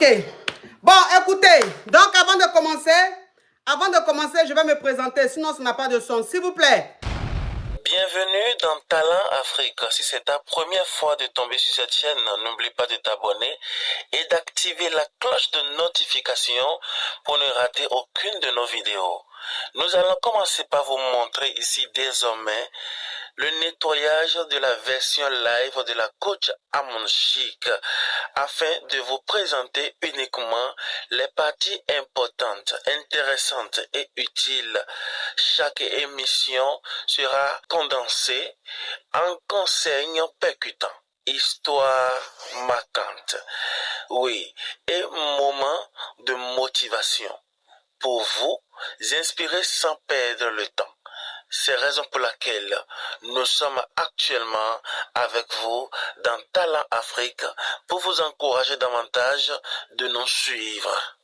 Ok. Bon, écoutez, donc avant de commencer, je vais me présenter, sinon ça n'a pas de sens. S'il vous plaît. Bienvenue dans Talent Afrique. Si c'est ta première fois de tomber sur cette chaîne, n'oublie pas de t'abonner et d'activer la cloche de notification pour ne rater aucune de nos vidéos. Nous allons commencer par vous montrer ici désormais le nettoyage de la version live de la coach Amon Chic afin de vous présenter uniquement les parties importantes, intéressantes et utiles. Chaque émission sera condensée en conseils percutants, histoire marquante, oui, et moments de motivation pour vous inspirer sans perdre le temps. C'est la raison pour laquelle nous sommes actuellement avec vous dans Talent Afrique pour vous encourager davantage de nous suivre.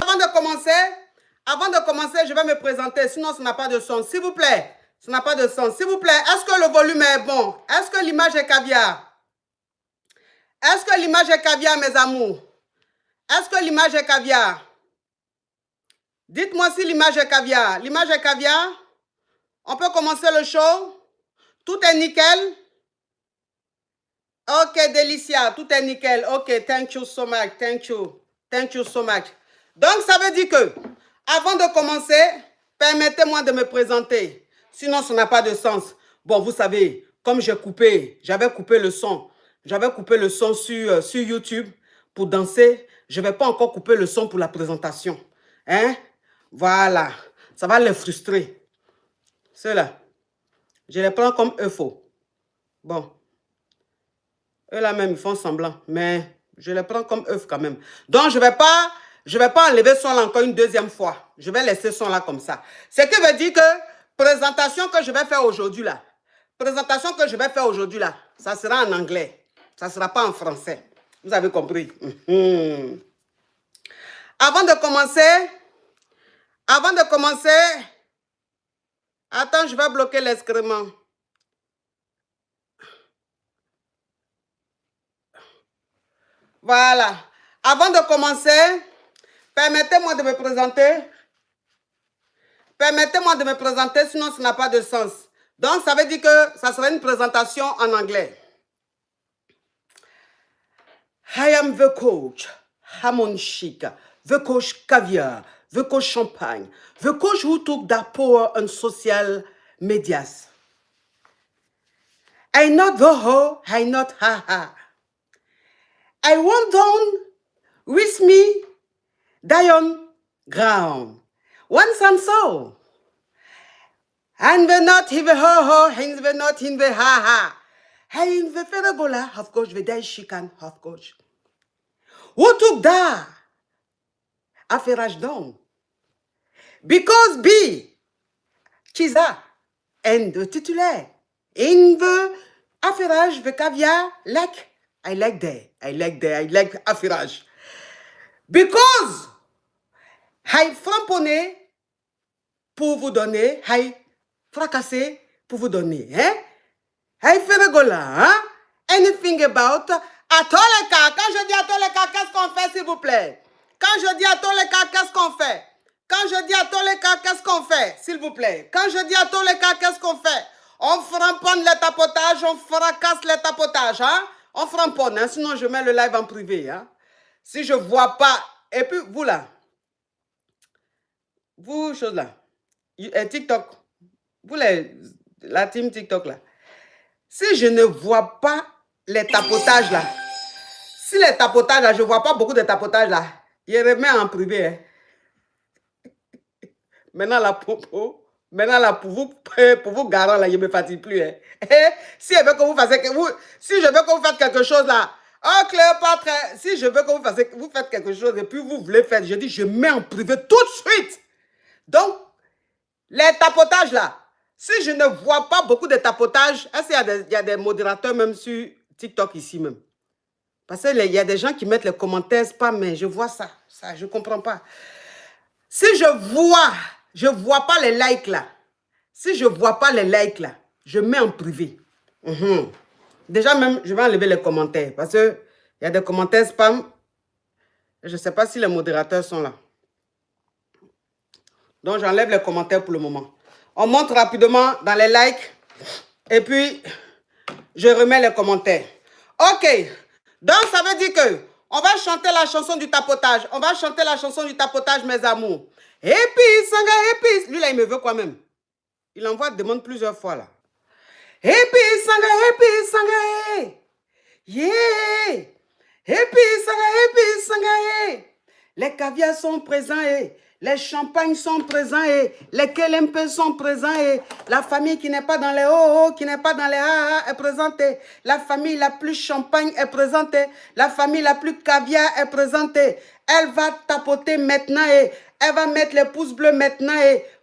Avant de commencer, je vais me présenter, sinon ça n'a pas de sens. S'il vous plaît, ça n'a pas de sens. S'il vous plaît, est-ce que le volume est bon? Est-ce que l'image est caviar? Est-ce que l'image est caviar, mes amours? Est-ce que l'image est caviar? Dites-moi si l'image est caviar. L'image est caviar? On peut commencer le show? Tout est nickel? Ok, Delicia, tout est nickel. Ok, thank you so much. Thank you. Thank you so much. Donc, ça veut dire que, avant de commencer, permettez-moi de me présenter. Sinon, ça n'a pas de sens. Bon, vous savez, comme j'avais coupé le son. J'avais coupé le son sur YouTube pour danser. Je ne vais pas encore couper le son pour la présentation. Hein? Voilà. Ça va les frustrer. Ceux-là. Je les prends comme eux faux. Bon. Eux-là même, ils font semblant. Mais je les prends comme œufs quand même. Donc, je vais pas enlever son là encore une deuxième fois. Je vais laisser son là comme ça. Ce qui veut dire que présentation que je vais faire aujourd'hui là, ça sera en anglais. Ça ne sera pas en français. Vous avez compris? Avant de commencer, attends, je vais bloquer l'excrément. Voilà. Avant de commencer, permettez-moi de me présenter. Sinon ça n'a pas de sens. Donc, ça veut dire que ça sera une présentation en anglais. I am the coach, Amon Chic, the coach caviar, the coach champagne, the coach who took that power on social medias. I not the ho, I not ha ha. I want down with me, die on ground. Once and so. And we're not in the ho ho, and we're not in the ha ha. I in the feragola, of course, the die chican, of course. Who took that? Affairage down. Because B, Chiza, and the titulaire. In the affairage, the caviar, I like affairage. Because I framponné pour vous donner, I fracassé pour vous donner, hein? I fait rigoler, hein? Anything about, à tous les cas, quand je dis à tous les cas, qu'est-ce qu'on fait, s'il vous plaît? Quand je dis à tous les cas, qu'est-ce qu'on fait? Quand je dis à tous les cas, qu'est-ce qu'on fait, s'il vous plaît? Quand je dis à tous les cas, qu'est-ce qu'on fait? On framponne les tapotages, on fracasse les tapotages, hein? On framponne, hein? Sinon je mets le live en privé, hein? Si je ne vois pas, et puis vous là, vous, chose là, TikTok, vous la team TikTok là, si je ne vois pas les tapotages là, si les tapotages là, je ne vois pas beaucoup de tapotages là, il remet en privé. Hein. Maintenant là, pour vous garant là, je ne me fatigue plus. Hein. Si je veux que vous fassiez quelque chose là, oh Cléopâtre, si je veux que vous faites quelque chose et puis vous voulez faire, je dis, je mets en privé tout de suite. Donc, les tapotages là, si je ne vois pas beaucoup de tapotages, est-ce qu'il y a des modérateurs même sur TikTok ici même? Parce qu'il y a des gens qui mettent les commentaires spam, mais je vois ça, je ne comprends pas. Si je vois pas les likes là, je mets en privé. Déjà même, je vais enlever les commentaires parce qu'il y a des commentaires spam, Je ne sais pas si les modérateurs sont là. Donc, j'enlève les commentaires pour le moment. On monte rapidement dans les likes. Et puis, je remets les commentaires. OK. Donc, ça veut dire que on va chanter la chanson du tapotage. On va chanter la chanson du tapotage, mes amours. Épice, sanga, épice. Lui, là, il me veut quoi même? Il envoie demande plusieurs fois, là. Épice, sanga, yeah. Épice, sanga, les caviars sont présents, les champagnes sont présents, les kelempes sont présents, la famille qui n'est pas dans les oh, qui n'est pas dans les ah est présentée, la famille la plus champagne est présentée, la famille la plus caviar est présentée. Elle va tapoter maintenant, elle va mettre les pouces bleus maintenant,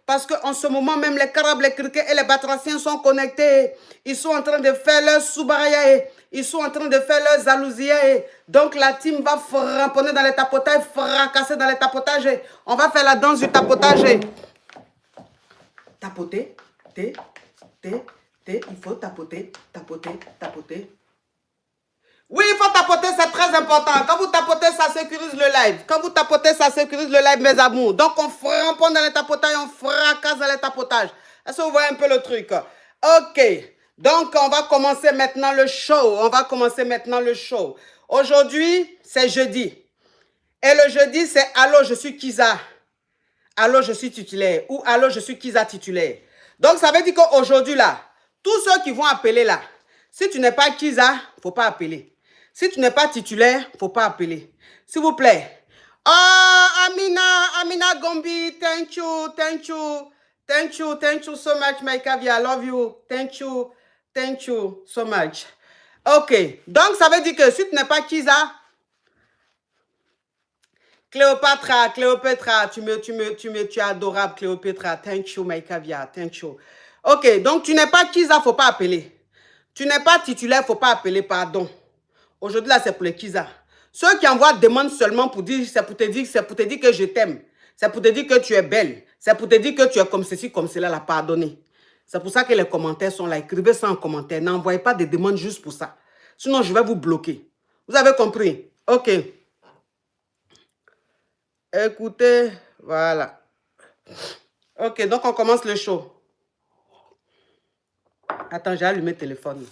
parce qu'en ce moment même, les carabes, les criquets et les batraciens sont connectés. Ils sont en train de faire leur soubaraya. Ils sont en train de faire leur zalousia. Donc la team va ramponner dans les tapotages, fracasser dans les tapotages. On va faire la danse du tapotage. Tapoter, il faut tapoter, tapoter, tapoter. Oui, il faut tapoter, c'est très important. Quand vous tapotez, ça sécurise le live. Quand vous tapotez, ça sécurise le live, mes amours. Donc, on ramponne dans les tapotages, on fracasse dans les tapotages. Est-ce que vous voyez un peu le truc? OK. Donc, on va commencer maintenant le show. On va commencer maintenant le show. Aujourd'hui, c'est jeudi. Et le jeudi, c'est « Allô, je suis Kiza ». « Allô, je suis titulaire » ou « Allô, je suis Kiza titulaire ». Donc, ça veut dire qu'aujourd'hui, là, tous ceux qui vont appeler là, si tu n'es pas Kiza, il ne faut pas appeler. Si tu n'es pas titulaire, il ne faut pas appeler. S'il vous plaît. Oh, Amina Gombi, thank you so much, my caviar, I love you. Thank you so much. OK. Donc, ça veut dire que si tu n'es pas Kiza, Cléopatra, tu es adorable, Cléopatra. Thank you, my caviar, thank you. OK, donc tu n'es pas Kiza, il ne faut pas appeler. Tu n'es pas titulaire, il ne faut pas appeler, pardon. Aujourd'hui, là, c'est pour les Kiza. Ceux qui envoient demande seulement pour dire, c'est pour te dire que je t'aime. C'est pour te dire que tu es belle. C'est pour te dire que tu es comme ceci, comme cela, la pardonner. C'est pour ça que les commentaires sont là. Écrivez ça en commentaire. N'envoyez pas des demandes juste pour ça. Sinon, je vais vous bloquer. Vous avez compris? OK. Écoutez, voilà. OK, donc on commence le show. Attends, j'ai allumé le téléphone.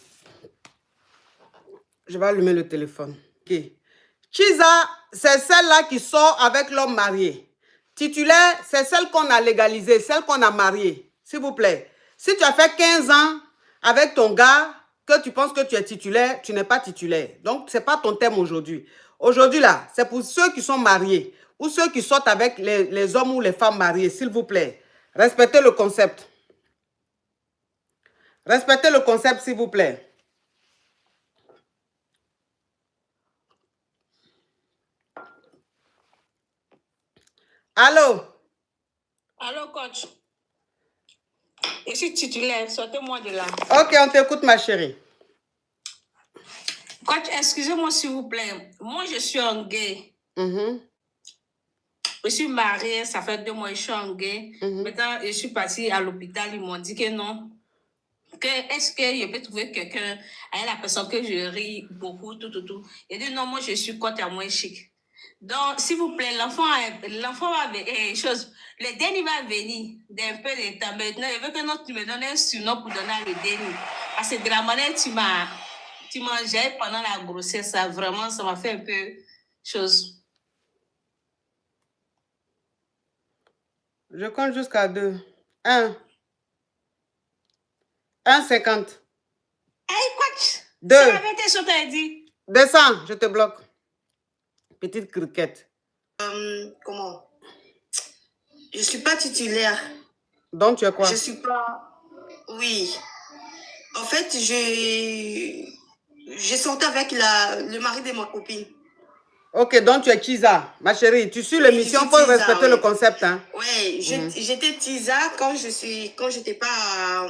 Je vais allumer le téléphone. OK. Kiza, c'est celle-là qui sort avec l'homme marié. Titulaire, c'est celle qu'on a légalisée, celle qu'on a mariée. S'il vous plaît. Si tu as fait 15 ans avec ton gars, que tu penses que tu es titulaire, tu n'es pas titulaire. Donc, ce n'est pas ton thème aujourd'hui. Aujourd'hui, là, c'est pour ceux qui sont mariés ou ceux qui sortent avec les hommes ou les femmes mariées, s'il vous plaît. Respectez le concept. Respectez le concept, s'il vous plaît. Allô? Allô, coach. Je suis titulaire, sortez-moi de là. OK, on t'écoute, ma chérie. Coach, excusez-moi, s'il vous plaît. Moi, je suis un gay. Je suis mariée, ça fait 2 mois que je suis un gay. Maintenant, je suis partie à l'hôpital, ils m'ont dit que non. Est-ce que je peux trouver quelqu'un avec la personne que je ris beaucoup, tout. Il dit non, moi, je suis contre à moins chic. Donc, s'il vous plaît, l'enfant va venir, le dernier va venir d'un peu de temps. Maintenant, je veux que tu me donnes un surnom pour donner le dernier. Parce que de la manière tu m'as géré pendant la grossesse, ça vraiment, ça m'a fait un peu chose. Je compte jusqu'à 2. 1. 1,50. Hey, coach! 2. C'est la vérité, ce que tu as dit. Descends, je te bloque. Petite criquette. Comment? Je ne suis pas titulaire. Donc, tu es quoi? Je suis pas... Oui. En fait, j'ai sorti avec le mari de ma copine. OK, donc tu es Kiza. Ma chérie, tu suis l'émission, il faut respecter le concept. Hein? Oui, j'étais Kiza quand j'étais pas...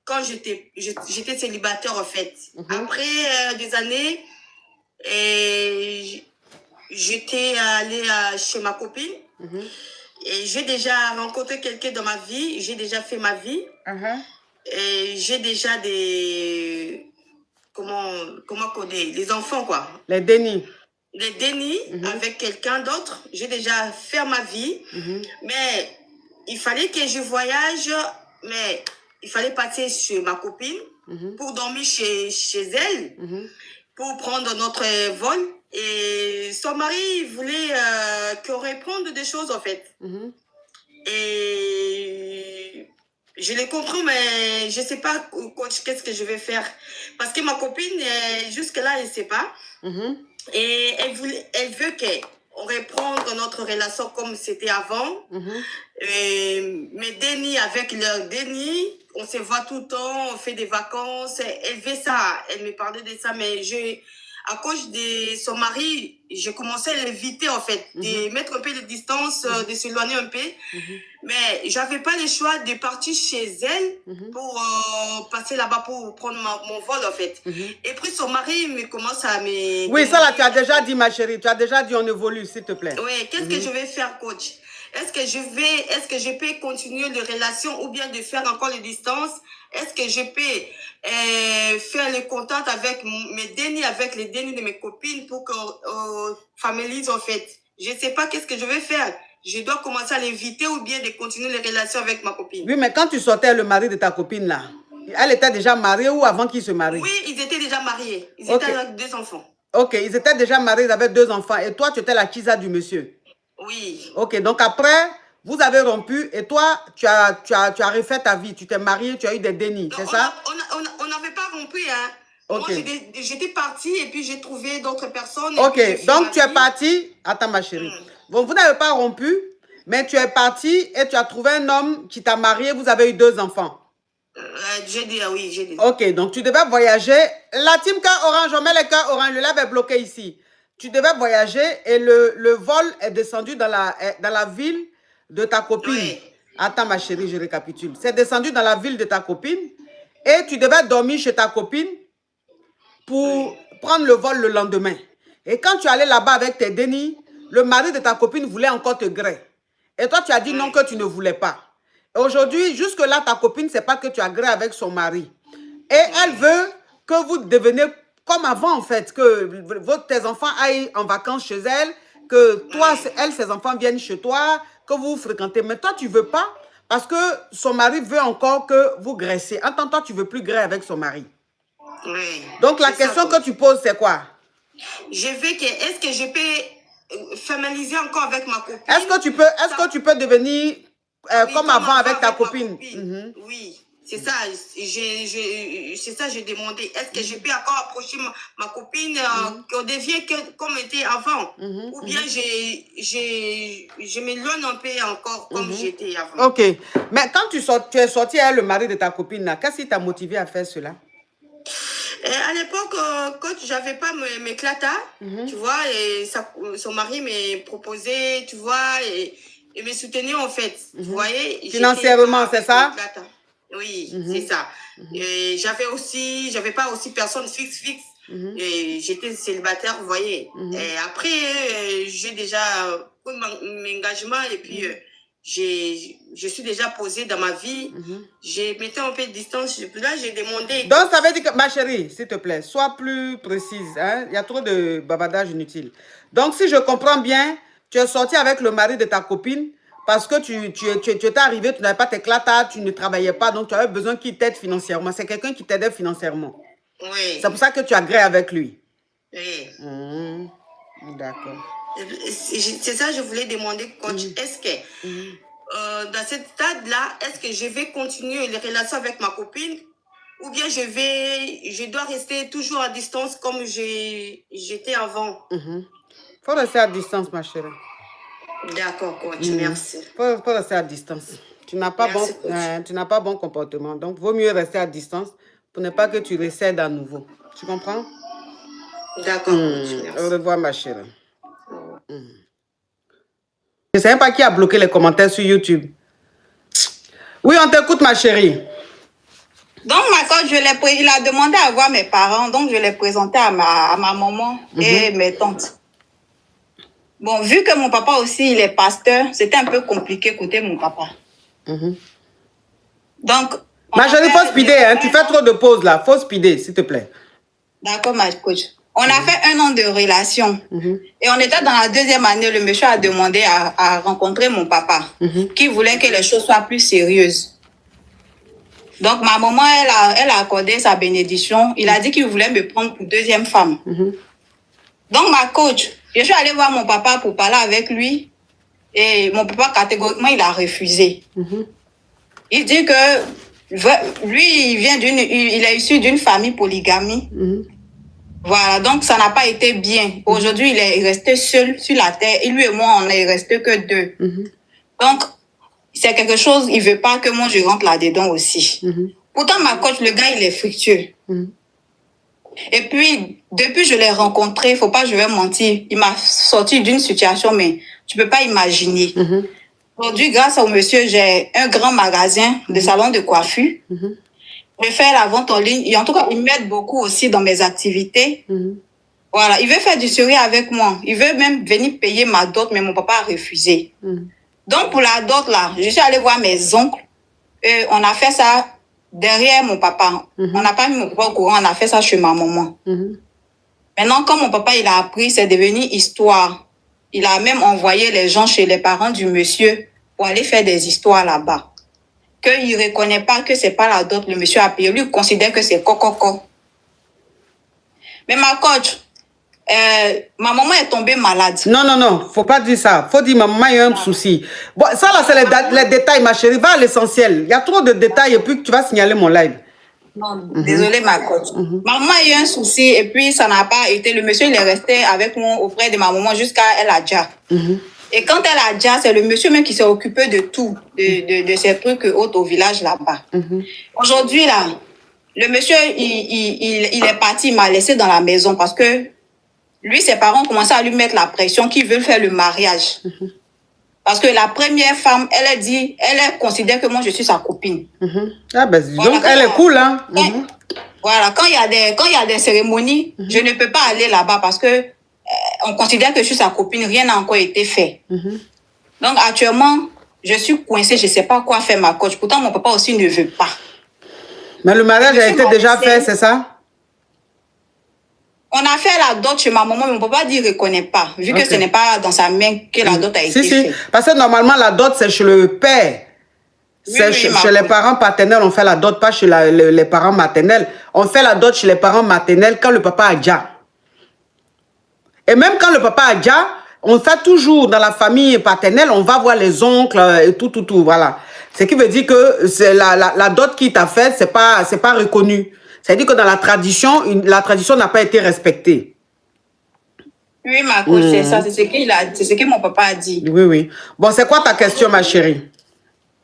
quand j'étais célibataire, en fait. Après des années... Et j'étais allée chez ma copine. Et j'ai déjà rencontré quelqu'un dans ma vie. J'ai déjà fait ma vie. Et j'ai déjà des... Comment connaître? Les enfants, quoi. Les dénis. des dénis avec quelqu'un d'autre. J'ai déjà fait ma vie, mais il fallait que je voyage, mais il fallait passer chez ma copine pour dormir chez elle, pour prendre notre vol. Et son mari voulait qu'on réponde des choses, en fait. Et je l'ai compris, mais je ne sais pas, coach, qu'est-ce que je vais faire. Parce que ma copine, jusque-là, elle ne sait pas. Et elle veut qu'on reprenne notre relation comme c'était avant. Mais Denis, avec leur Denis, on se voit tout le temps, on fait des vacances. Elle veut ça, elle me parlait de ça, mais à cause de son mari, j'ai commencé à l'éviter en fait, de mettre un peu de distance, de s'éloigner un peu. Mais j'avais pas le choix de partir chez elle pour passer là-bas pour prendre mon vol en fait. Et puis son mari me commence à me... Oui, ça là, tu as déjà dit ma chérie, tu as déjà dit on évolue, s'il te plaît. Oui, qu'est-ce que je vais faire, coach? Est-ce que je peux continuer les relations ou bien de faire encore les distances? Est-ce que je peux faire le contact avec mes dénis, avec les dénis de mes copines pour qu'on familiarise en fait? Je ne sais pas qu'est-ce que je vais faire. Je dois commencer à l'éviter ou bien de continuer les relations avec ma copine. Oui, mais quand tu sortais le mari de ta copine là, elle était déjà mariée ou avant qu'il se marie? Oui, ils étaient déjà mariés. Ils étaient avec 2 enfants. Ok, ils étaient déjà mariés, ils avaient 2 enfants. Et toi, tu étais la kisa du monsieur? Oui. Ok, donc après, vous avez rompu et toi, tu as refait ta vie. Tu t'es marié, tu as eu des dénis, c'est ça? On n'avait pas rompu, hein. Ok. Moi, j'étais partie et puis j'ai trouvé d'autres personnes. Ok, donc tu es partie. Attends, ma chérie. Bon, vous n'avez pas rompu, mais tu es partie et tu as trouvé un homme qui t'a marié. Vous avez eu 2 enfants. J'ai dit, oui, j'ai dit. Ok, donc tu devais voyager. La team cœur orange, on met les cœurs orange. Le lave est bloqué ici. Tu devais voyager et le vol est descendu dans la ville de ta copine. Oui. Attends, ma chérie, je récapitule. C'est descendu dans la ville de ta copine et tu devais dormir chez ta copine pour prendre le vol le lendemain. Et quand tu allais là-bas avec tes dénis, le mari de ta copine voulait encore te gré. Et toi, tu as dit non, que tu ne voulais pas. Et aujourd'hui, jusque-là, ta copine ne sait pas que tu as gré avec son mari. Et elle veut que vous deveniez comme avant, en fait, que tes enfants aillent en vacances chez elle, que toi, elle, ses enfants viennent chez toi, que vous fréquentez. Mais toi, tu ne veux pas parce que son mari veut encore que vous graissez. En tant que toi, tu ne veux plus grais avec son mari. Oui. Donc, la question que tu poses, c'est quoi? Je veux que, est-ce que je peux familiariser encore avec ma copine? Est-ce que tu peux devenir oui, comme avant avec ta copine? Oui, c'est ça. C'est ça que j'ai demandé. Est-ce que je peux encore approcher ma copine, qu'on devienne comme était avant? Ou bien je m'éloigne un peu encore comme j'étais avant? Ok. Mais quand tu es sorti avec le mari de ta copine, qu'est-ce qui t'a motivé à faire cela? À l'époque, quand j'avais pas mes clatas, tu vois, et son mari me proposait, tu vois, et me soutenir en fait. Vous voyez? Financièrement, c'est ça? Oui, c'est ça. J'avais pas aussi personne fixe. Et j'étais célibataire, vous voyez. Et après, j'ai déjà pris mon engagement et puis je suis déjà posée dans ma vie. J'ai mis un peu de distance. Là, j'ai demandé. Donc, ça veut dire que, ma chérie, s'il te plaît, sois plus précise. Hein? Il y a trop de bavardage inutile. Donc, si je comprends bien, tu es sorti avec le mari de ta copine parce que tu étais arrivé, tu n'avais pas tes clatas, tu ne travaillais pas, donc tu avais besoin qu'il t'aide financièrement. C'est quelqu'un qui t'aidait financièrement. Oui. C'est pour ça que tu as gré avec lui. Oui. D'accord. C'est ça que je voulais demander, coach. Est-ce que dans ce stade-là, est-ce que je vais continuer les relations avec ma copine ou bien je dois rester toujours à distance comme j'étais avant? Faut rester à distance, ma chérie. D'accord, coach. Merci. Faut rester à distance. Tu n'as pas, bon comportement. Donc, vaut mieux rester à distance pour ne pas que tu récèdes à nouveau. Tu comprends? D'accord, coach. Merci. Au revoir, ma chérie. Je ne sais même pas qui a bloqué les commentaires sur YouTube. Oui, on t'écoute, ma chérie. Donc, ma coach, il a demandé à voir mes parents, donc je l'ai présenté à ma maman et mes tantes. Bon, vu que mon papa aussi, il est pasteur, c'était un peu compliqué côté mon papa. Donc, ma chérie, faut speeder, hein. Tu fais trop de pauses là. Faut speeder, s'il te plaît. D'accord, ma coach. On a fait 1 an de relation. Et on était dans la 2e année, le monsieur a demandé à rencontrer mon papa, qui voulait que les choses soient plus sérieuses. Donc, ma maman, elle a accordé sa bénédiction. Il a dit qu'il voulait me prendre pour 2e femme. Donc, ma coach, je suis allée voir mon papa pour parler avec lui. Et mon papa, catégoriquement, il a refusé. Il dit que lui, il est issu d'une famille polygamie. Voilà, donc ça n'a pas été bien. Aujourd'hui, il est resté seul sur la terre. Et lui et moi, on n'est resté que 2. Donc, c'est quelque chose, il veut pas que moi je rentre là-dedans aussi. Pourtant, ma coach, le gars, il est fructueux. Et puis, depuis que je l'ai rencontré, faut pas que je vais mentir, il m'a sorti d'une situation, mais tu peux pas imaginer. Aujourd'hui, grâce au monsieur, j'ai un grand magasin de salon de coiffure. Je fais la vente en ligne. Et en tout cas, il m'aide beaucoup aussi dans mes activités. Voilà, il veut faire du sérieux avec moi. Il veut même venir payer ma dot, mais mon papa a refusé. Donc, pour la dot, là, je suis allée voir mes oncles. Et on a fait ça derrière mon papa. On n'a pas mis mon papa au courant, on a fait ça chez ma maman. Maintenant, quand mon papa, il a appris, c'est devenu histoire. Il a même envoyé les gens chez les parents du monsieur pour aller faire des histoires là-bas. Qu'il ne reconnaît pas que c'est pas la dot, le monsieur a payé. Lui, il considère que c'est coco. Mais ma coach, ma maman est tombée malade. Non, faut pas dire ça. Faut dire maman, il y a un souci. Bon, ça là, c'est les détails, ma chérie. Va à l'essentiel. Il y a trop de détails et puis tu vas signaler mon live. Non, désolée, ma coach. Maman a eu un souci et puis ça n'a pas été. Le monsieur, il est resté avec moi auprès de ma maman jusqu'à El Hadja. Et quand El Hadja, c'est le monsieur même qui s'est occupé de tout, de ces trucs autres au village là-bas. Aujourd'hui, là, le monsieur, il est parti, il m'a laissé dans la maison parce que lui, ses parents commençaient à lui mettre la pression qu'ils veulent faire le mariage. Parce que la première femme, elle considère que moi, je suis sa copine. Ah ben, voilà, donc elle est cool, hein. Voilà, quand il y a des cérémonies, je ne peux pas aller là-bas parce que on considère que je suis sa copine, rien n'a encore été fait. Donc actuellement, je suis coincée, je ne sais pas quoi faire, ma coach. Pourtant, mon papa aussi ne veut pas. Mais le mariage a été déjà fait, c'est ça? On a fait la dot chez ma maman, mais mon papa dit qu'il ne reconnaît pas, vu que ce n'est pas dans sa main que la dot a été faite. Parce que normalement, la dot, c'est chez le père. C'est chez les parents paternels, on fait la dot, pas chez les parents maternels. On fait la dot chez les parents maternels quand le papa a déjà. Et même quand le papa a déjà, on fait toujours dans la famille paternelle, on va voir les oncles et tout, voilà. Ce qui veut dire que la dot qui t'a faite, c'est pas reconnu. C'est-à-dire que dans la tradition n'a pas été respectée. Oui, ma coach, c'est ça, c'est ce que mon papa a dit. Oui. Bon, c'est quoi ta question, ma chérie?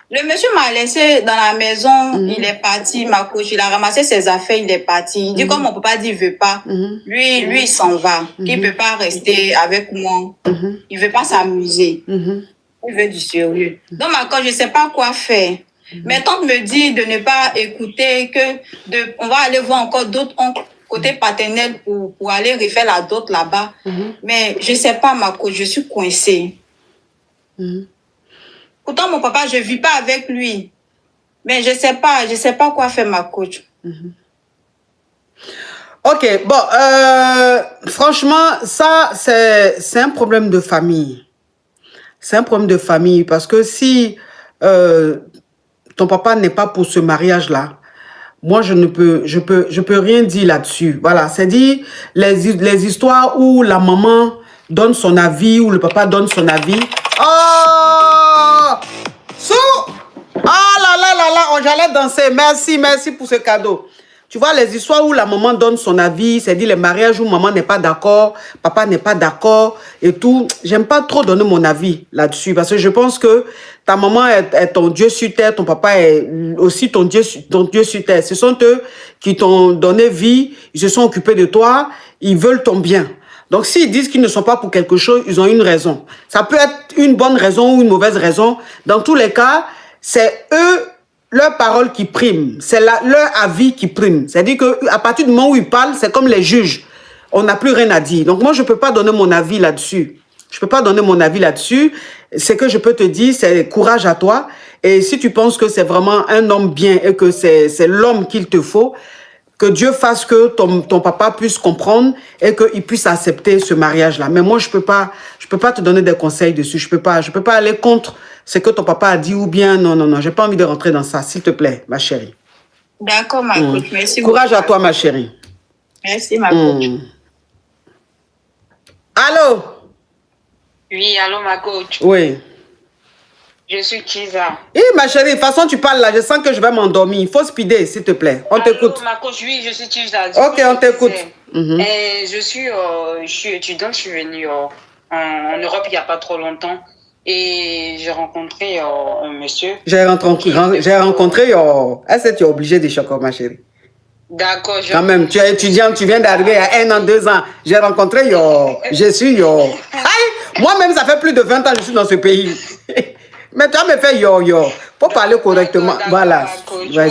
Le monsieur m'a laissé dans la maison, il est parti, ma coach, il a ramassé ses affaires, il est parti. Il dit, comme mon papa dit, il veut pas, lui, il s'en va. Il peut pas rester avec moi. Il veut pas s'amuser. Il veut du sérieux. Donc, ma coach, je sais pas quoi faire. Mes tantes me disent de ne pas écouter, on va aller voir encore d'autres oncles côté paternel pour aller refaire la dot là-bas. Mais je sais pas, ma coach, je suis coincée. Pourtant, mon papa, je vis pas avec lui. Mais je sais pas quoi faire, ma coach. Ok, bon, franchement, ça, c'est un problème de famille. C'est un problème de famille parce que si ton papa n'est pas pour ce mariage-là, moi, je peux rien dire là-dessus. Voilà, c'est dit les histoires où la maman donne son avis, où le papa donne son avis. Oh! Sou! Oh là, j'allais danser. Merci pour ce cadeau. Tu vois, les histoires où la maman donne son avis, c'est dit les mariages où maman n'est pas d'accord, papa n'est pas d'accord et tout. J'aime pas trop donner mon avis là-dessus parce que je pense que ta maman est ton Dieu sur terre, ton papa est aussi ton Dieu sur terre. Ce sont eux qui t'ont donné vie, ils se sont occupés de toi, ils veulent ton bien. Donc, s'ils disent qu'ils ne sont pas pour quelque chose, ils ont une raison. Ça peut être une bonne raison ou une mauvaise raison. Dans tous les cas, c'est eux, leur parole qui prime. C'est leur avis qui prime. C'est-à-dire qu'à partir du moment où ils parlent, c'est comme les juges. On n'a plus rien à dire. Donc, moi, je ne peux pas donner mon avis là-dessus. Je ne peux pas donner mon avis là-dessus. Ce que je peux te dire, c'est courage à toi. Et si tu penses que c'est vraiment un homme bien et que c'est l'homme qu'il te faut, Que Dieu fasse que ton papa puisse comprendre et qu'il puisse accepter ce mariage-là. Mais moi, je peux pas te donner des conseils dessus. Je peux pas aller contre ce que ton papa a dit ou bien non. J'ai pas envie de rentrer dans ça, s'il te plaît, ma chérie. D'accord, ma coach. Merci Courage beaucoup. à toi, ma chérie. Merci, ma coach. Allô? Oui, allô, ma coach. Oui. Je suis Kiza. Ma chérie, de toute façon, tu parles là. Je sens que je vais m'endormir. Il faut speeder, s'il te plaît. On t'écoute. Allô, ma coach, oui, je suis Kiza. Ok, on t'écoute. Je suis étudiante, je suis venue en Europe il n'y a pas trop longtemps. Et j'ai rencontré un monsieur. J'ai rencontré. Est-ce que tu es obligée de chocolat, ma chérie? D'accord. Quand même, tu es étudiante, tu viens d'arriver il y a 1 an, 2 ans. J'ai rencontré je suis moi-même, ça fait plus de 20 ans que je suis dans ce pays. Mais tu as me fait faut parler correctement. Voilà. Ouais,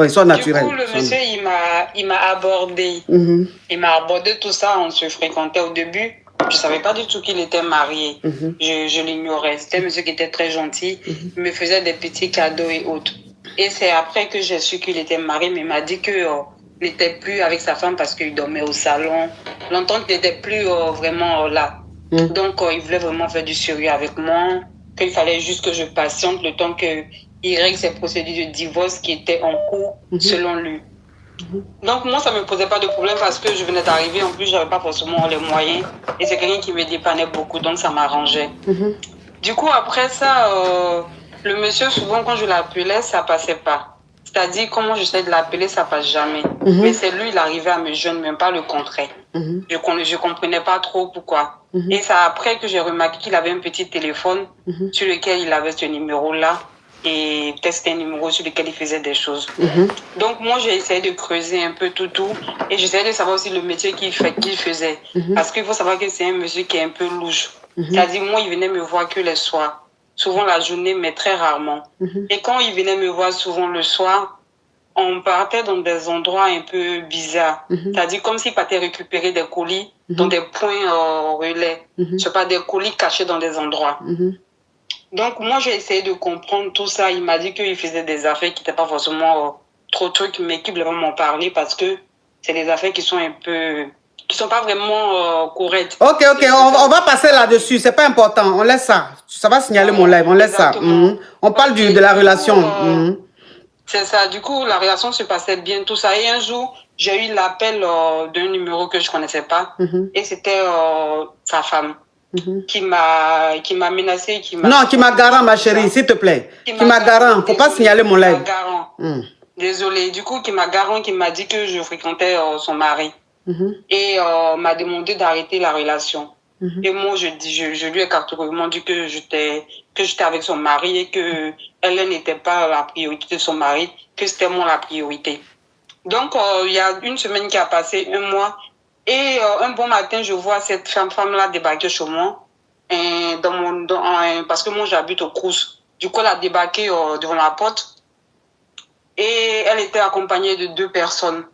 sois naturel. Du coup, le monsieur, il m'a abordé. Il m'a abordé tout ça. On se fréquentait au début. Je ne savais pas du tout qu'il était marié. Je l'ignorais. C'était un monsieur qui était très gentil. Il me faisait des petits cadeaux et autres. Et c'est après que j'ai su qu'il était marié, mais il m'a dit qu'il n'était plus avec sa femme parce qu'il dormait au salon. L'entente n'était plus vraiment là. Donc, il voulait vraiment faire du sérieux avec moi. Qu'il fallait juste que je patiente le temps qu'il règle ses procédures de divorce qui étaient en cours selon lui. Donc, moi, ça ne me posait pas de problème parce que je venais d'arriver. En plus, je n'avais pas forcément les moyens. Et c'est quelqu'un qui me dépannait beaucoup, donc ça m'arrangeait. Du coup, après ça, le monsieur, souvent, quand je l'appelais, ça ne passait pas. C'est-à-dire, comment j'essaie de l'appeler, ça ne passe jamais. Mais c'est lui, il arrivait à me joindre, même pas le contraire. Je ne comprenais pas trop pourquoi. Et c'est après que j'ai remarqué qu'il avait un petit téléphone sur lequel il avait ce numéro-là. Et peut-être c'était un numéro sur lequel il faisait des choses. Donc, moi, j'ai essayé de creuser un peu tout. Et j'essayais de savoir aussi le métier qu'il faisait. Parce qu'il faut savoir que c'est un monsieur qui est un peu louche. C'est-à-dire, moi, il venait me voir que les soirs. Souvent la journée, mais très rarement. Et quand il venait me voir souvent le soir, on partait dans des endroits un peu bizarres. C'est-à-dire comme s'il partait récupérer des colis dans des points relais. C'est pas des colis cachés dans des endroits. Donc, moi, j'ai essayé de comprendre tout ça. Il m'a dit qu'il faisait des affaires qui n'étaient pas forcément trop trucs, mais qu'il voulait vraiment m'en parler parce que c'est des affaires qui sont un peu... qui sont pas vraiment correctes. Ok, on va passer là-dessus. C'est pas important. On laisse ça. Ça va signaler mon live. On laisse ça. On parle de la relation. C'est ça. Du coup, la relation se passait bien, tout ça. Et un jour, j'ai eu l'appel d'un numéro que je connaissais pas. Et c'était sa femme. Qui m'a menacé, Non, qui m'a garant, ma chérie, s'il te plaît. Qui m'a garant. Faut pas signaler mon live. Désolée. Du coup, qui m'a garant, qui m'a dit que je fréquentais son mari. Et m'a demandé d'arrêter la relation. Et moi, je lui ai catégoriquement dit que j'étais avec son mari et que elle n'était pas la priorité de son mari, que c'était moi la priorité. Donc, il y a une semaine qui a passé, 1 mois. Et un bon matin, je vois cette femme-là débarquer chez moi. Parce que moi, j'habite au Crous. Du coup, elle a débarqué devant la porte. Et elle était accompagnée de 2 personnes.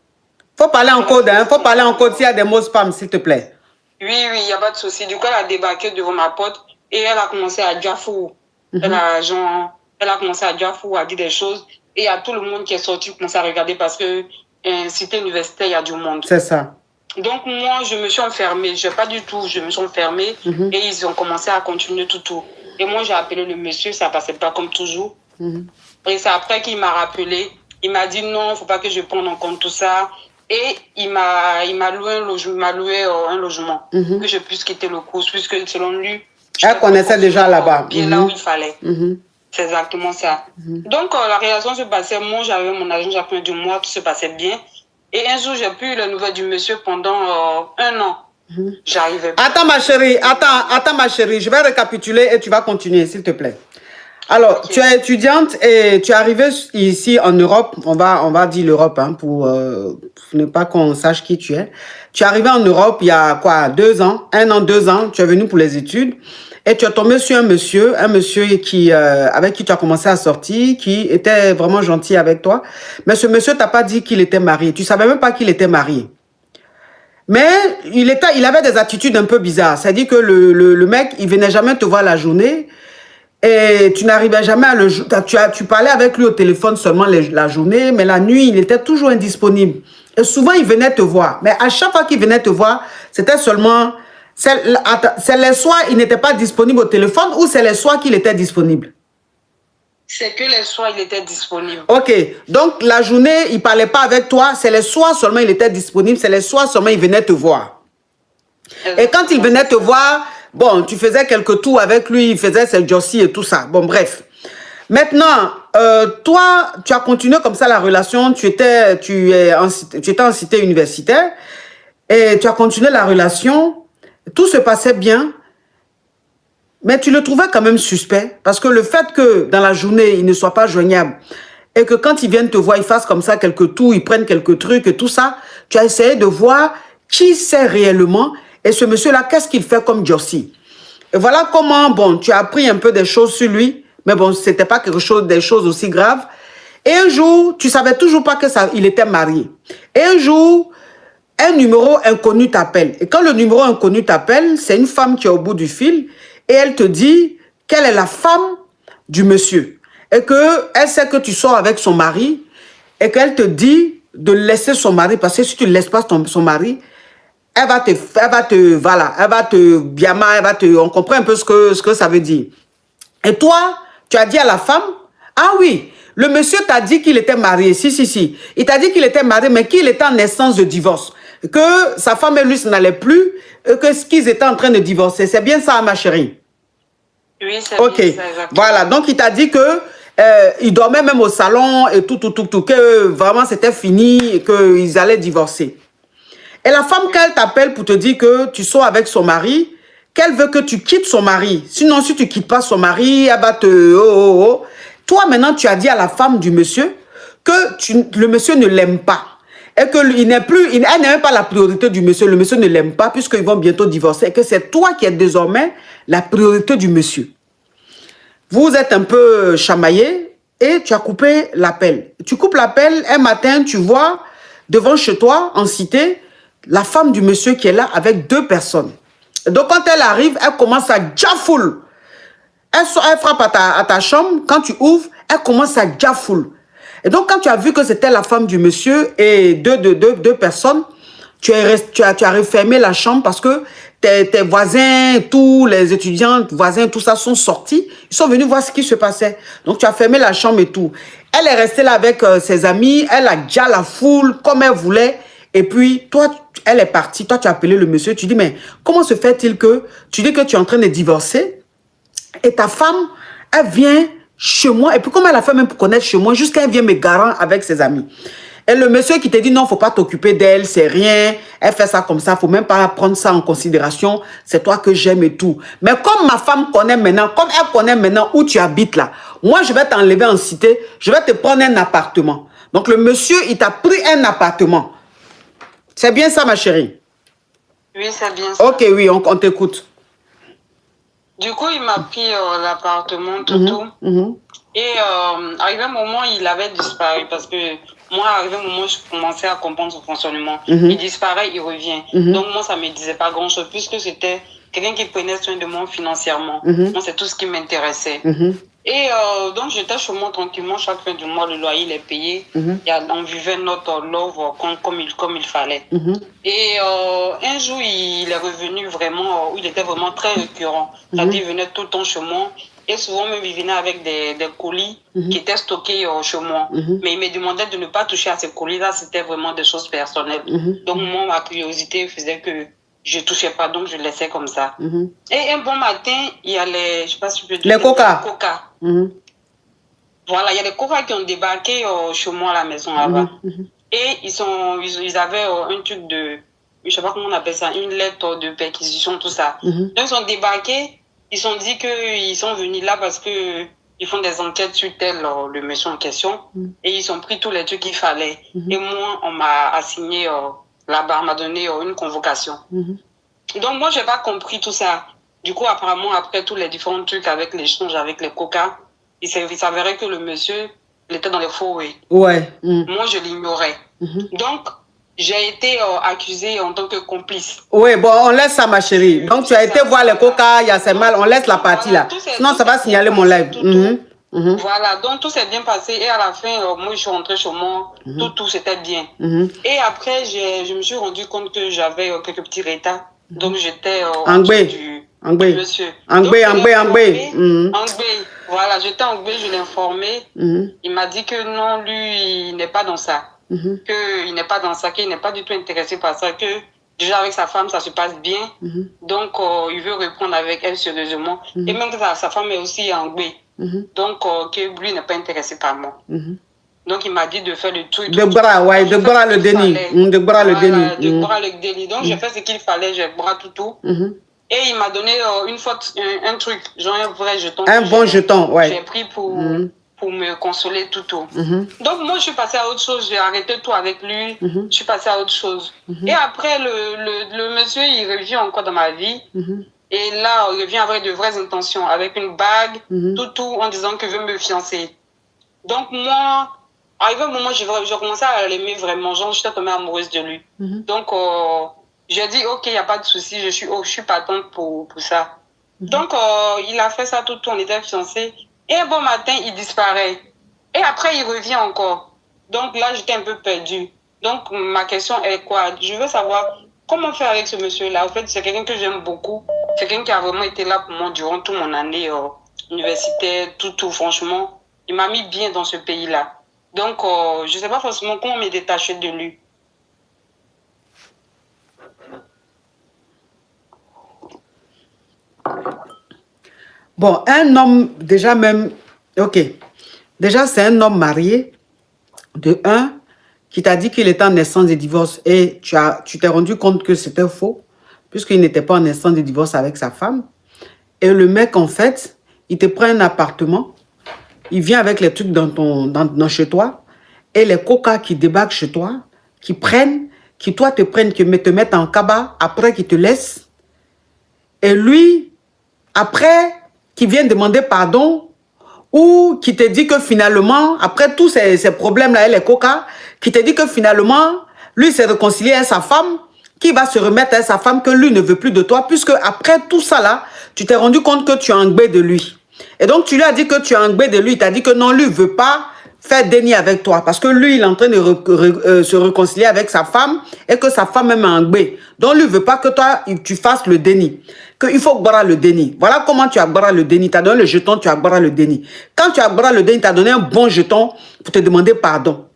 Faut parler en code, hein. Faut parler en code s'il y a des mots spam, s'il te plaît. Oui, il n'y a pas de souci. Du coup, elle a débarqué devant ma porte et elle a commencé à dire fou. Elle a commencé à dire fou, à dire des choses. Et il y a tout le monde qui est sorti pour commencer à regarder parce que cité universitaire, il y a du monde. C'est ça. Donc, moi, je me suis enfermée. Je me suis enfermée et ils ont commencé à continuer tout. Et moi, j'ai appelé le monsieur, ça ne passait pas comme toujours. Et c'est après qu'il m'a rappelé. Il m'a dit non, il ne faut pas que je prenne en compte tout ça. Et il m'a loué un logement, que je puisse quitter le cours, puisque selon lui, elle connaissait déjà là-bas. Bien là où il fallait. C'est exactement ça. Donc, la relation se passait, moi j'avais mon agent, j'avais du mois, tout se passait bien. Et un jour, j'ai plus eu les nouvelles du monsieur pendant 1 an. J'arrivais pas. Attends ma chérie, je vais récapituler et tu vas continuer, s'il te plaît. Alors, tu es étudiante et tu es arrivée ici en Europe, on va dire l'Europe, hein, pour ne pas qu'on sache qui tu es. Tu es arrivée en Europe il y a quoi, 2 ans, 1 an, 2 ans, tu es venue pour les études et tu es tombée sur un monsieur qui, avec qui tu as commencé à sortir, qui était vraiment gentil avec toi. Mais ce monsieur t'a pas dit qu'il était marié, tu savais même pas qu'il était marié. Mais il avait des attitudes un peu bizarres, c'est-à-dire que le mec, il venait jamais te voir la journée. Et tu n'arrivais jamais à tu parlais avec lui au téléphone seulement la journée, mais la nuit, il était toujours indisponible. Et souvent, il venait te voir. Mais à chaque fois qu'il venait te voir, c'était seulement... C'est les soirs, il n'était pas disponible au téléphone ou c'est les soirs qu'il était disponible? C'est que les soirs, il était disponible. Ok. Donc, la journée, il ne parlait pas avec toi. C'est les soirs seulement il était disponible. C'est les soirs seulement il venait te voir. Et quand il venait te voir, bon, tu faisais quelques tours avec lui, il faisait ses jossis et tout ça. Bon, bref. Maintenant, toi, tu as continué comme ça la relation. Tu étais en cité universitaire et tu as continué la relation. Tout se passait bien. Mais tu le trouvais quand même suspect parce que le fait que dans la journée, il ne soit pas joignable et que quand ils viennent te voir, ils fassent comme ça quelques tours, ils prennent quelques trucs et tout ça, tu as essayé de voir qui c'est réellement et ce monsieur-là, qu'est-ce qu'il fait comme Jossi. Et voilà comment, bon, tu as appris un peu des choses sur lui, mais bon, c'était pas quelque chose, des choses aussi graves. Et un jour, tu savais toujours pas que ça, il était marié. Et un jour, un numéro inconnu t'appelle. Et quand le numéro inconnu t'appelle, c'est une femme qui est au bout du fil et elle te dit qu'elle est la femme du monsieur. Et qu'elle sait que tu sors avec son mari et qu'elle te dit de laisser son mari parce que si tu ne laisses pas son mari, elle va te biama, on comprend un peu ce que ça veut dire. Et toi, tu as dit à la femme, ah oui, le monsieur t'a dit qu'il était marié, si. Il t'a dit qu'il était marié, mais qu'il était en instance de divorce. Que sa femme et lui, ça n'allait plus, que qu'ils étaient en train de divorcer. C'est bien ça, ma chérie? Oui, c'est ok, bien ça, exactement. Voilà, donc il t'a dit que il dormait même au salon et tout, que vraiment c'était fini et qu'ils allaient divorcer. Et la femme, qu'elle t'appelle pour te dire que tu sors avec son mari, qu'elle veut que tu quittes son mari. Sinon, si tu ne quittes pas son mari, elle va te... Toi, maintenant, tu as dit à la femme du monsieur que le monsieur ne l'aime pas. Et qu'elle n'est même pas la priorité du monsieur. Le monsieur ne l'aime pas puisqu'ils vont bientôt divorcer. Et que c'est toi qui es désormais la priorité du monsieur. Vous êtes un peu chamaillé et tu as coupé l'appel. Tu coupes l'appel, un matin, tu vois devant chez toi, en cité, la femme du monsieur qui est là avec 2 personnes. Donc, quand elle arrive, elle commence à jafoule. Elle frappe à ta chambre. Quand tu ouvres, elle commence à jafoule. Et donc, quand tu as vu que c'était la femme du monsieur et deux personnes, tu as refermé la chambre parce que tes voisins, tous les étudiants, voisins, tout ça sont sortis. Ils sont venus voir ce qui se passait. Donc, tu as fermé la chambre et tout. Elle est restée là avec ses amis. Elle a déjà la foule comme elle voulait. Et puis, toi, elle est partie. Toi, tu as appelé le monsieur. Tu dis, mais comment se fait-il que tu dis que tu es en train de divorcer et ta femme, elle vient chez moi. Et puis, comment elle a fait même pour connaître chez moi jusqu'à elle vient me garant avec ses amis. Et le monsieur qui te dit, non, il ne faut pas t'occuper d'elle, c'est rien. Elle fait ça comme ça, il ne faut même pas prendre ça en considération. C'est toi que j'aime et tout. Mais comme ma femme connaît maintenant, comme elle connaît maintenant où tu habites là, moi, je vais t'enlever en cité, je vais te prendre un appartement. Donc, le monsieur, il t'a pris un appartement. C'est bien ça, ma chérie? Oui, c'est bien ça. Ok, oui, on t'écoute. Du coup, il m'a pris l'appartement, tout. Et arrivé un moment, il avait disparu parce que moi, arrivé un moment, je commençais à comprendre son fonctionnement. Il disparaît, il revient. Donc, moi, ça ne me disait pas grand-chose puisque c'était quelqu'un qui prenait soin de moi financièrement. Moi, c'est tout ce qui m'intéressait. Et donc, j'étais chez moi tranquillement. Chaque fin du mois, le loyer, il est payé. On vivait notre love comme il fallait. Et un jour, il est revenu vraiment, il était vraiment très récurrent. C'est-à-dire, il venait tout le temps chez moi. Et souvent, même, il venait avec des colis qui étaient stockés chez moi. Mais il me demandait de ne pas toucher à ces colis-là. C'était vraiment des choses personnelles. Donc, moi, ma curiosité faisait que je ne touchais pas. Donc, je laissais comme ça. Et un bon matin, il y a les... Je sais pas si je peux dire... Les coca. Voilà, il y a des coca qui ont débarqué chez moi à la maison là-bas. Et ils avaient un truc de... Je ne sais pas comment on appelle ça. Une lettre de perquisition, tout ça. Donc, ils ont débarqué. Ils ont dit qu'ils sont venus là parce qu'ils font des enquêtes sur le monsieur en question. Et ils ont pris tous les trucs qu'il fallait. Et moi, on m'a assigné là-bas, on m'a donné une convocation. Donc moi, je n'ai pas compris tout ça. Du coup, apparemment, après tous les différents trucs avec l'échange, avec les coca, il s'avérait que le monsieur, il était dans les faux. Ouais. Moi, je l'ignorais. Donc, j'ai été accusée en tant que complice. Oui, bon, on laisse ça, ma chérie. Donc, tu as été voir les coca, il y a ces mal, on laisse la partie là. Sinon, ça va signaler mon live. Voilà, donc tout s'est bien passé. Et à la fin, moi, je suis rentrée chez moi. Tout c'était bien. Et après, je me suis rendu compte que j'avais quelques petits retards. Donc, j'étais en dessous du monsieur. Angbé. Voilà, j'étais Angbé, je l'ai informé. Il m'a dit que non, lui, il n'est pas dans ça. Qu'il n'est pas dans ça, qu'il n'est pas du tout intéressé par ça. Que déjà, avec sa femme, ça se passe bien. Donc, il veut reprendre avec elle sérieusement. Et même que sa femme est aussi Angbé. Donc, que lui n'est pas intéressé par moi. Donc, il m'a dit de faire le truc. De bras, ouais, de bras le déni. De bras le déni. De bras le déni. Donc, j'ai fait ce qu'il fallait, j'ai bras tout. Et il m'a donné une fois un truc, genre un vrai jeton. Un bon jeton, ouais. J'ai pris pour me consoler tout. Donc, moi, je suis passée à autre chose. J'ai arrêté tout avec lui. Je suis passée à autre chose. Et après, le monsieur, il revient encore dans ma vie. Et là, il revient avec de vraies intentions, avec une bague, tout, en disant qu'il veut me fiancer. Donc, moi, arrivé au moment où j'ai commencé à l'aimer vraiment, genre, j'étais tombée amoureuse de lui. Donc, j'ai dit, ok, il n'y a pas de souci, je suis partante pour ça. Donc, il a fait ça tout, on était fiancés. Et un bon matin, il disparaît. Et après, il revient encore. Donc là, j'étais un peu perdue. Donc, ma question est quoi? Je veux savoir comment faire avec ce monsieur-là. En fait, c'est quelqu'un que j'aime beaucoup. C'est quelqu'un qui a vraiment été là pour moi durant toute mon année universitaire, tout, franchement. Il m'a mis bien dans ce pays-là. Donc, je ne sais pas forcément comment me détacher de lui. Bon, un homme, déjà même, ok. Déjà, c'est un homme marié, de un, qui t'a dit qu'il était en instance de divorce et tu t'es rendu compte que c'était faux, puisqu'il n'était pas en instance de divorce avec sa femme. Et le mec, en fait, il te prend un appartement, il vient avec les trucs dans chez toi, et les coca qui débarquent chez toi, qui prennent, qui toi te prennent, qui te mettent en cabas, après qui te laissent. Et lui, après, qui vient demander pardon, ou qui te dit que finalement, après tous ces problèmes-là et les coca, qui te dit que finalement, lui s'est réconcilié avec sa femme, qui va se remettre à sa femme, que lui ne veut plus de toi, puisque après tout ça là, tu t'es rendu compte que tu es engbé de lui. Et donc tu lui as dit que tu es engbé de lui, il t'a dit que non, lui ne veut pas faire déni avec toi, parce que lui, il est en train de se réconcilier avec sa femme, et que sa femme même est engbé. Donc lui ne veut pas que toi, tu fasses le déni. Qu'il faut boire le déni. Voilà comment tu as boire le déni. Tu as donné le jeton, tu as boire le déni. Quand tu as boire le déni, tu as donné un bon jeton pour te demander pardon.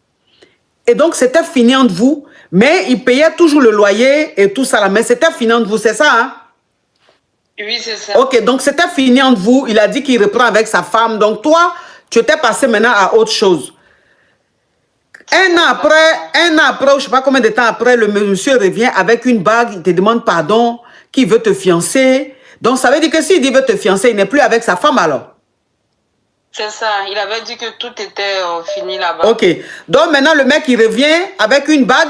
Et donc, c'était fini entre vous, mais il payait toujours le loyer et tout ça là. Mais c'était fini entre vous, c'est ça, hein? Oui, c'est ça. Ok, donc c'était fini entre vous. Il a dit qu'il reprend avec sa femme. Donc toi, tu étais passé maintenant à autre chose. Un an après, je ne sais pas combien de temps après, le monsieur revient avec une bague, il te demande pardon, qu'il veut te fiancer. Donc, ça veut dire que s'il dit veut te fiancer, il n'est plus avec sa femme alors. C'est ça. Il avait dit que tout était fini là-bas. Ok. Donc, maintenant, le mec, il revient avec une bague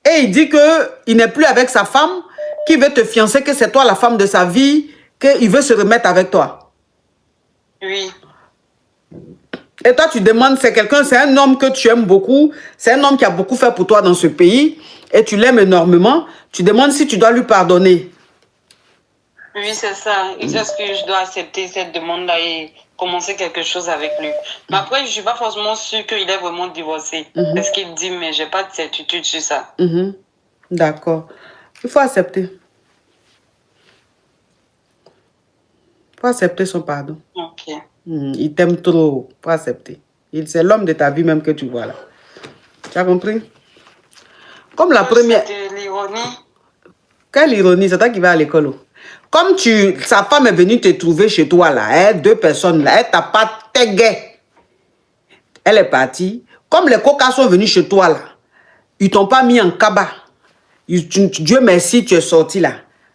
et il dit qu'il n'est plus avec sa femme, qu'il veut te fiancer, que c'est toi la femme de sa vie, qu'il veut se remettre avec toi. Oui. Et toi, tu demandes, c'est quelqu'un, c'est un homme que tu aimes beaucoup, c'est un homme qui a beaucoup fait pour toi dans ce pays, et tu l'aimes énormément, tu demandes si tu dois lui pardonner. Oui, c'est ça. Est-ce que je dois accepter cette demande-là et commencer quelque chose avec lui? Mais après, je ne suis pas forcément sûre qu'il est vraiment divorcé. C'est ce qu'il dit, mais je n'ai pas de certitude sur ça. D'accord. Il faut accepter. Il faut accepter son pardon. Ok. Il t'aime trop, faut accepter. C'est l'homme de ta vie même que tu vois là. Tu as compris? Comme la première... C'était l'ironie. Quelle ironie, c'est toi qui vas à l'école. Comme sa femme est venue te trouver chez toi là, hein, 2 personnes là, elle t'a pas tégué. Elle est partie. Comme les cocas sont venus chez toi là, ils t'ont pas mis en cabas. Dieu merci, tu es sorti là.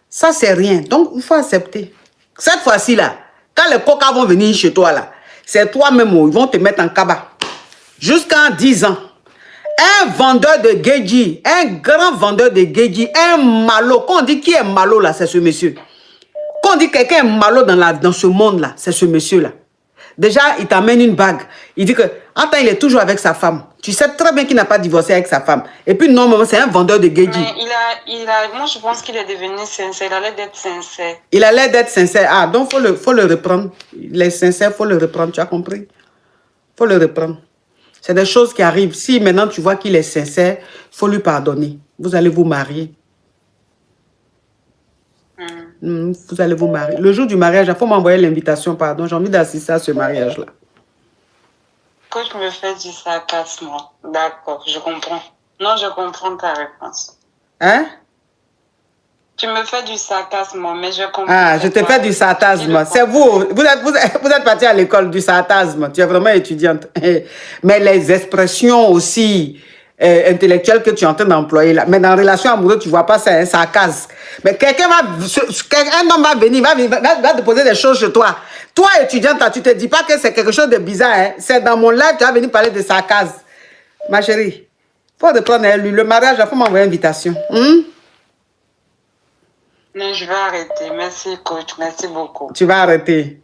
Ça c'est rien, donc il faut accepter. Cette fois-ci là, quand les cocas vont venir chez toi là, c'est toi-même, ils vont te mettre en cabas. Jusqu'à 10 ans. Un vendeur de Geji, un grand vendeur de Geji, un malo. Quand on dit qui est malo là, c'est ce monsieur. Quand on dit quelqu'un est malo dans ce monde là, c'est ce monsieur là. Déjà, il t'amène une bague. Il dit que Attends, il est toujours avec sa femme. Tu sais très bien qu'il n'a pas divorcé avec sa femme. Et puis, non, c'est un vendeur de Geji. Mais moi, je pense qu'il est devenu sincère. Il a l'air d'être sincère. Il a l'air d'être sincère. Ah, donc, faut le reprendre. Il est sincère, faut le reprendre. Tu as compris? Faut le reprendre. C'est des choses qui arrivent. Si maintenant tu vois qu'il est sincère, faut lui pardonner. Vous allez vous marier. Vous allez vous marier. Le jour du mariage, il faut m'envoyer l'invitation, pardon. J'ai envie d'assister à ce mariage-là. Coach me fait du sarcasme. D'accord, je comprends. Non, je comprends ta réponse. Hein? Tu me fais du sarcasme, mais je comprends. Ah, je te fais du sarcasme. C'est vous. Vous êtes parti à l'école du sarcasme. Tu es vraiment étudiante. Mais les expressions aussi intellectuelles que tu es en train d'employer là. Mais dans relation amoureuse, tu ne vois pas, c'est un sarcasme. Mais un homme va venir, va te poser des choses chez toi. Toi, étudiante, tu ne te dis pas que c'est quelque chose de bizarre. Hein? C'est dans mon live, tu vas venir parler de sarcasme. Ma chérie, il faut reprendre lui. Le mariage, il faut m'envoyer une invitation. Non, je vais arrêter. Merci, coach. Merci beaucoup. Tu vas arrêter.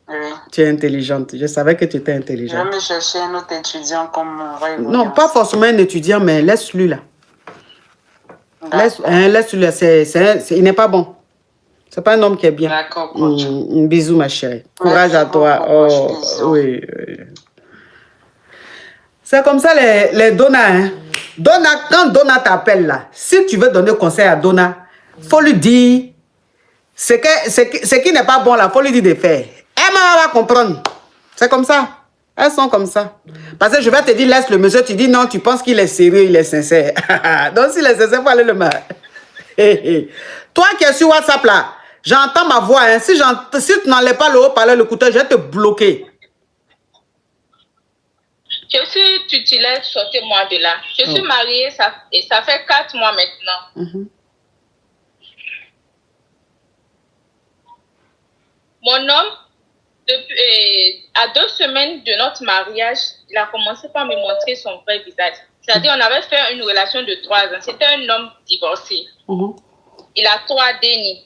Oui. Tu es intelligente. Je savais que tu étais intelligente. Je vais me chercher un autre étudiant comme non, pas forcément un étudiant, mais laisse-lui là. Laisse-lui là. Il n'est pas bon. C'est pas un homme qui est bien. D'accord, coach. Un bisou, ma chérie. Courage Merci à toi. beaucoup, Oh, oui. C'est comme ça les Donna. Hein. Quand Donna t'appelle là, si tu veux donner conseil à Donna, faut lui dire ce qui n'est pas bon là, faut lui dire de faire. Elle va comprendre. C'est comme ça. Elles sont comme ça. Parce que je vais te dire, laisse le monsieur, tu dis non, tu penses qu'il est sérieux, il est sincère. Donc s'il est sincère, il faut aller le marier. Toi qui es sur WhatsApp là, j'entends ma voix. Hein. Si tu n'enlèves pas le haut-parleur, le couteau, je vais te bloquer. Je suis titulaire, sortez-moi de là. Je suis mariée, ça fait 4 mois maintenant. Mon homme, à 2 semaines de notre mariage, il a commencé par me montrer son vrai visage. C'est-à-dire, on avait fait une relation de 3 ans. C'était un homme divorcé. Il a 3 dénis.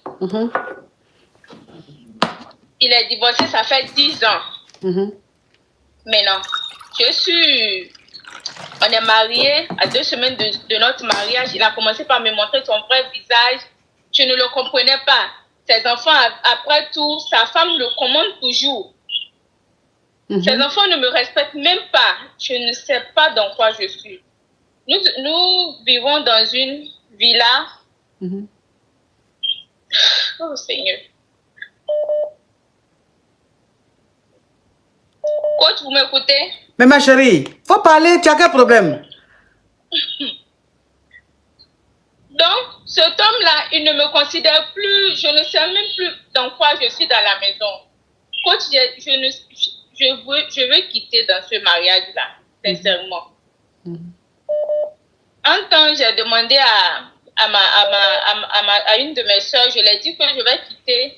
Il est divorcé, ça fait 10 ans. Maintenant, on est mariés, à 2 semaines de notre mariage, il a commencé par me montrer son vrai visage. Je ne le comprenais pas. Ses enfants, après tout, sa femme le commande toujours. Ses enfants ne me respectent même pas. Je ne sais pas dans quoi je suis. Nous vivons dans une villa. Oh Seigneur. Coach, vous m'écoutez? Mais ma chérie, faut parler, tu as quel problème? Donc, cet homme-là, il ne me considère plus, je ne sais même plus dans quoi je suis dans la maison. Coach, je veux quitter dans ce mariage-là, sincèrement. Un temps, j'ai demandé à une de mes soeurs, je lui ai dit que je vais quitter.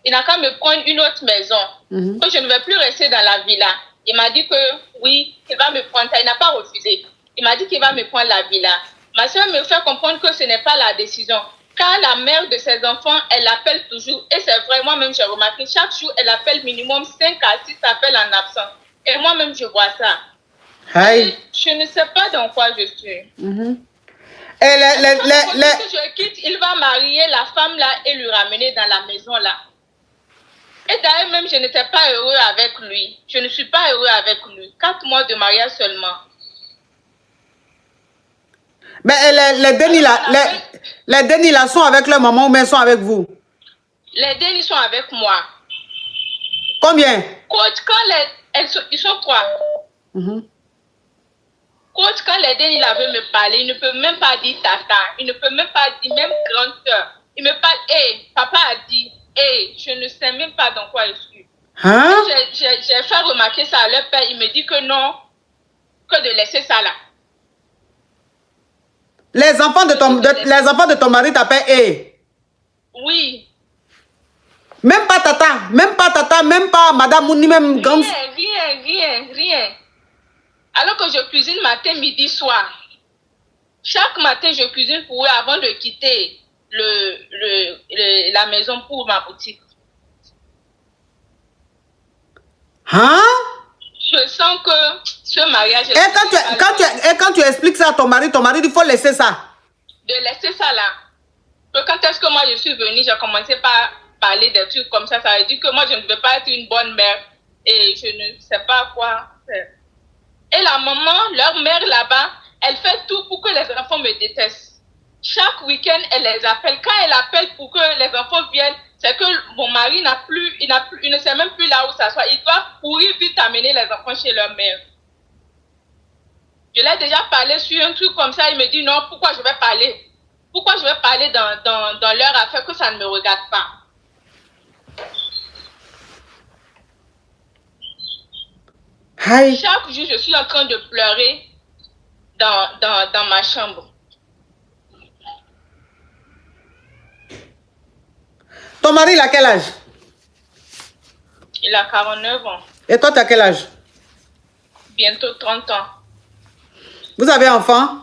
Il n'a qu'à me prendre une autre maison. Que je ne vais plus rester dans la villa. Il m'a dit que oui, il va me prendre. Il n'a pas refusé. Il m'a dit qu'il va me prendre la villa. Ma soeur me fait comprendre que ce n'est pas la décision. Car la mère de ses enfants, elle l'appelle toujours. Et c'est vrai, moi-même, j'ai remarqué, chaque jour, elle appelle minimum 5 à 6 appels en absence. Et moi-même, je vois ça. Hi. Je ne sais pas dans quoi je suis. Et Si je quitte, il va marier la femme là et lui ramener dans la maison là. Et d'ailleurs, même, je n'étais pas heureux avec lui. Je ne suis pas heureux avec lui. 4 mois de mariage seulement. Mais les Denis là sont avec leur maman ou bien sont avec vous? Les Denis sont avec moi. Combien? Coach, quand ils sont 3. Coach, quand les Denis là veulent me parler, il ne peut même pas dire tata. Il ne peut même pas dire même grande soeur. Il me parle, papa a dit, je ne sais même pas dans quoi je suis. Hein? J'ai fait remarquer ça à leur père. Il me dit que non, que de laisser ça là. Les enfants de ton mari t'appellent Oui. Même pas tata, même pas madame Mouni, même grande. Rien. Alors que je cuisine matin, midi, soir. Chaque matin, je cuisine pour eux avant de quitter la maison pour ma boutique. Hein? je sens que ce mariage... Et quand tu expliques ça à ton mari dit il faut laisser ça. De laisser ça là. Quand est-ce que moi je suis venue, j'ai commencé par parler des trucs comme ça veut dire que moi je ne veux pas être une bonne mère et je ne sais pas quoi faire. Et la maman, leur mère là-bas, elle fait tout pour que les enfants me détestent. Chaque week-end, elle les appelle. Quand elle appelle pour que les enfants viennent, c'est que mon mari il ne sait même plus là où s'asseoir. Il doit courir vite amener les enfants chez leur mère. Je l'ai déjà parlé sur un truc comme ça, il me dit non, pourquoi je vais parler? Pourquoi je vais parler dans leur affaire que ça ne me regarde pas? Hi. Chaque jour, je suis en train de pleurer dans ma chambre. Ton mari, il a quel âge? Il a 49 ans. Et toi, tu as quel âge? Bientôt 30 ans. Vous avez un enfant?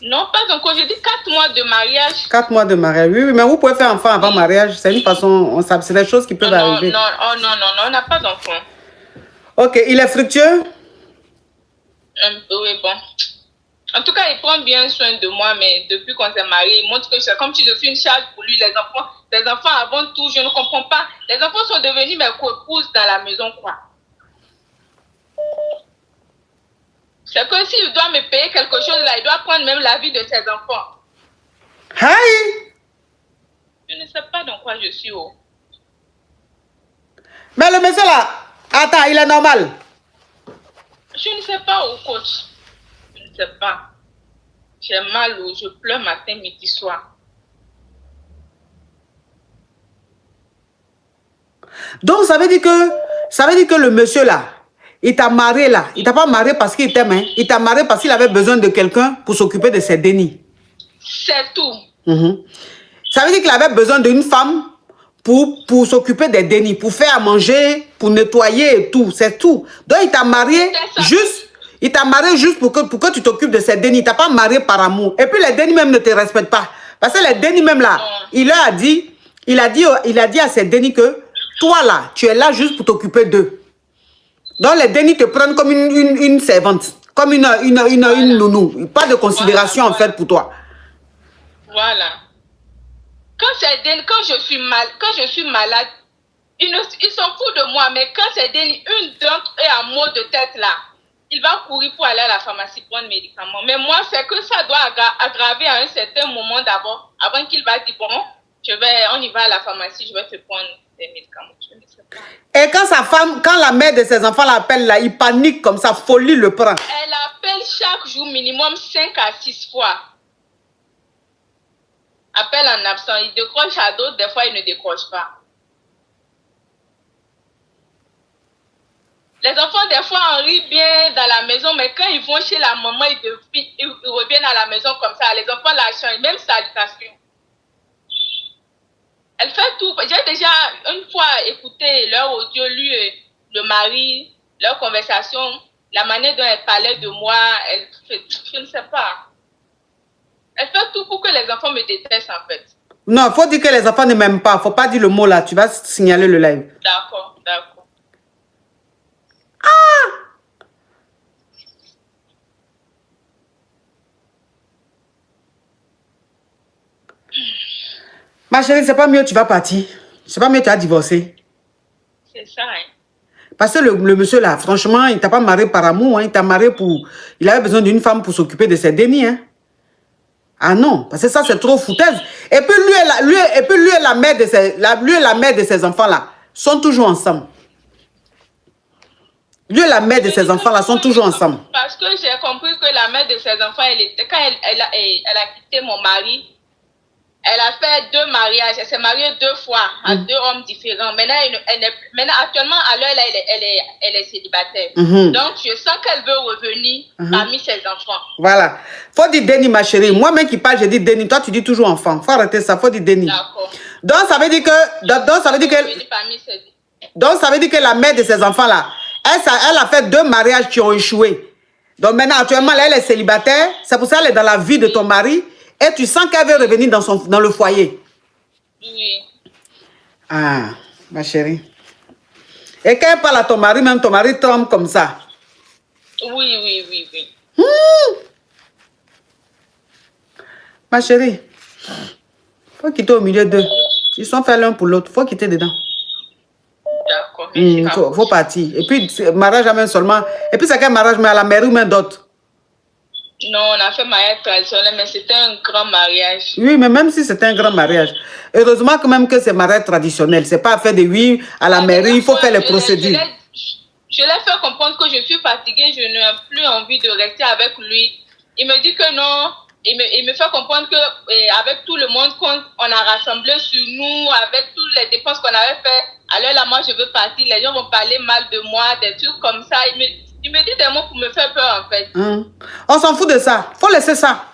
Non, pas encore. J'ai dit 4 mois de mariage. 4 mois de mariage. Oui, mais vous pouvez faire enfant avant mariage. C'est une façon, c'est des choses qui peuvent arriver. Non, on n'a pas d'enfant. Ok, il est fructueux? Oui, bon. En tout cas, il prend bien soin de moi, mais depuis qu'on s'est mariés, il montre que c'est comme si je suis une charge pour lui. Les enfants avant tout, je ne comprends pas. Les enfants sont devenus mes co-épouses dans la maison, quoi. C'est que s'il doit me payer quelque chose, là, il doit prendre même la vie de ses enfants. Hi! Je ne sais pas dans quoi je suis. Oh. Mais le monsieur là, attends, il est normal. Je ne sais pas, oh, coach. Je ne sais pas. J'ai mal, oh, je pleure matin, midi, soir. Donc ça veut dire que le monsieur là, il t'a marié là. Il t'a pas marié parce qu'il t'aime, hein. Il t'a marié parce qu'il avait besoin de quelqu'un pour s'occuper de ses dénis. C'est tout. Ça veut dire qu'il avait besoin d'une femme pour s'occuper des dénis, pour faire à manger, pour nettoyer et tout. C'est tout. Donc il t'a marié juste pour que tu t'occupes de ses dénis. Il t'a pas marié par amour. Et puis les dénis même ne te respectent pas. Parce que les dénis même là, il a dit à ses dénis que toi là, tu es là juste pour t'occuper d'eux. Donc les dénis te prennent comme une servante, comme une nounou. Pas de considération en fait pour toi. Voilà. Quand je suis malade, ils s'en foutent de moi. Mais quand c'est une d'entre eux à mot de tête là, il va courir pour aller à la pharmacie prendre médicaments. Mais moi, c'est que ça doit aggraver à un certain moment d'abord, avant qu'il va dire bon, on y va à la pharmacie, je vais te prendre des médicaments. Je ne sais pas. Et quand la mère de ses enfants l'appelle là, il panique comme ça, folie le prend. Elle appelle chaque jour minimum 5 à 6 fois. Appel en absent, il décroche à d'autres, des fois il ne décroche pas. Les enfants, des fois, en rient bien dans la maison, mais quand ils vont chez la maman, ils reviennent à la maison comme ça. Les enfants la changent, même salutation. Elle fait tout. J'ai déjà une fois écouté leur audio, lui et le mari, leur conversation, la manière dont elle parlait de moi, elle fait, je ne sais pas. Elle fait tout pour que les enfants me détestent en fait. Non, il faut dire que les enfants ne m'aiment pas. Il ne faut pas dire le mot là. Tu vas signaler le live. D'accord, d'accord. Ma chérie, c'est pas mieux tu vas partir. C'est pas mieux tu vas divorcer. C'est ça, hein. Parce que le monsieur là, franchement, il t'a pas marié par amour. Hein. Il t'a marié pour... Il avait besoin d'une femme pour s'occuper de ses dénis. Hein. Ah non, parce que ça c'est trop foutaise. Et puis lui et la mère de ses enfants là sont toujours ensemble. Lui et la mère de ses enfants là sont toujours ensemble. Parce que j'ai compris que la mère de ses enfants, quand elle a quitté mon mari, elle a fait 2 mariages. Elle s'est mariée 2 fois à 2 hommes différents. Maintenant, actuellement, à l'heure, elle est célibataire. Donc, je sens qu'elle veut revenir parmi ses enfants. Voilà. Faut dire déni, ma chérie. Moi-même qui parle, je dis déni. Toi, tu dis toujours enfant. Faut arrêter ça. Faut dire déni. D'accord. Donc, ça veut dire que... Donc, ça veut dire que la mère de ses enfants là, elle a fait 2 mariages qui ont échoué. Donc, maintenant, actuellement, là, elle est célibataire. C'est pour ça qu'elle est dans la vie de ton mari. Et tu sens qu'elle veut revenir dans le foyer. Oui. Ah, ma chérie. Et quand elle parle à ton mari, même ton mari tremble comme ça. Oui. Ma chérie, faut quitter au milieu d'eux. Ils sont faits l'un pour l'autre. Faut quitter dedans. D'accord, merci. Faut partir. Et puis, mariage à main seulement. Et puis, c'est quel mariage, mais à la mairie ou même d'autres? Non, on a fait mariage traditionnel, mais c'était un grand mariage. Oui, mais même si c'était un grand mariage, heureusement quand même que c'est mariage traditionnel. C'est pas fait de oui à la mairie, il faut faire les procédures. Je l'ai fait comprendre que je suis fatiguée, je n'ai plus envie de rester avec lui. Il me dit que non. Il me fait comprendre que avec tout le monde qu'on a rassemblé sur nous, avec toutes les dépenses qu'on avait fait, alors là, moi, je veux partir. Les gens vont parler mal de moi, des trucs comme ça. Il me dit des mots pour me faire peur, en fait. On s'en fout de ça. Faut laisser ça.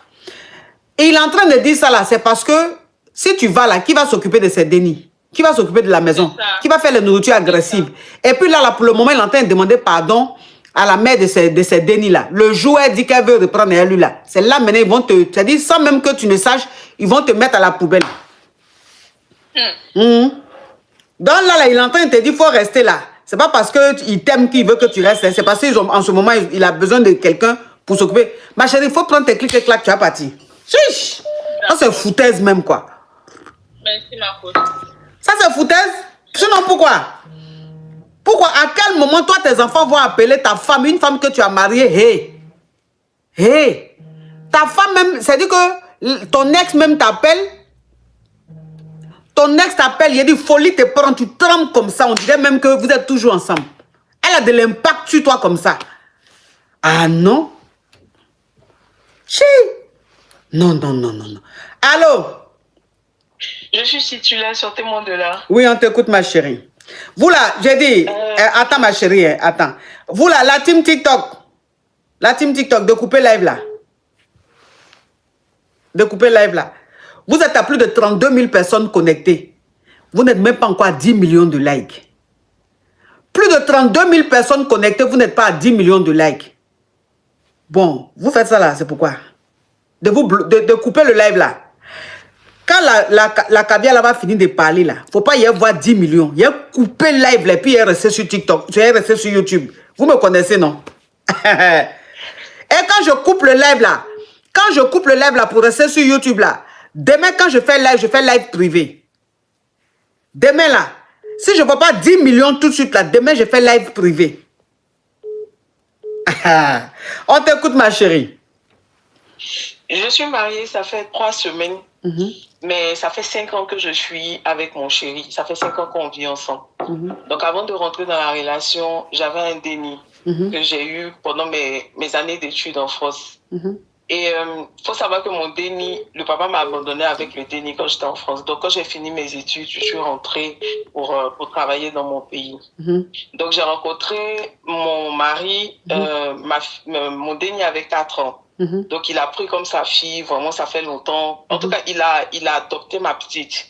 Et il est en train de dire ça là, c'est parce que si tu vas là, qui va s'occuper de ces dénis? Qui va s'occuper de la maison? Qui va faire les nourritures agressives? Et puis là, pour le moment, il est en train de demander pardon à la mère de ces dénis là. Le jour où elle dit qu'elle veut reprendre elle, lui là, c'est là maintenant, ils vont te... C'est-à-dire, sans même que tu ne saches, ils vont te mettre à la poubelle. Donc là, il est en train de te dire, il faut rester là. C'est pas parce qu'il t'aime qu'il veut que tu restes. C'est parce qu'en ce moment, il a besoin de quelqu'un pour s'occuper. Ma chérie, il faut prendre tes clics et claques, tu vas partir. Chiche! Ça, c'est foutaise même, quoi. Merci, ma coach. Ça, c'est foutaise? Sinon, pourquoi? Pourquoi? À quel moment, toi, tes enfants vont appeler ta femme, une femme que tu as mariée? Hey! Ta femme même, c'est-à-dire que ton ex même t'appelle. Ton ex t'appelle, il a dit folie te prend, tu trembles comme ça. On dirait même que vous êtes toujours ensemble. Elle a de l'impact sur toi comme ça. Ah non? Chi! Non. Allô? Je suis titulaire, sortez-moi de là. Oui, on t'écoute, ma chérie. Vous là, j'ai dit, attends ma chérie, attends. Vous là, la team TikTok, de couper live là. Vous êtes à plus de 32 000 personnes connectées. Vous n'êtes même pas encore à 10 millions de likes. Plus de 32 000 personnes connectées, vous n'êtes pas à 10 millions de likes. Bon, vous faites ça là, c'est pourquoi? De couper le live là. Quand la caviar là va finir de parler là, faut pas y avoir 10 millions. Il y a coupé le live là, puis il est resté sur TikTok, il est resté sur YouTube. Vous me connaissez, non? Et quand je coupe le live là, pour rester sur YouTube là, demain quand je fais live privé. Demain là, si je ne vois pas 10 millions tout de suite là, demain je fais live privé. On t'écoute ma chérie. Je suis mariée, ça fait 3 semaines. Mais ça fait 5 ans que je suis avec mon chéri. Ça fait 5 ans qu'on vit ensemble. Donc avant de rentrer dans la relation, j'avais un déni que j'ai eu pendant mes années d'études en France. Et il faut savoir que mon déni, le papa m'a abandonné avec le déni quand j'étais en France. Donc quand j'ai fini mes études, je suis rentrée pour travailler dans mon pays. Donc j'ai rencontré mon mari, mon déni avait 4 ans. Donc il a pris comme sa fille, vraiment ça fait longtemps. En tout cas, il a adopté ma petite.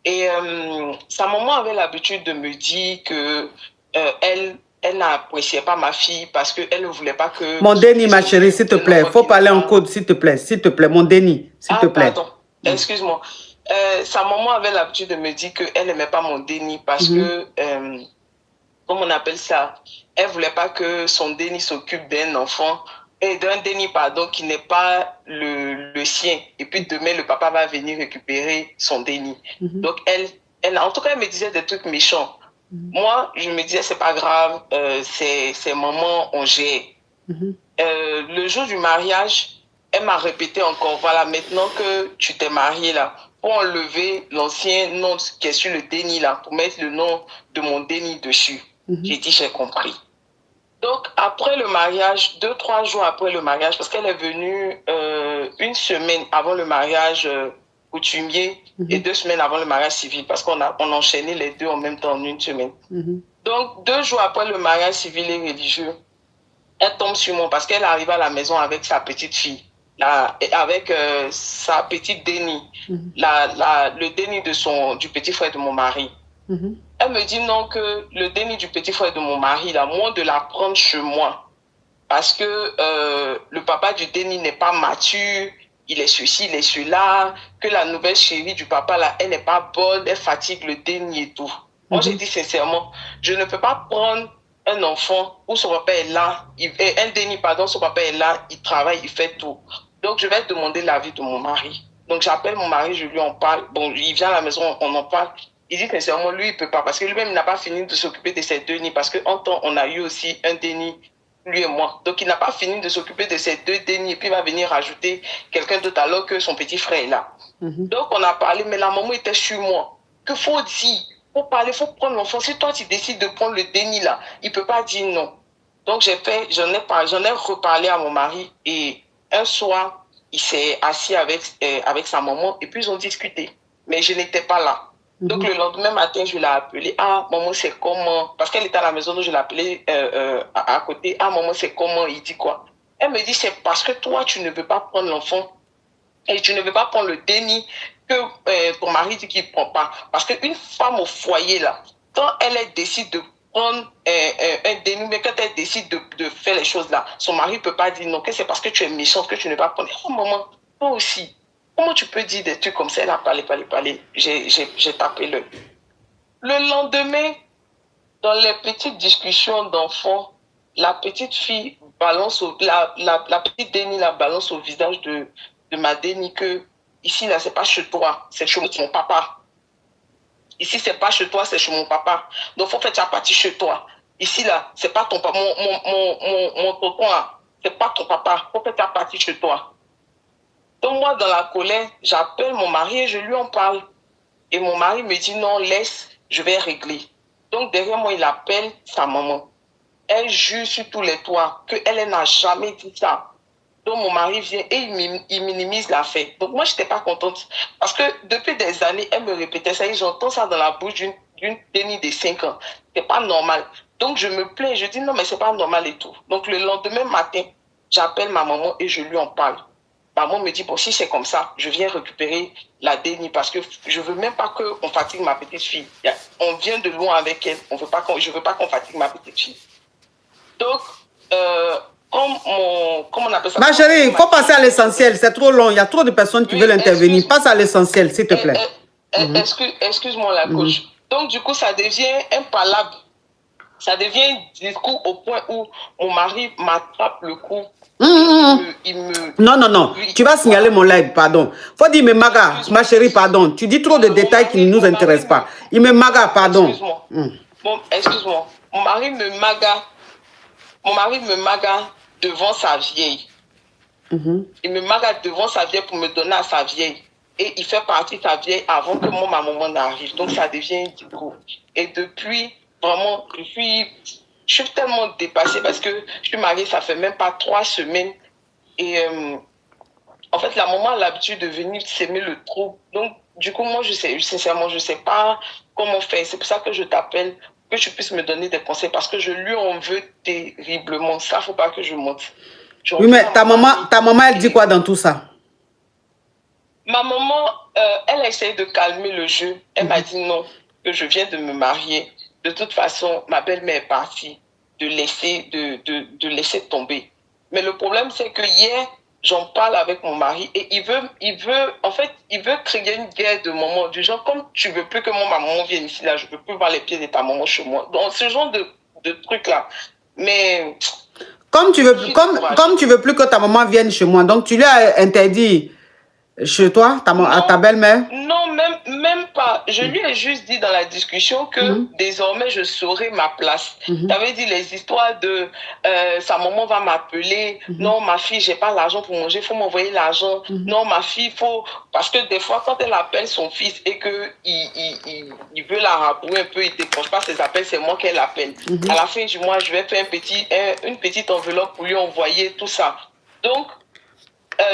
Et sa maman avait l'habitude de me dire que elle n'appréciait pas ma fille parce qu'elle ne voulait pas que... Mon déni, ma chérie, s'il te plaît. Il faut parler en code, s'il te plaît. S'il te plaît, mon déni, s'il te plaît. Pardon, excuse-moi. Sa maman avait l'habitude de me dire qu'elle n'aimait pas mon déni parce que, comment on appelle ça, elle ne voulait pas que son déni s'occupe d'un enfant, et d'un déni, pardon, qui n'est pas le sien. Et puis demain, le papa va venir récupérer son déni. Donc, elle, en tout cas, elle me disait des trucs méchants. Moi, je me disais, c'est pas grave, c'est maman, on gère. Le jour du mariage, elle m'a répété encore, voilà, maintenant que tu t'es mariée là, pour enlever l'ancien nom qui est sur le déni là, pour mettre le nom de mon déni dessus. J'ai dit, j'ai compris. Donc, après le mariage, 2-3 jours après le mariage, parce qu'elle est venue 1 semaine avant le mariage coutumier et 2 semaines avant le mariage civil, parce qu'on enchaînait les deux en même temps en 1 semaine. Donc, 2 jours après le mariage civil et religieux, elle tombe sur moi parce qu'elle arrive à la maison avec sa petite fille, avec sa petite déni, le déni du petit frère de mon mari. Elle me dit non, que le déni du petit frère de mon mari, là, moi de la prendre chez moi. Parce que le papa du déni n'est pas mature, il est ceci, il est cela, que la nouvelle chérie du papa, là, elle n'est pas bonne, elle fatigue le déni et tout. Moi, j'ai dit sincèrement, je ne peux pas prendre un enfant où son papa est là, un déni, pardon, son papa est là, il travaille, il fait tout. Donc, je vais demander l'avis de mon mari. Donc, j'appelle mon mari, je lui en parle. Bon, il vient à la maison, on en parle. Il dit sincèrement, lui, il peut pas, parce que lui-même, il n'a pas fini de s'occuper de ses 2 nids, parce qu'en temps, on a eu aussi un déni, lui et moi. Donc, il n'a pas fini de s'occuper de ses 2 dénis, et puis il va venir rajouter quelqu'un d'autre alors que son petit frère est là. Donc, on a parlé, mais la maman était sur moi. Que faut dire? Faut parler, faut prendre l'enfant. Si toi, tu décides de prendre le déni là, il peut pas dire non. Donc, j'en ai reparlé à mon mari, et un soir, il s'est assis avec sa maman, et puis ils ont discuté. Mais je n'étais pas là. Donc, le lendemain matin, je l'ai appelé. Ah, maman, c'est comment? Parce qu'elle était à la maison, donc je l'ai appelé à côté. Ah, maman, c'est comment? Il dit quoi? Elle me dit, c'est parce que toi, tu ne veux pas prendre l'enfant et tu ne veux pas prendre le déni que ton mari dit qu'il ne prend pas. Parce qu'une femme au foyer, là, quand elle décide de prendre un déni, mais quand elle décide de faire les choses là, son mari ne peut pas dire non, que c'est parce que tu es méchante que tu ne veux pas prendre. Oh, maman, toi aussi. Comment tu peux dire des trucs comme ça? Elle a parlé. J'ai tapé l'œil. Le lendemain, dans les petites discussions d'enfants, la petite fille balance, la petite déni la balance au visage de ma déni que ici, là, c'est pas chez toi, c'est chez mon papa. Ici, c'est pas chez toi, c'est chez mon papa. Donc, faut faire ta partie chez toi. Ici, là, c'est pas ton papa, mon tonton, là, c'est pas ton papa. Faut faire ta partie chez toi. Donc, moi, dans la colère, j'appelle mon mari et je lui en parle. Et mon mari me dit, non, laisse, je vais régler. Donc, derrière moi, il appelle sa maman. Elle jure sur tous les toits qu'elle n'a jamais dit ça. Donc, mon mari vient et il minimise l'affaire. Donc, moi, je n'étais pas contente. Parce que depuis des années, elle me répétait ça et j'entends ça dans la bouche d'une déni de 5 ans. C'est pas normal. Donc, je me plains. Je dis, non, mais c'est pas normal et tout. Donc, le lendemain matin, j'appelle ma maman et je lui en parle. Maman me dit, bon, si c'est comme ça, je viens récupérer la déni parce que je ne veux même pas qu'on fatigue ma petite fille. On vient de loin avec elle. Je ne veux pas qu'on fatigue ma petite fille. Donc, comment on appelle ça? Ma chérie, il faut passer à l'essentiel. C'est trop long. Il y a trop de personnes qui veulent intervenir. Passe à l'essentiel, s'il te plaît. Excuse-moi, la coach. Donc, du coup, ça devient impalable. Ça devient un discours au point où mon mari m'attrape le cou. Non. Tu vas signaler mon live, pardon. Faut dire, mais Maga, ma chérie, pardon. Tu dis trop de détails qui ne nous intéressent pas. Il me maga, pardon. Excuse-moi. Bon, excuse-moi. Mon mari me maga devant sa vieille. Il me maga devant sa vieille pour me donner à sa vieille. Et il fait partie de sa vieille avant que ma maman n'arrive. Donc, ça devient un discours. Et depuis, vraiment, je suis tellement dépassée parce que je suis mariée, ça fait même pas 3 semaines. Et en fait, la maman a l'habitude de venir s'aimer le trou. Donc, du coup, moi, sincèrement, je ne sais pas comment faire. C'est pour ça que je t'appelle, que tu puisses me donner des conseils parce que je lui en veux terriblement. Ça, il ne faut pas que je monte. Oui, mais ta maman, elle dit quoi dans tout ça? Ma maman, elle essaie de calmer le jeu. Elle m'a dit non, que je viens de me marier. De toute façon, ma belle-mère est partie, de laisser tomber. Mais le problème, c'est que hier, j'en parle avec mon mari et il veut créer une guerre de moments du genre, comme tu veux plus que ma maman vienne ici, là, je peux plus voir les pieds de ta maman chez moi. Donc, ce genre de truc-là. Mais... Comme tu veux plus que ta maman vienne chez moi, donc tu lui as interdit chez toi, à ta belle-mère? Non, même pas. Je lui ai juste dit dans la discussion que désormais je saurai ma place. Tu avais dit les histoires de sa maman va m'appeler. Non, ma fille, j'ai pas l'argent pour manger, il faut m'envoyer l'argent. Non, ma fille, faut. Parce que des fois, quand elle appelle son fils et qu'il veut la rabouer un peu, il ne décroche pas ses appels, c'est moi qu'elle appelle. À la fin du mois, je vais faire une petite enveloppe pour lui envoyer tout ça. Donc,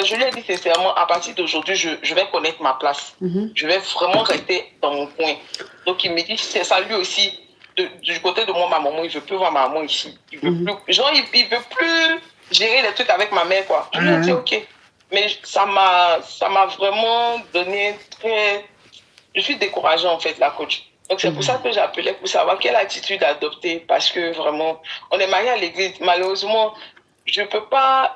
je lui ai dit sincèrement, à partir d'aujourd'hui, je vais connaître ma place. Je vais vraiment rester dans mon coin. Donc, il me dit, c'est ça lui aussi. Du côté de moi, ma maman, il ne veut plus voir ma maman ici. Il veut plus, genre, il veut plus gérer les trucs avec ma mère, quoi. Je lui ai dit, ok. Mais ça m'a vraiment donné très... Je suis découragée, en fait, la coach. Donc, c'est pour ça que j'appelais, pour savoir quelle attitude adopter. Parce que, vraiment, on est mariés à l'église. Malheureusement, je peux pas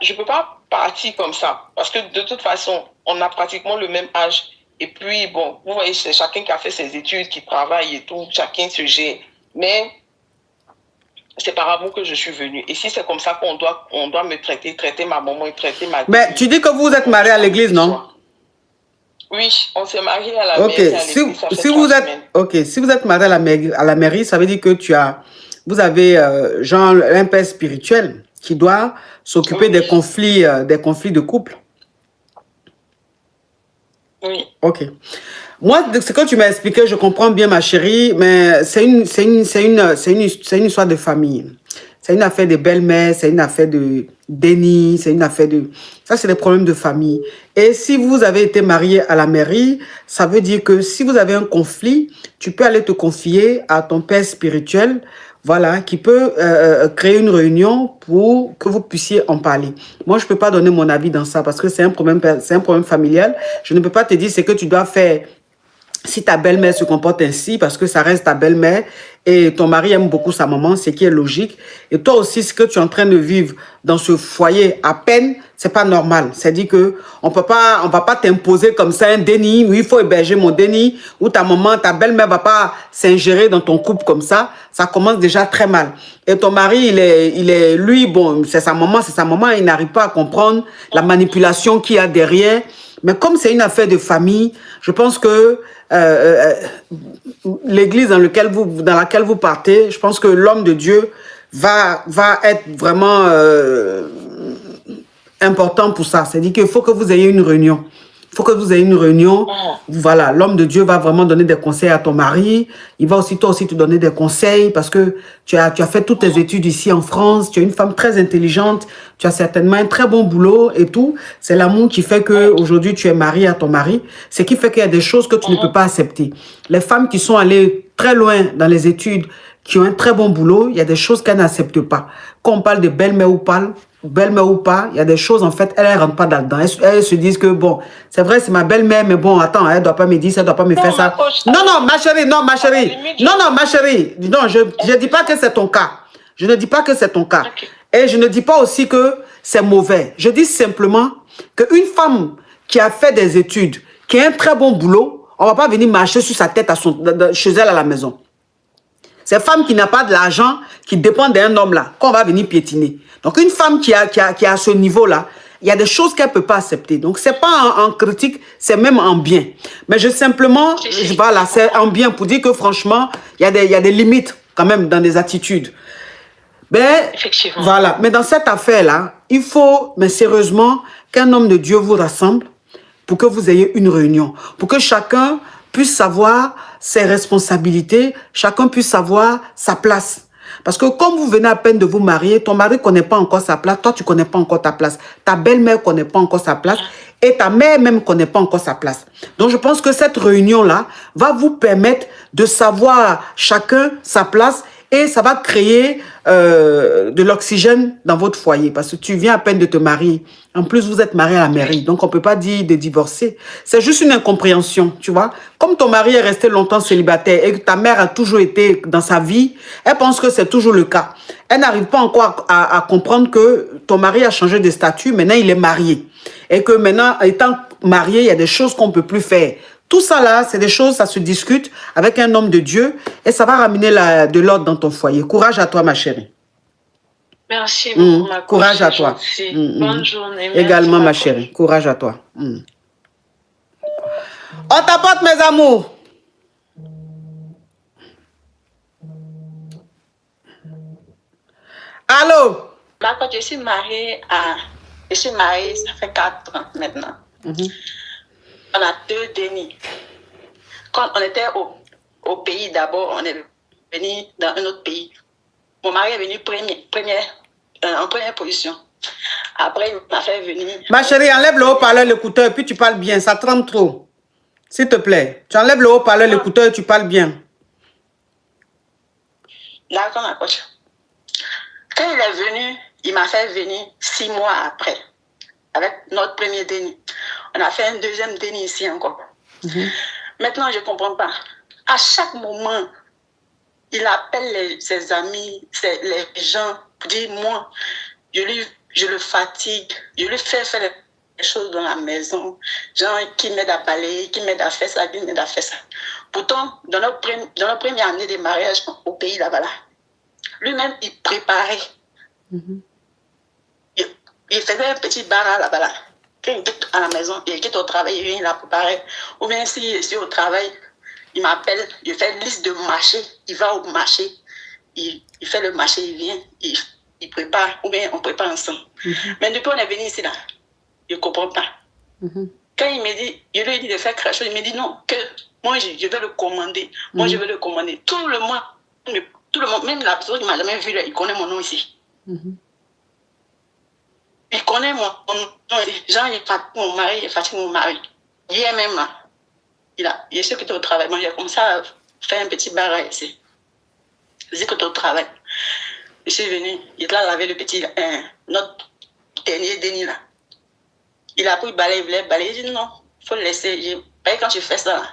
partir comme ça. Parce que de toute façon, on a pratiquement le même âge. Et puis, bon, vous voyez, c'est chacun qui a fait ses études, qui travaille et tout, chacun se gère. Mais c'est par amour que je suis venue. Et si c'est comme ça qu'on doit me traiter ma maman et traiter ma... Mais tu dis que vous êtes mariés à l'église, non? Oui, on s'est mariés à la mairie, à l'église, ça fait si vous 3 êtes, semaines. ok, si vous êtes mariés à la mairie, ça veut dire que vous avez genre un père spirituel qui doit s'occuper Oui. des conflits de couple. Oui. Ok. Moi, de ce que tu m'as expliqué, je comprends bien, ma chérie, mais c'est une histoire de famille. C'est une affaire de belle-mère, c'est une affaire de déni, c'est une affaire de... Ça, c'est des problèmes de famille. Et si vous avez été marié à la mairie, ça veut dire que si vous avez un conflit, tu peux aller te confier à ton père spirituel, voilà, qui peut créer une réunion pour que vous puissiez en parler. Moi, je ne peux pas donner mon avis dans ça parce que c'est un problème familial. Je ne peux pas te dire ce que tu dois faire si ta belle-mère se comporte ainsi, parce que ça reste ta belle-mère et ton mari aime beaucoup sa maman, ce qui est logique. Et toi aussi, ce que tu es en train de vivre dans ce foyer à peine, c'est pas normal. C'est-à-dire que on va pas t'imposer comme ça un déni, où il faut héberger mon déni, où ta maman, ta belle-mère va pas s'ingérer dans ton couple comme ça. Ça commence déjà très mal. Et ton mari, lui, bon, c'est sa maman, il n'arrive pas à comprendre la manipulation qu'il y a derrière. Mais comme c'est une affaire de famille, je pense que l'église dans laquelle vous partez, je pense que l'homme de Dieu va être vraiment important pour ça. C'est-à-dire qu'il faut que vous ayez une réunion. Il faut que vous ayez une réunion. Voilà, l'homme de Dieu va vraiment donner des conseils à ton mari. Il va aussi, toi aussi, te donner des conseils parce que tu as fait toutes tes études ici en France. Tu es une femme très intelligente. Tu as certainement un très bon boulot et tout. C'est l'amour qui fait qu'aujourd'hui, tu es mariée à ton mari. Ce qui fait qu'il y a des choses que tu ne peux pas accepter. Les femmes qui sont allées très loin dans les études, qui ont un très bon boulot, il y a des choses qu'elles n'acceptent pas. Quand on parle de belle-mère ou pas, il y a des choses, en fait, elles ne rentrent pas là-dedans. Elles se disent que, bon, c'est vrai, c'est ma belle-mère, mais bon, attends, elle ne doit pas me dire ça, elle ne doit pas me faire ça. Non, ma chérie. Non, ma chérie. Non, je ne dis pas que c'est ton cas. Je ne dis pas que c'est ton cas. Okay. Et je ne dis pas aussi que c'est mauvais. Je dis simplement qu'une femme qui a fait des études, qui a un très bon boulot, on ne va pas venir marcher sur sa tête chez elle à la maison. Ces femmes qui n'ont pas de l'argent, qui dépendent d'un homme là, qu'on va venir piétiner. Donc une femme qui a ce niveau-là, il y a des choses qu'elle ne peut pas accepter. Donc ce n'est pas en critique, c'est même en bien. Mais voilà, c'est en bien pour dire que franchement, il y a des limites quand même dans des attitudes. Mais, effectivement. Voilà. Mais dans cette affaire-là, il faut, mais sérieusement, qu'un homme de Dieu vous rassemble pour que vous ayez une réunion. Pour que chacun puisse savoir ses responsabilités, chacun puisse savoir sa place. Parce que comme vous venez à peine de vous marier, ton mari ne connaît pas encore sa place, toi tu ne connais pas encore ta place, ta belle-mère ne connaît pas encore sa place et ta mère même ne connaît pas encore sa place. Donc je pense que cette réunion-là va vous permettre de savoir chacun sa place et ça va créer de l'oxygène dans votre foyer parce que tu viens à peine de te marier. En plus, vous êtes marié à la mairie, donc on ne peut pas dire de divorcer. C'est juste une incompréhension, tu vois. Comme ton mari est resté longtemps célibataire et que ta mère a toujours été dans sa vie, elle pense que c'est toujours le cas. Elle n'arrive pas encore à comprendre que ton mari a changé de statut, maintenant il est marié. Et que maintenant, étant marié, il y a des choses qu'on ne peut plus faire. Tout ça là, c'est des choses, ça se discute avec un homme de Dieu et ça va ramener de l'ordre dans ton foyer. Courage à toi, ma chérie. Merci beaucoup, ma courage à toi. Bonne journée. Également, ma chérie. Courage à toi. On t'apporte, mes amours. Allô? Quand je suis mariée, ça fait 4 ans maintenant. On a 2 dénis. Quand on était au pays d'abord, on est venu dans un autre pays. Mon mari est venu en première position. Après, il m'a fait venir... Ma chérie, enlève le haut-parleur, l'écouteur, et puis tu parles bien. Ça tremble trop. S'il te plaît. Tu enlèves le haut-parleur, l'écouteur, et tu parles bien. D'accord, ma coach. Quand il est venu, il m'a fait venir 6 mois après. Avec notre premier déni. On a fait un deuxième déni ici encore. Maintenant, je ne comprends pas. À chaque moment, il appelle ses amis, les gens, pour dire, moi, je le fatigue, je lui fais faire des choses dans la maison, genre qui m'aident à balayer, qui m'aident à faire ça, qui m'aident à faire ça. Pourtant, dans notre première année de mariage au pays là-bas, lui-même, il préparait. Il faisait un petit bar là-bas. Là. Quand il était à la maison, il était au travail, il vient, il la préparait. Ou bien s'il est au travail, il m'appelle, il fait une liste de marché, il va au marché, il fait le marché, il vient, il prépare, ou bien on prépare ensemble. Mais depuis on est venu ici, là, il ne comprend pas. Quand il me dit, je lui ai dit de faire quelque chose, il me dit non, que moi je vais le commander. Moi je vais le commander. Tout le monde, même la personne qui ne m'a jamais vu, là, il connaît mon nom ici. Il connaît mon nom. Jean, il fatigue mon mari. Hier même, là, il sait que tu es au travail. Moi, j'ai commencé à faire un petit bar ici. Je dis que tu es au travail. Je suis venu, il est là, laver le petit, notre dernier déni là. Il a pris balayer, il voulait balayer. Il dit non, il faut le laisser. Quand je fais ça, là,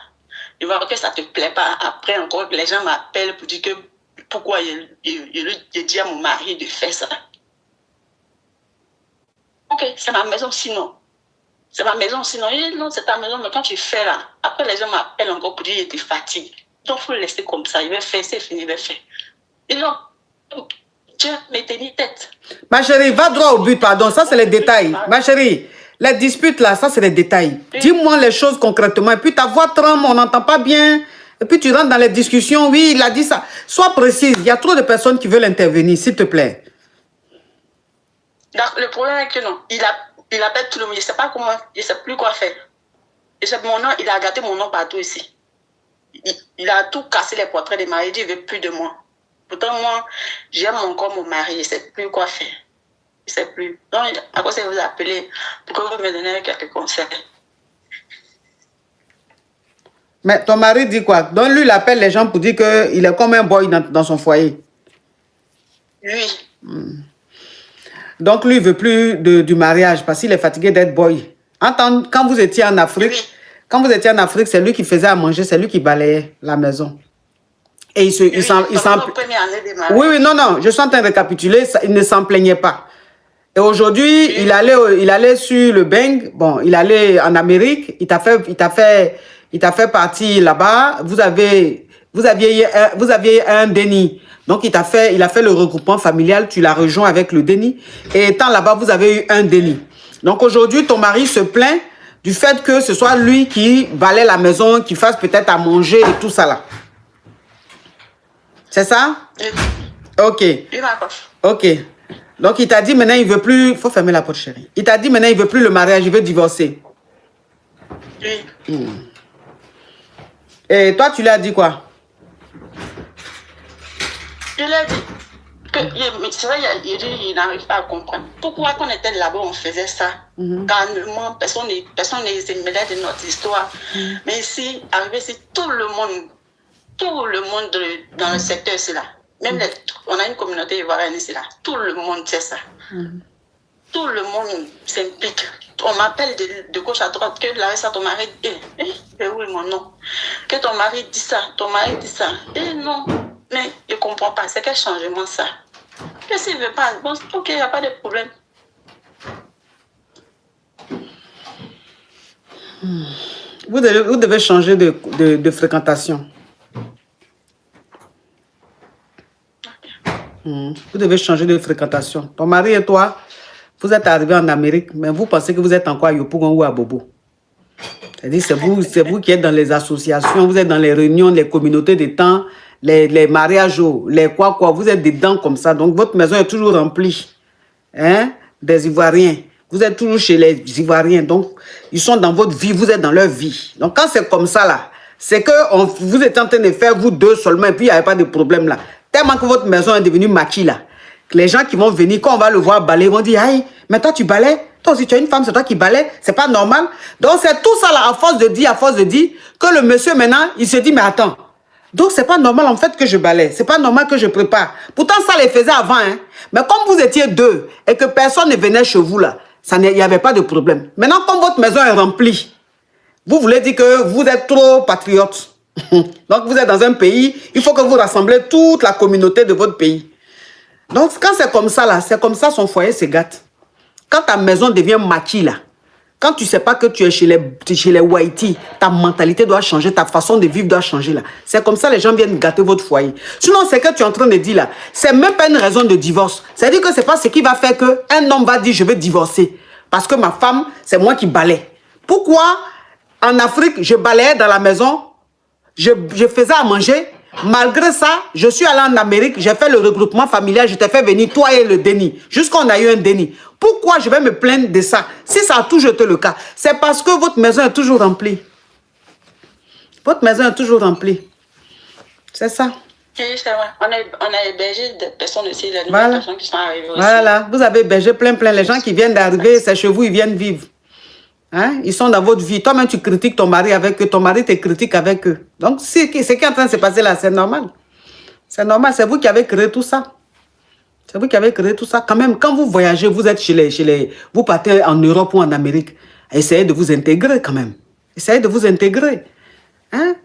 je vois que ça ne te plaît pas. Après, encore, les gens m'appellent pour dire que pourquoi je dis à mon mari de faire ça. Ok, c'est ma maison sinon. C'est ma maison sinon. Il dit non, c'est ta maison, mais quand tu fais là, après les gens m'appellent encore pour dire que je te fatigue. Donc, il faut le laisser comme ça. Il va faire, c'est fini, il va faire. Et non, Dieu m'est tenu tête. Ma chérie, va droit au but, pardon. Ça, c'est les détails. Ma chérie, les disputes là, ça, c'est les détails. Oui. Dis-moi les choses concrètement. Et puis, ta voix tremble, on n'entend pas bien. Et puis, tu rentres dans les discussions. Oui, il a dit ça. Sois précise. Il y a trop de personnes qui veulent intervenir, s'il te plaît. Donc, le problème est que non, il appelle tout le monde, je ne sais pas comment, je ne sais plus quoi faire. Mon nom, il a gâté mon nom partout ici. Il a tout cassé les portraits des maris, il ne veut plus de moi. Pourtant, moi, j'aime encore mon mari, je ne sais plus quoi faire. Je ne sais plus. Donc, à quoi ça vous appeler pour que vous me donniez quelques conseils. Mais ton mari dit quoi? Donc, lui, il appelle les gens pour dire qu'il est comme un boy dans son foyer. Oui. Donc, lui, il ne veut plus du mariage parce qu'il est fatigué d'être boy. Quand vous étiez en Afrique, c'est lui qui faisait à manger, c'est lui qui balayait la maison. Et il s'en... Oui, non, je suis en train de récapituler, il ne s'en plaignait pas. Et aujourd'hui, il allait sur le Beng, bon, il allait en Amérique, il t'a fait partie là-bas, vous aviez un déni. Donc, il a fait le regroupement familial, tu l'as rejoint avec le déni. Et étant là-bas, vous avez eu un déni. Donc, aujourd'hui, ton mari se plaint du fait que ce soit lui qui balaie la maison, qui fasse peut-être à manger et tout ça là. C'est ça? Ok. Ok. Donc, il t'a dit maintenant, il ne veut plus... Il faut fermer la porte, chérie. Il t'a dit maintenant, il ne veut plus le mariage, il veut divorcer. Oui. Et toi, tu lui as dit quoi? Je lui ai dit que c'est vrai, il n'arrive pas à comprendre. Pourquoi quand on était là-bas, on faisait ça? Calmement, personne ne se mêlait de notre histoire. Mais ici, arrivé ici, tout le monde dans le secteur, c'est là. Même on a une communauté ivoirienne ici, là. Tout le monde sait ça. Tout le monde s'implique. On m'appelle de gauche à droite, que Larissa, ton mari dit, oui, mon nom. Que ton mari dit ça, ton mari dit ça. Et non, mais je ne comprends pas. C'est quel changement ça? Que s'il ne veut pas, bon, ok, il n'y a pas de problème. Vous devez changer de fréquentation. Vous devez changer de fréquentation. Ton mari et toi, vous êtes arrivés en Amérique, mais vous pensez que vous êtes encore à Yopougon ou à Bobo. C'est-à-dire, c'est vous qui êtes dans les associations, vous êtes dans les réunions, les communautés de temps, les mariages, les quoi, vous êtes dedans comme ça. Donc, votre maison est toujours remplie des Ivoiriens. Vous êtes toujours chez les Ivoiriens. Donc, ils sont dans votre vie, vous êtes dans leur vie. Donc, quand c'est comme ça, là, c'est que vous êtes en train de faire vous deux seulement, et puis il n'y avait pas de problème, là. Tellement que votre maison est devenue maquille, là. Que les gens qui vont venir, quand on va le voir balayer, vont dire, aïe, mais toi, tu balais. Toi aussi, tu as une femme, c'est toi qui balais. C'est pas normal. Donc, c'est tout ça, là, à force de dire, que le monsieur, maintenant, il se dit, mais attends. Donc, c'est pas normal, en fait, que je balaye. C'est pas normal que je prépare. Pourtant, ça les faisait avant, hein. Mais comme vous étiez deux, et que personne ne venait chez vous, là, il n'y avait pas de problème. Maintenant, comme votre maison est remplie, vous voulez dire que vous êtes trop patriote. Donc, vous êtes dans un pays, il faut que vous rassemblez toute la communauté de votre pays. Donc, quand c'est comme ça, là, c'est comme ça son foyer se gâte. Quand ta maison devient maquille, là, Quand tu ne sais pas que tu es chez les Whitey, ta mentalité doit changer, ta façon de vivre doit changer là. C'est comme ça les gens viennent gâter votre foyer. Sinon, c'est que tu es en train de dire là, c'est même pas une raison de divorce. C'est-à-dire que c'est pas ce qui va faire qu'un homme va dire je vais divorcer. Parce que ma femme, c'est moi qui balaie. Pourquoi en Afrique, je balayais dans la maison, je faisais à manger. Malgré ça, je suis allé en Amérique, j'ai fait le regroupement familial, je t'ai fait venir, toi et le déni. Jusqu'on a eu un déni. Pourquoi je vais me plaindre de ça? Si ça a toujours été le cas, c'est parce que votre maison est toujours remplie. Votre maison est toujours remplie. C'est ça. Oui, c'est vrai. On a hébergé des personnes aussi, les Voilà. nouvelles personnes qui sont arrivées aussi. Voilà, vous avez hébergé plein. Les gens qui viennent d'arriver, c'est chez vous, ils viennent vivre. Hein? Ils sont dans votre vie. Toi-même, tu critiques ton mari avec eux. Ton mari te critique avec eux. Donc, ce qui est en train de se passer là, c'est normal. C'est normal. C'est vous qui avez créé tout ça. C'est vous qui avez créé tout ça. Quand même, quand vous voyagez, vous êtes vous partez en Europe ou en Amérique, essayez de vous intégrer quand même. Essayez de vous intégrer. Hein?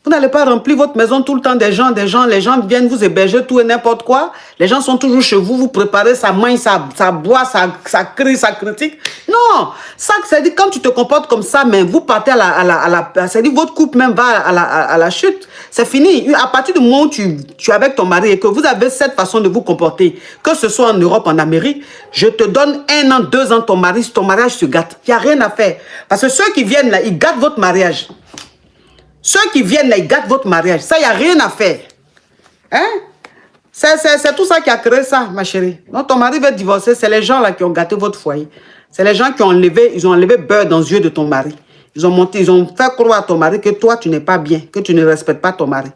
Vous n'allez pas remplir votre maison tout le temps des gens. Les gens viennent vous héberger tout et n'importe quoi. Les gens sont toujours chez vous, vous préparez, ça mange, ça boit, ça crie, ça critique. Non, ça, c'est-à-dire quand tu te comportes comme ça, mais vous partez c'est-à-dire votre couple même va à la chute. C'est fini. À partir du moment où tu es avec ton mari et que vous avez cette façon de vous comporter, que ce soit en Europe, en Amérique, je te donne 1 an, 2 ans, ton mariage se gâte. Il n'y a rien à faire. Parce que ceux qui viennent là, ils gâtent votre mariage. Ceux qui viennent là, ils gâtent votre mariage. Ça, il n'y a rien à faire. Hein? C'est tout ça qui a créé ça, ma chérie. Donc, ton mari veut divorcer, c'est les gens là qui ont gâté votre foyer. C'est les gens qui ont enlevé beurre dans les yeux de ton mari. Ils ont fait croire à ton mari que toi, tu n'es pas bien, que tu ne respectes pas ton mari.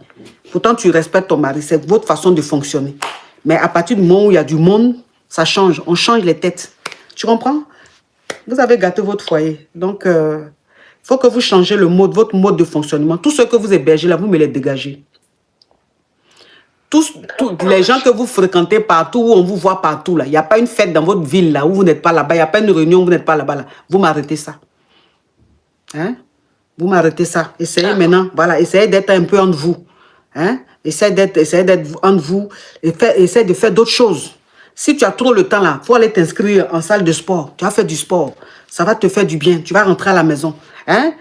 Pourtant, tu respectes ton mari. C'est votre façon de fonctionner. Mais à partir du moment où il y a du monde, ça change. On change les têtes. Tu comprends? Vous avez gâté votre foyer. Donc, il faut que vous changez votre mode de fonctionnement. Tout ce que vous hébergez là, vous me les dégagez. Tous les gens que vous fréquentez partout, où on vous voit partout, là, il n'y a pas une fête dans votre ville là, où vous n'êtes pas là-bas, il n'y a pas une réunion où vous n'êtes pas là-bas. Là. Vous m'arrêtez ça. Hein? Vous m'arrêtez ça. Essayez maintenant, voilà, essayez d'être un peu entre vous. Hein? Essayez d'être entre vous et essayez de faire d'autres choses. Si tu as trop le temps là, il faut aller t'inscrire en salle de sport. Tu vas faire du sport. Ça va te faire du bien. Tu vas rentrer à la maison. Hein?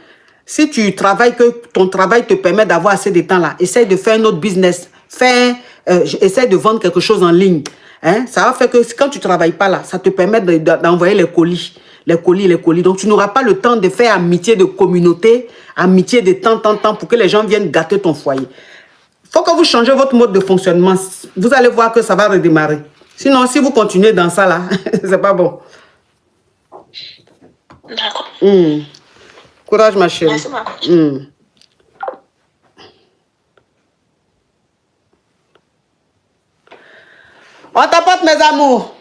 Si tu travailles, que ton travail te permet d'avoir assez de temps là, essaye de faire un autre business. Essaye de vendre quelque chose en ligne. Hein? Ça va faire que quand tu ne travailles pas là, ça te permet d'envoyer les colis. Les colis. Donc, tu n'auras pas le temps de faire amitié de communauté, amitié de temps pour que les gens viennent gâter ton foyer. Il faut que vous changez votre mode de fonctionnement. Vous allez voir que ça va redémarrer. Sinon, si vous continuez dans ça là, c'est pas bon. D'accord. Courage, ma chérie. Merci, ma On t'apporte, mes amours.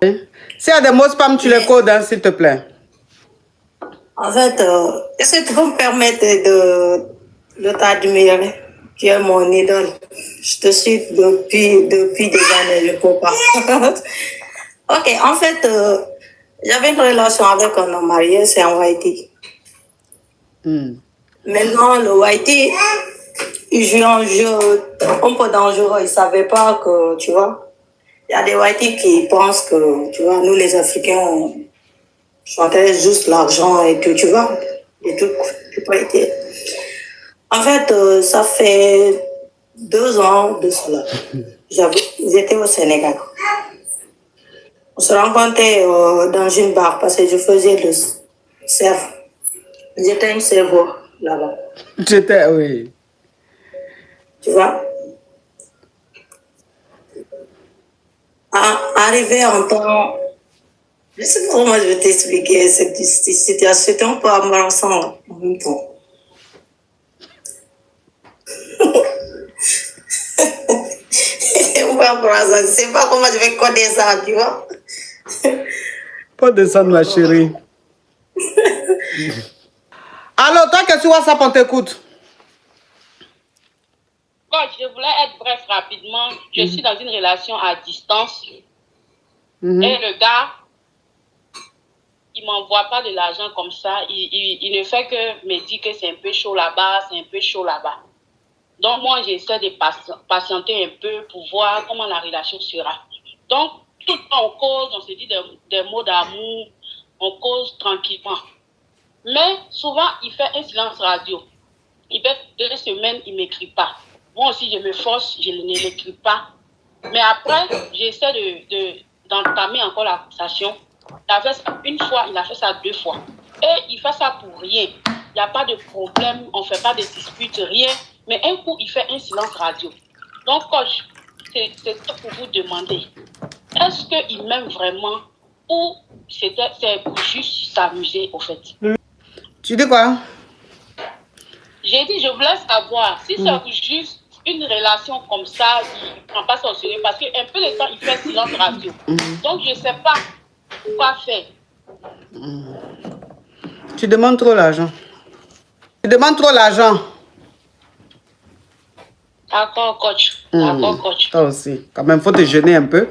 S'il y a des mots spam, tu les codes, hein, s'il te plaît. En fait, est-ce que tu peux me permettre de t'admirer? Tu es mon idole. Je te suis depuis des années, je ne peux pas. Ok, en fait, j'avais une relation avec un homme marié, c'est un Whitey. Maintenant, le Whitey, il joue un jeu un peu dangereux. Il ne savait pas que, tu vois, il y a des Whitey qui pensent que, tu vois, nous les Africains, on s'intéresse juste l'argent et tout, tu vois, et tout, Whitey. En fait, ça fait 2 ans de cela. J'étais au Sénégal. On se rencontrait dans une bar parce que je faisais le serve. J'étais une serveur là-bas. Oui. Tu vois? Arrivé en temps... Je ne sais pas comment je vais t'expliquer cette situation. C'était un peu embarrassant en même temps. Je ne sais pas comment je vais coder ça, tu vois? Pas descendre, ma chérie. Alors, toi, qu'est-ce que tu vois ça, on t'écoute? Je voulais être bref rapidement. Je suis dans une relation à distance. Et le gars, il ne m'envoie pas de l'argent comme ça. Il ne fait que me dire que c'est un peu chaud là-bas, c'est un peu chaud là-bas. Donc, moi, j'essaie de patienter un peu pour voir comment la relation sera. Donc, tout le temps, on cause, on se dit des mots d'amour, on cause tranquillement. Mais souvent, il fait un silence radio. Il fait 2 semaines, il ne m'écrit pas. Moi aussi, je me force, je ne l'écris pas. Mais après, j'essaie d'entamer encore la conversation. Il a fait ça 1 fois, il a fait ça 2 fois. Et il fait ça pour rien. Il n'y a pas de problème, on ne fait pas de disputes, rien. Mais un coup, il fait un silence radio. Donc, coach, c'est tout pour vous demander. Est-ce qu'il m'aime vraiment ou c'est pour juste s'amuser, au fait? Tu dis quoi? J'ai dit, je voulais savoir si c'est pour juste une relation comme ça, il ne prend pas ça au sérieux parce qu'un peu de temps, il fait silence radio. Donc, je ne sais pas quoi faire. Tu demandes trop l'argent. Tu demandes trop l'argent. D'accord, coach. D'accord, coach. Toi aussi. Quand même, faut te gêner un peu.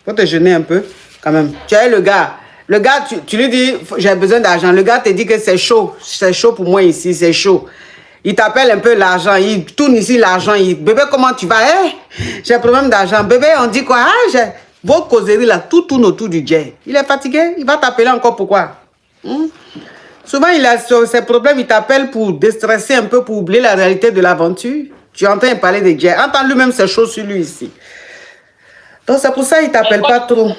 Faut te gêner un peu. Quand même. Tu as le gars. Le gars, tu lui dis, j'ai besoin d'argent. Le gars te dit que c'est chaud. C'est chaud pour moi ici, c'est chaud. Il t'appelle un peu l'argent. Il tourne ici l'argent. Bébé, comment tu vas? J'ai un problème d'argent. Bébé, on dit quoi? Votre causerie là, tout tourne autour du jet. Il est fatigué. Il va t'appeler encore pourquoi? Souvent, il a ses problèmes. Il t'appelle pour déstresser un peu, pour oublier la réalité de l'aventure. Tu entends parler de jet. Entends lui-même, c'est chaud sur lui ici. Donc, c'est pour ça qu'il ne t'appelle pas trop.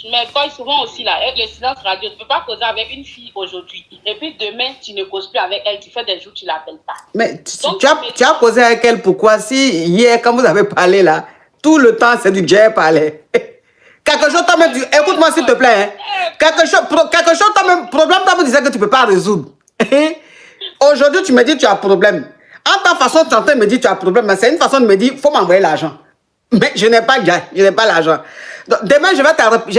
Mais quand souvent aussi, là, avec le silence radio, tu ne peux pas causer avec une fille aujourd'hui. Et puis demain, tu ne causes plus avec elle. Tu fais des jours, tu ne l'appelles pas. Mais tu as causé avec elle pourquoi? Si hier, quand vous avez parlé là, tout le temps, c'est du jet parler. Quelque chose, toi-même, écoute-moi s'il te plaît. Quelque chose, toi-même, problème, toi-même, disais que tu ne peux pas résoudre. Aujourd'hui, tu me dis que tu as un problème. En ta façon, tu es en train de me dire que tu as un problème, mais c'est une façon de me dire, il faut m'envoyer l'argent. Mais je n'ai pas l'argent. Demain, je vais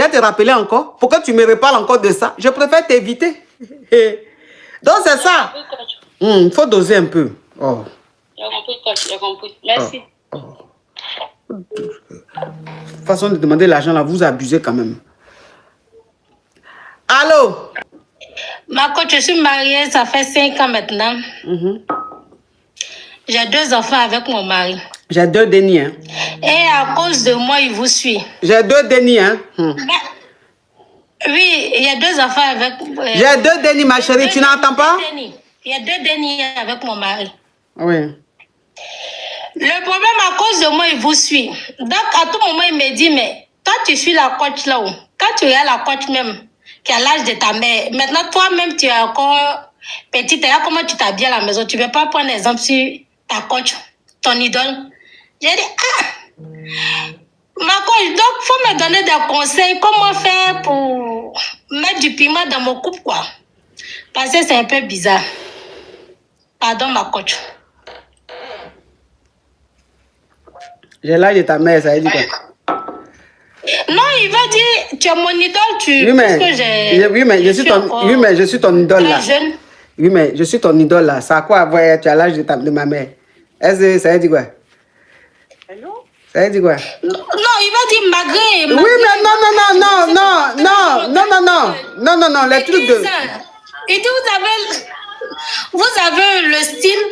te rappeler encore. Pourquoi tu me reparles encore de ça? Je préfère t'éviter. Donc, c'est ça. Il faut doser un peu. Oh. J'ai compris. Merci. Façon de demander l'argent, là, vous abusez quand même. Allô? Ma coach, je suis mariée, ça fait 5 ans maintenant. J'ai 2 enfants avec mon mari. J'ai 2 dénis, hein. Et à cause de moi, il vous suit. J'ai 2 dénis, hein. Oui, il y a 2 enfants avec... J'ai 2 dénis, ma chérie, tu n'entends pas? Il y a 2 dénis avec mon mari. Oui. Le problème, à cause de moi, il vous suit. Donc, à tout moment, il me dit, mais toi, tu suis la coach là-haut. Quand tu regardes la coach même, qui a l'âge de ta mère, maintenant, toi-même, tu es encore petite. Regarde comment tu t'habilles à la maison. Tu ne veux pas prendre exemple sur ta coach, ton idole. J'ai dit, ma coach, donc, il faut me donner des conseils. Comment faire pour mettre du piment dans mon couple, quoi. Parce que c'est un peu bizarre. Pardon, ma coach. J'ai l'âge de ta mère, ça veut dire quoi? Non, il va dire, tu es mon idole, oui, mais je suis ton idole là. Jeune. Oui, mais je suis ton idole là. Ça a quoi à voir? Tu as l'âge de ma mère. Est-ce que ça veut dire quoi? Ça veut dire quoi? Non, il va dire malgré. Oui, mais non, les trucs de... Il dit, vous avez le style,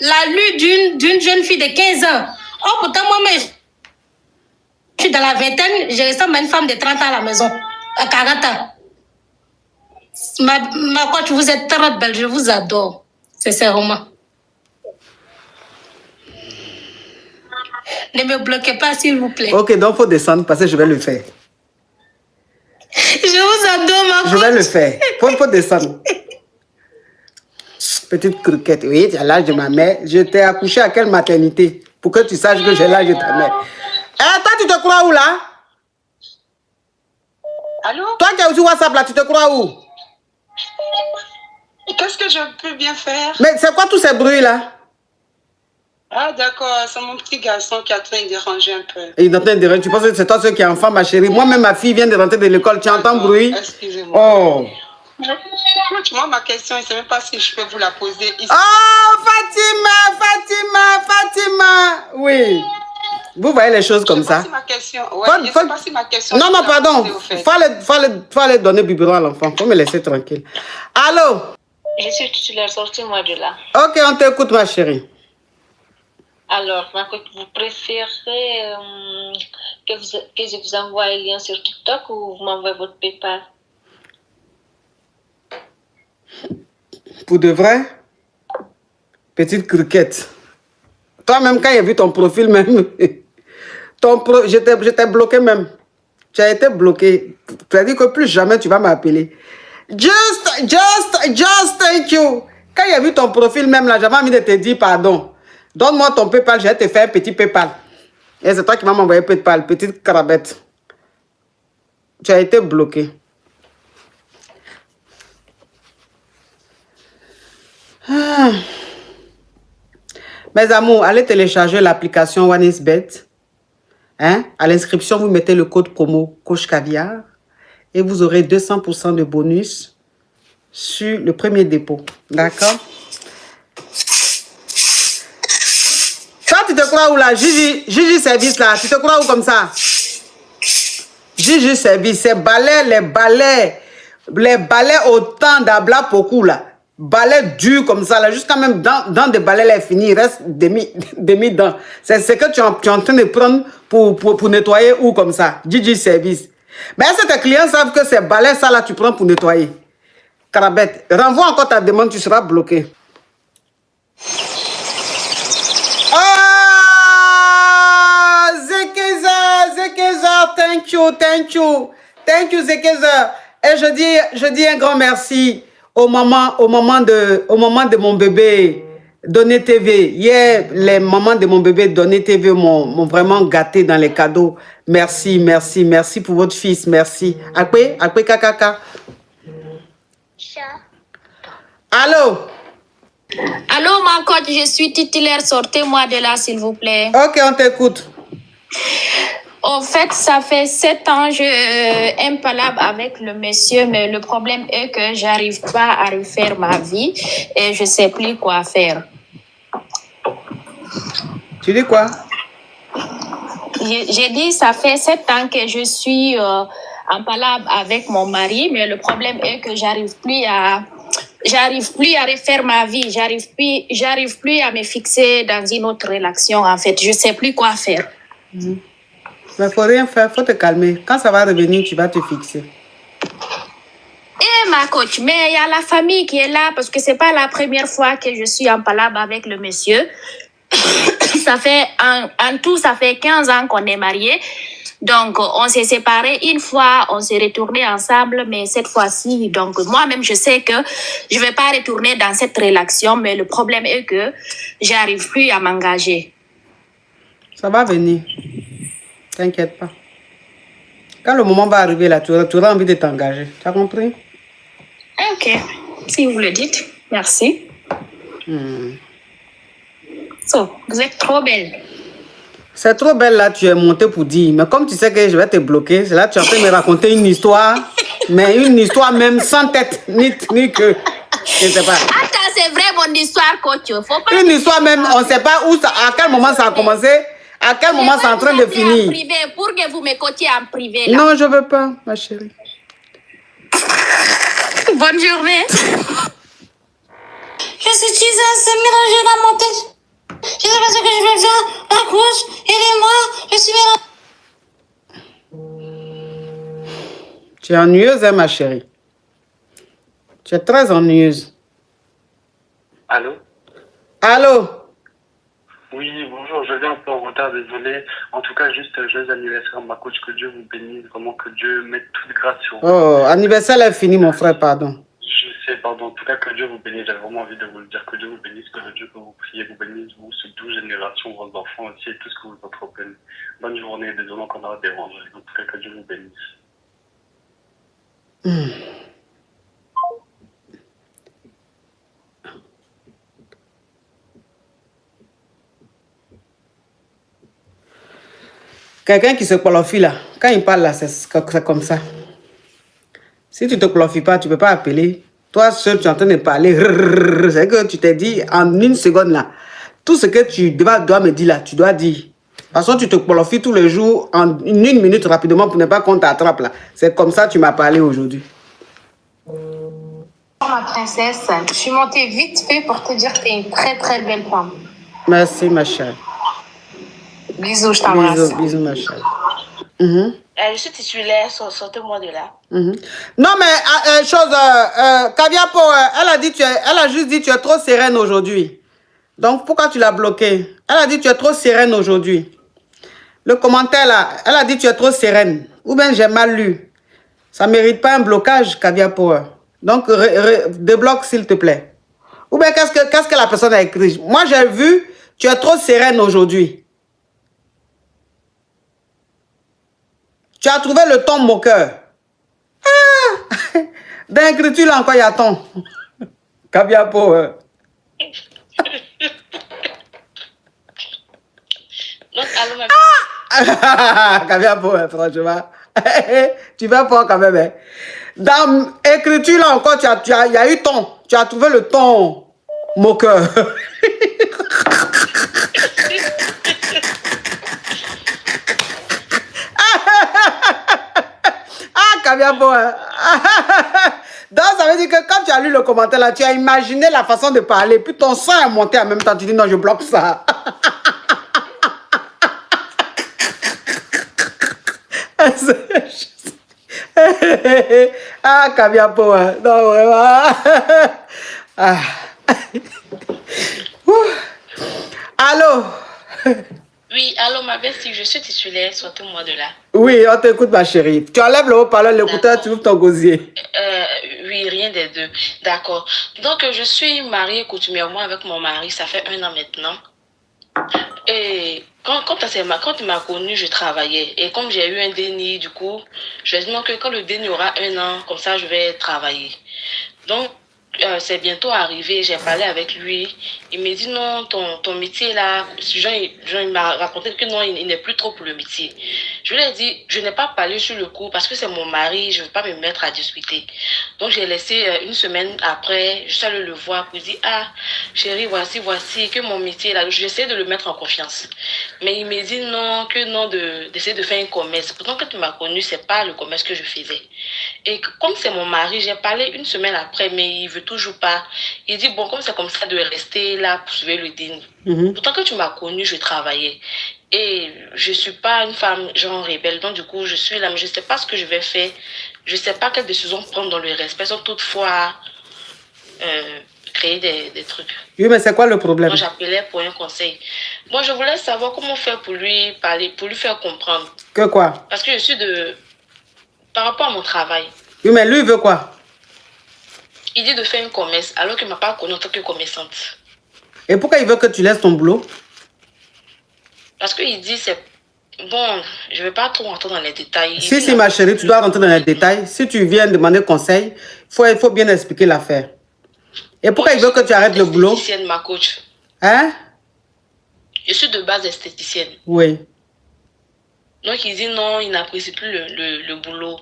l'allure d'une jeune fille de 15 ans. Oh, pourtant, moi-même, je suis dans la vingtaine, je ressemble à une femme de 30 ans à la maison, à 40 ans. Ma coach, vous êtes très belle, je vous adore, sincèrement. Ne me bloquez pas, s'il vous plaît. Ok, donc il faut descendre parce que je vais le faire. Je vous adore, ma coach. Je vais le faire. Faut descendre. Petite croquette, oui, tu as l'âge de ma mère. Je t'ai accouché à quelle maternité? Pour que tu saches que j'ai l'âge de ta mère. Toi, tu te crois où là? Allô? Toi qui as aussi WhatsApp là, tu te crois où? Qu'est-ce que je peux bien faire? Mais c'est quoi tous ces bruits là? Ah d'accord, c'est mon petit garçon qui est en train de déranger un peu. Il est en train de déranger. Tu penses que c'est toi qui es enfant, ma chérie? Moi-même, ma fille vient de rentrer de l'école. Tu entends bruit? Excusez-moi. Oh. Moi, ma question, je ne sais même pas si je peux vous la poser ici. Oh, Fatima. Oui. Vous voyez les choses comme ça. Je ne sais pas si ma question... Non, pardon. Faut aller donner biberon à l'enfant. Faut me laisser tranquille. Allô? Je suis titulaire, sortez-moi de là. Ok, on t'écoute, ma chérie. Alors, vous préférez que je vous envoie un lien sur TikTok ou vous m'envoyez votre PayPal? Pour de vrai? Petite criquette. Toi-même, quand j'ai vu ton profil même, j'étais bloqué même. Tu as été bloqué. Tu as dit que plus jamais tu vas m'appeler. Just thank you. Quand j'ai vu ton profil même là, j'avais envie de te dire pardon. Donne-moi ton PayPal, je vais te faire un petit PayPal. Et c'est toi qui m'as envoyé PayPal, petite crabette. Tu as été bloqué. Ah. Mes amours, allez télécharger l'application OneXBet. Hein? À l'inscription, vous mettez le code promo Coach Caviar et vous aurez 200% de bonus sur le premier dépôt. D'accord? Toi, tu te crois où là? Gigi Service là, tu te crois où comme ça? Gigi Service, c'est balais, les balais au temps d'Abla Pokou là. Balais dur comme ça là, jusqu'à même dans des balais là fini, il reste demi-dents. C'est ce que tu es en train de prendre pour nettoyer ou comme ça. Gigi Service. Mais est-ce que tes clients savent que ces balais ça là tu prends pour nettoyer? Carabette, renvoie encore ta demande, tu seras bloqué. Ah, Zekeza, thank you, Zekeza. Et je dis un grand merci au moment de mon bébé Donné TV. Hier, les mamans de mon bébé Donné TV m'ont vraiment gâté dans les cadeaux. Merci pour votre fils, merci. Akwe kakaka. Allô? Allô, ma coach, je suis titulaire. Sortez-moi de là, s'il vous plaît. Ok, on t'écoute. En fait, ça fait 7 ans, j'ai un palabre avec le monsieur, mais le problème est que j'arrive pas à refaire ma vie et je sais plus quoi faire. Tu dis quoi? J'ai dit, ça fait 7 ans que je suis en palabre avec mon mari, mais le problème est que j'arrive plus à refaire ma vie. J'arrive plus à me fixer dans une autre relation, en fait. Je sais plus quoi faire. Mais faut rien faire, faut te calmer. Quand ça va revenir, tu vas te fixer. Ma coach, mais il y a la famille qui est là parce que c'est pas la première fois que je suis en palabre avec le monsieur. Ça fait en tout, ça fait 15 ans qu'on est mariés. Donc, on s'est séparés une fois, on s'est retournés ensemble, mais cette fois-ci, donc moi-même, je sais que je vais pas retourner dans cette relation, mais le problème est que j'arrive plus à m'engager. Ça va venir. T'inquiète pas. Quand le moment va arriver là, tu auras envie de t'engager. Tu as compris? Ok. Si vous le dites. Merci. So, vous êtes trop belle. C'est trop belle là, tu es montée pour dire. Mais comme tu sais que je vais te bloquer, c'est là que tu es en train de me raconter une histoire. Mais une histoire même sans tête, ni queue. Je ne sais pas. Attends, c'est vrai mon histoire, coach. Faut pas une histoire même, on ne sait pas où ça, à quel moment ça a commencé. À quel moment c'est en train de finir? En privé, pour que vous me cotiez en privé. Là. Non, je ne veux pas, ma chérie. Bonne journée. Je suis Tisa, c'est mélangé dans mon tête. Je ne sais pas ce que je vais faire. La coach, aidez-moi. Je suis mélangée. Tu es ennuyeuse, hein, ma chérie? Tu es très ennuyeuse. Allô? Allô? Oui, bonjour, je viens un peu en retard, désolé. En tout cas, juste joyeux anniversaire, ma coach, que Dieu vous bénisse, vraiment que Dieu mette toute grâce sur vous. Oh, anniversaire est fini, mon frère, pardon. Je sais, pardon, en tout cas, que Dieu vous bénisse, j'avais vraiment envie de vous le dire, que Dieu vous bénisse, que le Dieu que vous priez vous bénisse, vous, ces 12 générations, vos enfants aussi, et tout ce que vous entreprenez. Bonne journée, désolé qu'on a dérangé. En tout cas, que Dieu vous bénisse. Quelqu'un qui se qualifie là, quand il parle là, c'est comme ça. Si tu ne te qualifies pas, tu ne peux pas appeler. Toi seul, tu es en train de parler. C'est que tu t'es dit en une seconde là. Tout ce que tu dois me dire là, tu dois dire. De toute façon, tu te qualifies tous les jours en une minute rapidement pour ne pas qu'on t'attrape là. C'est comme ça que tu m'as parlé aujourd'hui. Ma princesse, je suis montée vite fait pour te dire que tu es une très très belle femme. Merci ma chérie. Bisous, je t'embrasse. Bisous ma chérie. Je suis titulaire, sortez-moi de là. Non, mais Kaviapo, elle a juste dit tu es trop sereine aujourd'hui. Donc, pourquoi tu l'as bloquée? Elle a dit tu es trop sereine aujourd'hui. Le commentaire là, elle a dit tu es trop sereine. Ou bien j'ai mal lu. Ça ne mérite pas un blocage, Kaviapo. Donc, débloque s'il te plaît. Ou bien qu'est-ce que la personne a écrit? Moi, j'ai vu tu es trop sereine aujourd'hui. Tu as trouvé le ton moqueur. Ah! Dans l'écriture, là encore, il y a ton. Kaviapo. Donc, allô, ma Kaviapo, franchement. Tu vas pas quand même. Hein. Dans l'écriture, là encore, il y a eu ton. Tu as trouvé le ton moqueur. Kaviapo. Donc, ça veut dire que quand tu as lu le commentaire là, tu as imaginé la façon de parler, puis ton sang est monté en même temps. Tu dis non, je bloque ça. Ah, Kaviapo. Non, vraiment. Ah. Allô? Oui, allô, ma belle, si je suis titulaire, sortez-moi de là. Oui, on t'écoute, ma chérie. Tu enlèves le haut-parleur, l'écouteur, tu ouvres ton gosier. Oui, rien des deux. D'accord. Donc, je suis mariée coutumièrement avec mon mari, ça fait 1 an maintenant. Et quand il m'a connue, je travaillais. Et comme j'ai eu un déni, du coup, je lui ai dit non, que quand le déni aura 1 an, comme ça, je vais travailler. Donc, c'est bientôt arrivé, j'ai parlé avec lui. Il m'a dit non, ton métier là, il m'a raconté que non, il n'est plus trop pour le métier. Je lui ai dit, je n'ai pas parlé sur le coup parce que c'est mon mari, je ne veux pas me mettre à discuter. Donc j'ai laissé 1 semaine après, je suis allée le voir pour dire, ah chérie, voici, que mon métier là, j'essaie de le mettre en confiance. Mais il m'a dit non, d'essayer de faire un commerce. Pourtant quand tu m'as connu, c'est pas le commerce que je faisais. Et comme c'est mon mari, j'ai parlé 1 semaine après, mais il veut toujours pas. Il dit, bon, comme c'est comme ça de rester là pour sauver le déni. Pourtant, quand tu m'as connue, je travaillais. Et je suis pas une femme genre rebelle. Donc, du coup, je suis là, mais je sais pas ce que je vais faire. Je sais pas quelle décision prendre dans le respect. Sans toutefois créer des trucs. Oui, mais c'est quoi le problème? Moi, j'appelais pour un conseil. Moi, je voulais savoir comment faire pour lui parler, pour lui faire comprendre. Que quoi? Parce que je suis par rapport à mon travail. Oui, mais lui, il veut quoi? Il dit de faire un commerce alors qu'il ne m'a pas connue en tant que commerçante. Et pourquoi il veut que tu laisses ton boulot? Parce qu'il dit c'est... Bon, je ne vais pas trop rentrer dans les détails. Si, ma chérie, tu dois rentrer dans les détails. Si tu viens demander conseil, il faut bien expliquer l'affaire. Et pourquoi il veut que tu arrêtes le boulot? Je suis esthéticienne, ma coach. Hein? Je suis de base esthéticienne. Oui. Donc il dit non, il n'apprécie plus le boulot.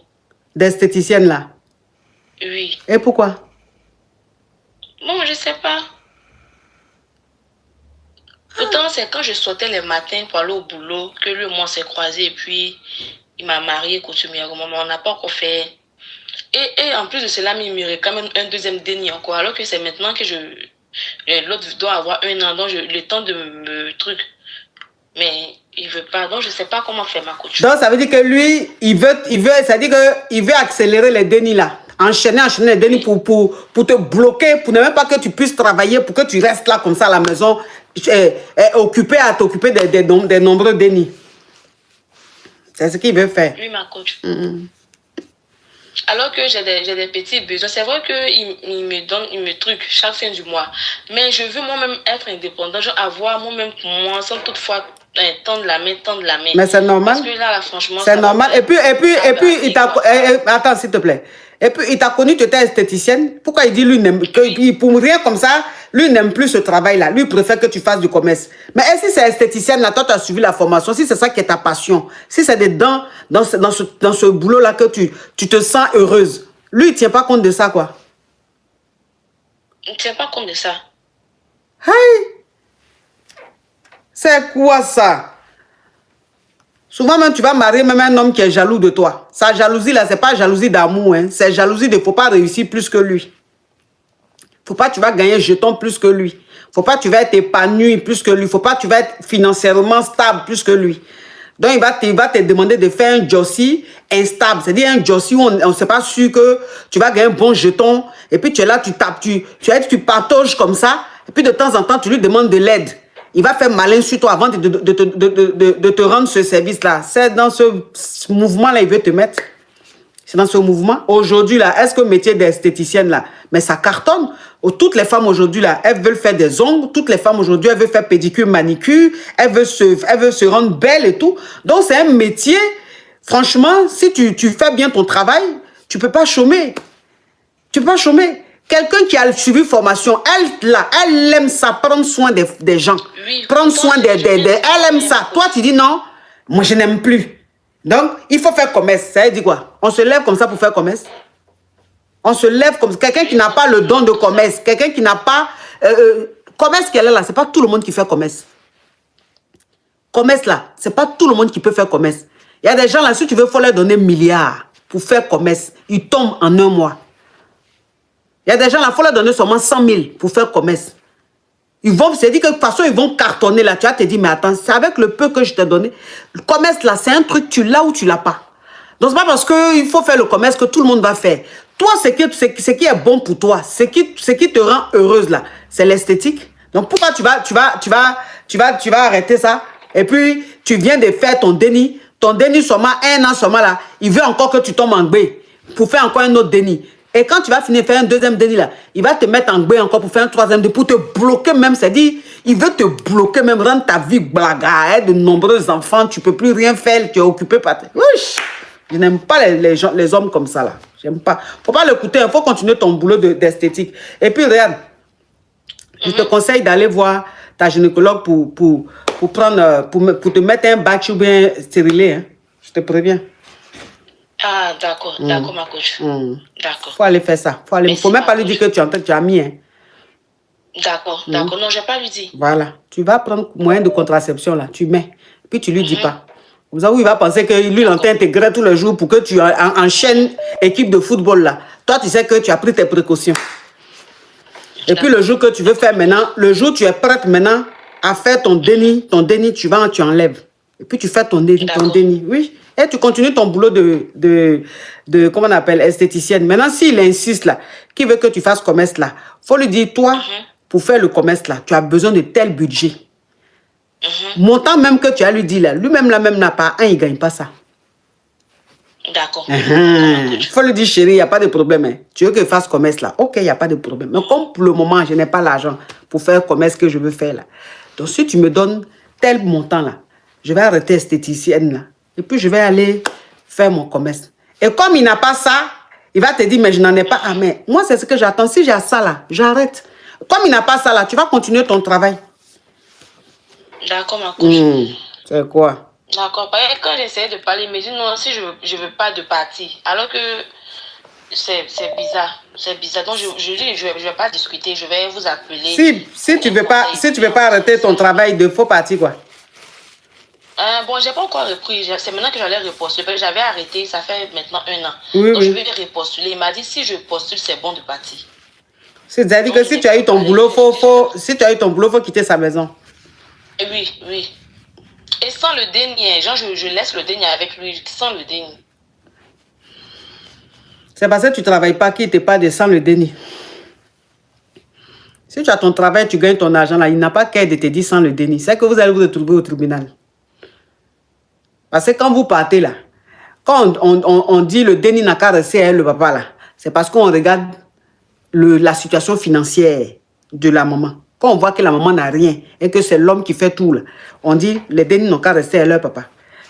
D'esthéticienne là? Oui. Et pourquoi? Bon, je ne sais pas. Pourtant, c'est quand je sortais les matins pour aller au boulot que lui et moi on s'est croisés et puis il m'a mariée coutumièrement. On n'a pas encore fait. Et en plus de cela, il me réclame un 2e déni encore. Alors que c'est maintenant que l'autre doit avoir 1 an. Donc, le temps de me truc. Mais il veut pas. Donc, je ne sais pas comment faire ma coach. Donc, ça veut dire que lui, ça veut dire qu'il veut accélérer les dénis là. Enchaîner les dénis pour te bloquer, pour ne même pas que tu puisses travailler, pour que tu restes là comme ça à la maison, occupé à t'occuper des nombreux dénis. C'est ce qu'il veut faire. Oui, ma coach. Alors que j'ai des petits besoins. C'est vrai qu'il me truc chaque fin du mois. Mais je veux moi-même être indépendant, genre avoir moi-même pour moi, sans toutefois tendre la main. Mais c'est normal. Parce que là, franchement, c'est normal. Et puis, il t'a... Attends, s'il te plaît. Et puis, il t'a connu, tu étais esthéticienne. Pourquoi il dit, lui, pour rien comme ça, lui, il n'aime plus ce travail-là. Lui, il préfère que tu fasses du commerce. Mais si c'est esthéticienne, là, toi, tu as suivi la formation, si c'est ça qui est ta passion, si c'est dedans, dans ce boulot-là que tu te sens heureuse, lui, il ne tient pas compte de ça, quoi. Il ne tient pas compte de ça. Hey! C'est quoi ça? Souvent même, tu vas marier même un homme qui est jaloux de toi. Sa jalousie là, c'est pas jalousie d'amour. Hein. C'est jalousie de faut pas réussir plus que lui. Faut pas tu vas gagner jeton plus que lui. Faut pas tu vas être épanoui plus que lui. Faut pas tu vas être financièrement stable plus que lui. Donc, il va te demander de faire un jossi instable. C'est-à-dire un jossi où on ne sait pas sûr que tu vas gagner un bon jeton. Et puis, tu es là, tu tapes, tu patauges comme ça. Et puis, de temps en temps, tu lui demandes de l'aide. Il va faire malin sur toi avant de te rendre ce service-là. C'est dans ce mouvement-là, il veut te mettre. C'est dans ce mouvement. Aujourd'hui, là, est-ce que le métier d'esthéticienne, là, mais ça cartonne. Toutes les femmes aujourd'hui, là, elles veulent faire des ongles. Toutes les femmes aujourd'hui, elles veulent faire pédicure, manicure. Elles veulent se rendre belles et tout. Donc, c'est un métier. Franchement, si tu fais bien ton travail, tu ne peux pas chômer. Tu ne peux pas chômer. Quelqu'un qui a suivi formation, elle aime ça, prendre soin des gens. Oui, prendre soin elle aime ça. Toi, tu dis non, moi, je n'aime plus. Donc, il faut faire commerce. Ça veut dire quoi? On se lève comme ça pour faire commerce? On se lève comme ça. Quelqu'un qui n'a pas le don de commerce, quelqu'un qui n'a pas... commerce qu'elle est là, ce n'est pas tout le monde qui fait commerce. Commerce là, ce n'est pas tout le monde qui peut faire commerce. Il y a des gens là, si tu veux, il faut leur donner milliards pour faire commerce. Ils tombent en un mois. Il y a des gens là, il faut leur donner seulement 100 000 pour faire commerce. Ils vont, c'est dit que de toute façon, ils vont cartonner là. Tu vas te dire, mais attends, c'est avec le peu que je t'ai donné. Le commerce là, c'est un truc, tu l'as ou tu l'as pas. Donc, c'est pas parce qu'il faut faire le commerce que tout le monde va faire. Toi, ce qui est bon pour toi, ce qui te rend heureuse là, c'est l'esthétique. Donc, pourquoi tu vas arrêter ça? Et puis, tu viens de faire ton déni. Ton déni seulement, 1 an seulement là, il veut encore que tu tombes en gbé pour faire encore un autre déni. Et quand tu vas finir faire un deuxième déni là, il va te mettre en gbé encore pour faire un troisième déni, pour te bloquer même. C'est-à-dire, il veut te bloquer même, rendre ta vie blaga, de nombreux enfants, tu ne peux plus rien faire, tu es occupé par... Ouch! Je n'aime pas les hommes comme ça là. J'aime pas. Faut pas l'écouter, il faut continuer ton boulot d'esthétique. Et puis regarde, je te conseille d'aller voir ta gynécologue pour te mettre un batch ou bien stérilé. Hein. Je te préviens. Ah, d'accord, d'accord, ma coach. D'accord. Faut aller faire ça. Faut même pas lui dire que tu as mis. Hein. D'accord, d'accord. Non, je vais pas lui dire. Voilà. Tu vas prendre moyen de contraception là, tu mets. Puis tu lui dis pas. Vous savez, il va penser que lui, il t'intégrer tous les jours pour que tu enchaînes équipe de football là. Toi, tu sais que tu as pris tes précautions. Et puis le jour que tu veux faire maintenant, le jour où tu es prête maintenant à faire ton déni, tu enlèves. Et puis tu fais ton déni, oui. Et tu continues ton boulot de comment on appelle, esthéticienne. Maintenant, s'il insiste là, qui veut que tu fasses commerce là, faut lui dire, toi, pour faire le commerce là, tu as besoin de tel budget. Montant même que tu as lui dit là, lui-même là même n'a pas un, il ne gagne pas ça. D'accord. Il faut lui dire, chérie, il n'y a pas de problème. Hein. Tu veux que je fasse commerce là? Ok, il n'y a pas de problème. Mais comme pour le moment, je n'ai pas l'argent pour faire le commerce que je veux faire là. Donc, si tu me donnes tel montant là, je vais arrêter esthéticienne là. Et puis, je vais aller faire mon commerce. Et comme il n'a pas ça, il va te dire, mais je n'en ai pas. Ah, mais moi, c'est ce que j'attends. Si j'ai ça là, j'arrête. Comme il n'a pas ça là, tu vas continuer ton travail. D'accord, ma coach. C'est quoi? D'accord. Quand j'essayais de parler, il me dit non, si je ne veux pas de partir. Alors que c'est bizarre. C'est bizarre. Donc, je dis, je vais pas discuter. Je vais vous appeler. Si tu veux pas arrêter ton travail, il faut partir quoi? Bon, j'ai pas encore repris. C'est maintenant que j'allais repostuler. J'avais arrêté, ça fait maintenant 1 an. Oui, donc, oui. je vais repostuler. Il m'a dit, si je postule, c'est bon de partir. C'est-à-dire que si tu as eu ton boulot, faut quitter sa maison. Oui, oui. Et sans le déni, genre, je laisse le déni avec lui, sans le déni. C'est parce que tu ne travailles pas qu'il te parle de sans le déni. Si tu as ton travail, tu gagnes ton argent, là, il n'a pas qu'à de te dire sans le déni. C'est que vous allez vous retrouver au tribunal. Parce que quand vous partez là, quand on dit le déni n'a qu'à rester à elle, le papa là, c'est parce qu'on regarde la situation financière de la maman. Quand on voit que la maman n'a rien et que c'est l'homme qui fait tout, là, on dit les dénis n'ont qu'à rester à leur papa.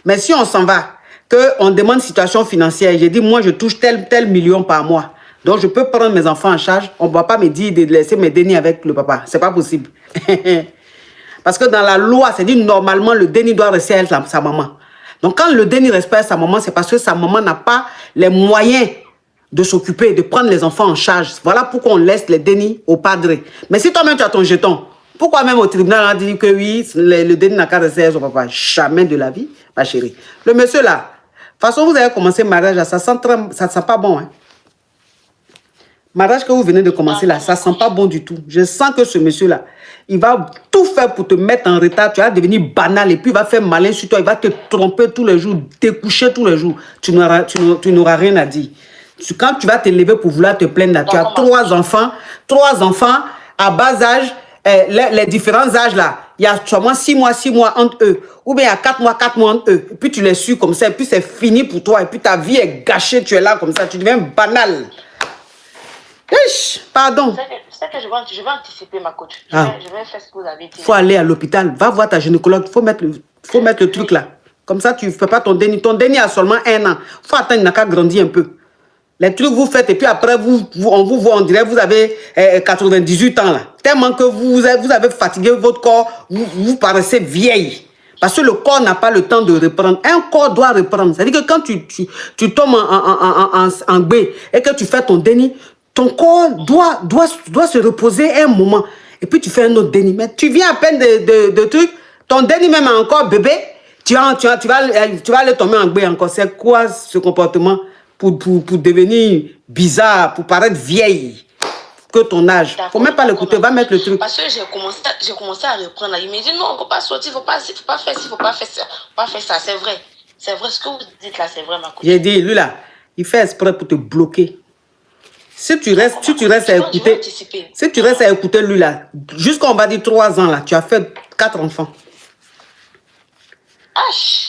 Mais si on s'en va, qu'on demande situation financière, j'ai dit moi je touche tel million par mois, donc je peux prendre mes enfants en charge, on ne va pas me dire de laisser mes dénis avec le papa. C'est pas possible. Parce que dans la loi, c'est dit normalement le déni doit rester à sa maman. Donc quand le déni reste à sa maman, c'est parce que sa maman n'a pas les moyens de s'occuper, de prendre les enfants en charge. Voilà pourquoi on laisse les dénis au padre. Mais si toi-même tu as ton jeton, pourquoi même au tribunal on dit que oui, le déni n'a qu'à rester à son papa? Jamais de la vie, ma chérie. Le monsieur là, de toute façon vous avez commencé le mariage, ça sent pas bon. Hein? Mariage que vous venez de commencer là, ça sent pas bon du tout. Je sens que ce monsieur-là, il va tout faire pour te mettre en retard. Tu vas devenir banal et puis il va faire malin sur toi. Il va te tromper tous les jours, découcher tous les jours. Tu n'auras rien à dire. Quand tu vas te lever pour vouloir te plaindre, là, tu as 3 enfants à bas âge, les différents âges là. Il y a seulement 6 mois entre eux. Ou bien il y a 4 mois entre eux. Et puis tu les suis comme ça. Et puis c'est fini pour toi. Et puis ta vie est gâchée. Tu es là comme ça. Tu deviens banal. Pardon. C'est que je vais anticiper ma coach. Je vais faire ce que vous avez dit. Il faut aller à l'hôpital. Va voir ta gynécologue. Il faut mettre le truc là. Comme ça, tu ne fais pas ton déni. Ton déni a seulement 1 an. Il faut attendre, il n'a qu'à grandir un peu. Les trucs vous faites et puis après, on vous voit, on dirait que vous avez 98 ans là. Tellement que vous avez fatigué votre corps, vous paraissez vieille. Parce que le corps n'a pas le temps de reprendre. Un corps doit reprendre. C'est-à-dire que quand tu tombes en baie et que tu fais ton déni, ton corps doit se reposer un moment. Et puis tu fais un autre déni. Mais tu viens à peine de trucs, ton déni même encore bébé, tu vas aller tomber en baie encore. C'est quoi ce comportement pour devenir bizarre, pour paraître vieille que ton âge? Il ne faut même pas l'écouter, va mettre le truc. Parce que j'ai commencé à reprendre. Là. Il m'a dit non, il ne faut pas sortir, il ne faut pas faire ci, il ne faut pas faire ça. Pas faire ça, c'est vrai. C'est vrai, ce que vous dites là, c'est vrai, ma coach. J'ai dit, lui là, il fait exprès pour te bloquer. Si tu restes à écouter lui là, jusqu'à on va dire 3 ans là, tu as fait 4 enfants.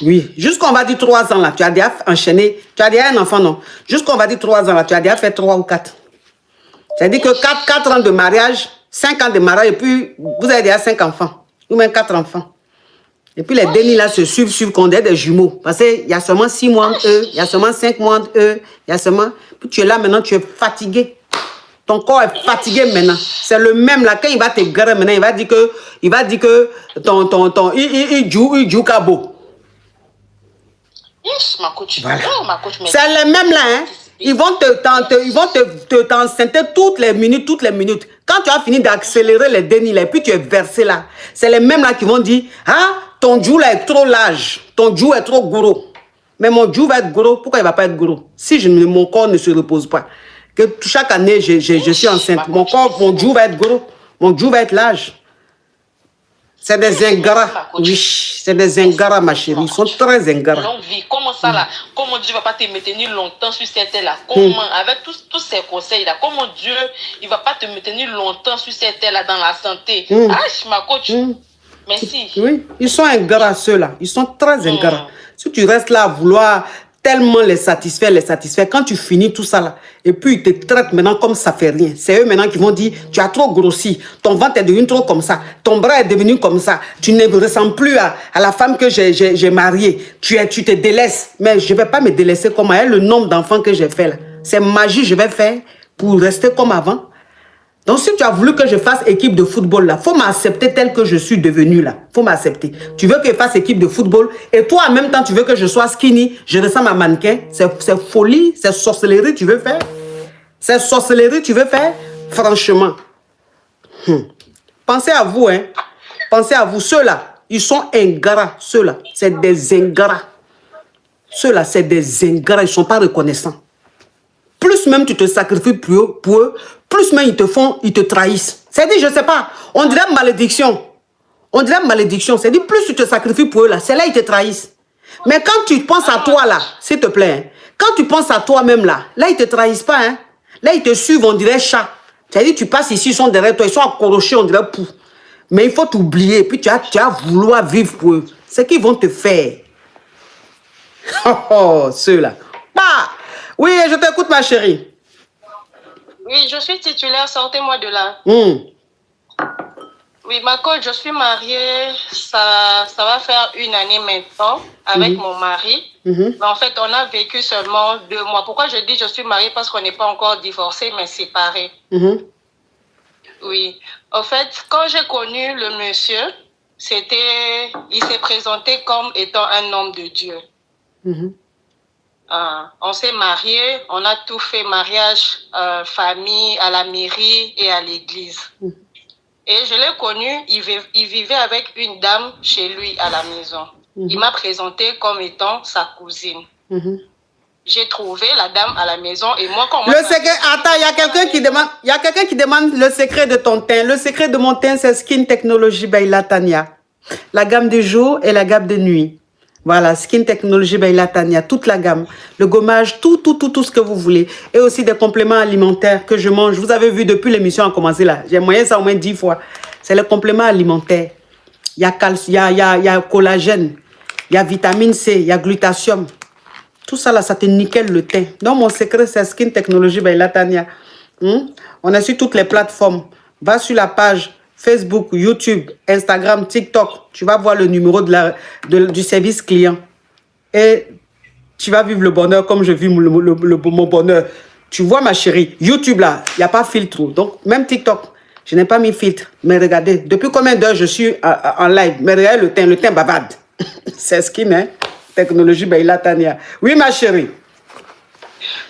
Oui, jusqu'à on va dire 3 ans là, tu as déjà enchaîné, tu as déjà un enfant, non? Jusqu'à on va dire 3 ans là, tu as déjà fait 3 ou 4. C'est-à-dire que 4 ans de mariage, 5 ans de mariage, et puis vous avez déjà 5 enfants, ou même 4 enfants. Et puis les dénis là se suivent qu'on est des jumeaux. Parce qu'il y a seulement 6 mois entre eux, il y a seulement 5 mois entre eux, il y a seulement... Puis tu es là maintenant, tu es fatigué. Ton corps est fatigué maintenant. C'est le même là, quand il va te guérir maintenant, il va dire que il joue cabo. Voilà. C'est les mêmes là, hein. Ils vont t'enceinter toutes les minutes. Quand tu as fini d'accélérer les dénis là, et puis tu es versé là, c'est les mêmes là qui vont dire, ah, ton joue là est trop large, ton joue est trop gros. Mais mon joue va être gros, pourquoi il ne va pas être gros? Si mon corps ne se repose pas, que chaque année je suis enceinte, mon joue va être gros, mon joue va être large. C'est des ingrats. Oui, c'est des ingrats, ma chérie. Ils sont très ingrats. Non, vie. Comment ça là? Comment Dieu ne va pas te maintenir longtemps sur cette terre là? Comment, avec tous ces conseils là, comment Dieu il va pas te maintenir longtemps sur cette terre là dans la santé? Ma coach. Merci. Oui, ils sont ingrats ceux-là. Ils sont très ingrats. Si tu restes là à vouloir tellement les satisfaire, quand tu finis tout ça là, et puis ils te traitent maintenant comme ça fait rien. C'est eux maintenant qui vont dire, tu as trop grossi, ton ventre est devenu trop comme ça, ton bras est devenu comme ça, tu ne ressembles plus à la femme que j'ai mariée, tu te délaisses. Mais je ne vais pas me délaisser comme elle, le nombre d'enfants que j'ai fait là. C'est magie je vais faire pour rester comme avant. Donc, si tu as voulu que je fasse équipe de football, là, il faut m'accepter tel que je suis devenu, là. Il faut m'accepter. Tu veux que je fasse équipe de football et toi, en même temps, tu veux que je sois skinny, je ressemble à mannequin. C'est folie, c'est sorcellerie, tu veux faire? C'est sorcellerie, tu veux faire? Franchement. Pensez à vous, hein. Pensez à vous. Ceux-là, ils sont ingrats. Ceux-là, c'est des ingrats. Ceux-là, c'est des ingrats. Ils ne sont pas reconnaissants. Plus même tu te sacrifies pour eux, plus même ils te trahissent. C'est-à-dire, je ne sais pas, on dirait malédiction. On dirait malédiction. C'est-à-dire, plus tu te sacrifies pour eux, là, c'est là ils te trahissent. Mais quand tu penses à toi, là, s'il te plaît, hein, quand tu penses à toi-même, là, ils ne te trahissent pas. Hein. Là, ils te suivent, on dirait chat. C'est-à-dire, tu passes ici, ils sont derrière toi, ils sont accrochés, on dirait pou. Mais il faut t'oublier, puis tu vas vouloir vivre pour eux. C'est qu'ils vont te faire. Oh, ceux-là. Bah! Oui, je t'écoute, ma chérie. Oui, je suis titulaire, sortez-moi de là. Oui, ma coach, je suis mariée, ça va faire 1 année maintenant avec mon mari. Mais en fait, on a vécu seulement 2 mois. Pourquoi je dis je suis mariée? Parce qu'on n'est pas encore divorcés, mais séparés. Oui. En fait, quand j'ai connu le monsieur, il s'est présenté comme étant un homme de Dieu. On s'est mariés, on a tout fait, mariage, famille, à la mairie et à l'église. Et je l'ai connu, il vivait avec une dame chez lui à la maison. Il m'a présenté comme étant sa cousine. j'ai trouvé la dame à la maison et moi, quand Le secret, attends, il y a quelqu'un qui demande le secret de ton teint. Le secret de mon teint, c'est Skin Technology by Latanya. La gamme de jour et la gamme de nuit. Voilà, Skin Technology by Latanya, toute la gamme. Le gommage, tout ce que vous voulez. Et aussi des compléments alimentaires que je mange. Vous avez vu depuis l'émission a commencé là. J'ai moyen ça au moins 10 fois. C'est le complément alimentaire. Il y a calcium, il y a collagène, il y a vitamine C, il y a glutathium. Tout ça là, ça te nickel le teint. Donc mon secret, c'est Skin Technology by Latanya. On est sur toutes les plateformes. Va sur la page Facebook, YouTube, Instagram, TikTok. Tu vas voir le numéro du service client. Et tu vas vivre le bonheur comme je vis mon bonheur. Tu vois ma chérie, YouTube là, il n'y a pas filtre. Donc même TikTok, je n'ai pas mis filtre. Mais regardez, depuis combien d'heures je suis en live. Mais regardez le teint bavarde. C'est Skin, hein? Technologie by Latanya. Oui, ma chérie.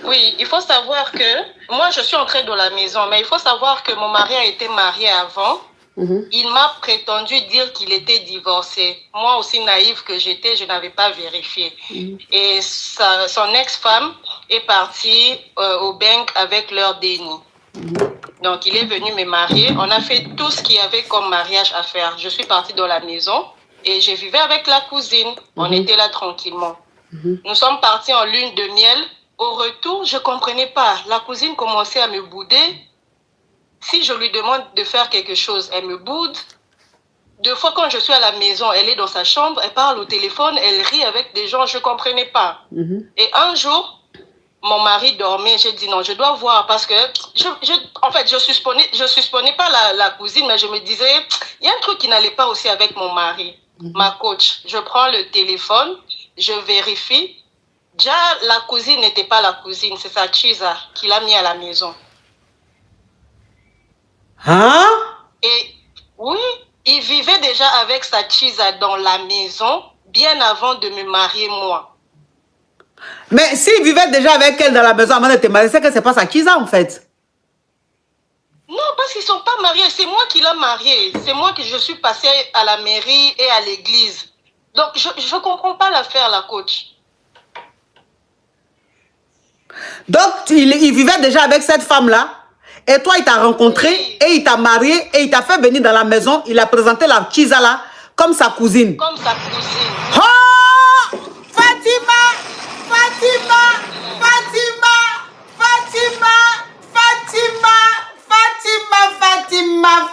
Oui, il faut savoir que moi, je suis entrée dans la maison, mais il faut savoir que mon mari a été marié avant. Il m'a prétendu dire qu'il était divorcé. Moi aussi, naïve que j'étais, je n'avais pas vérifié. Et son ex-femme est partie au bank avec leur déni. Donc, il est venu me marier. On a fait tout ce qu'il y avait comme mariage à faire. Je suis partie dans la maison. Et je vivais avec la cousine. On était là tranquillement. Nous sommes partis en lune de miel. Au retour, je ne comprenais pas. La cousine commençait à me bouder. Si je lui demande de faire quelque chose, elle me boude. Deux fois, quand je suis à la maison, elle est dans sa chambre, elle parle au téléphone, elle rit avec des gens, je ne comprenais pas. Et un jour, mon mari dormait. J'ai dit non, je dois voir parce que, en fait, je suspendais pas la cousine, mais je me disais, il y a un truc qui n'allait pas aussi avec mon mari. Ma coach, je prends le téléphone, je vérifie. Déjà, la cousine n'était pas la cousine, c'est sa chisa qui l'a mis à la maison. Hein? Et oui, il vivait déjà avec sa chisa dans la maison bien avant de me marier moi. Mais s'il vivait déjà avec elle dans la maison avant de te marier, c'est que c'est pas sa chisa en fait. Non, parce qu'ils ne sont pas mariés. C'est moi qui l'ai marié. C'est moi que je suis passée à la mairie et à l'église. Donc, je ne comprends pas l'affaire, la coach. Donc, il vivait déjà avec cette femme-là. Et toi, il t'a rencontré et il t'a marié et il t'a fait venir dans la maison. Il a présenté la chisa là comme sa cousine. Comme sa cousine. Oh! Fatima! Fatima! Fatima! Fatima! Fatima!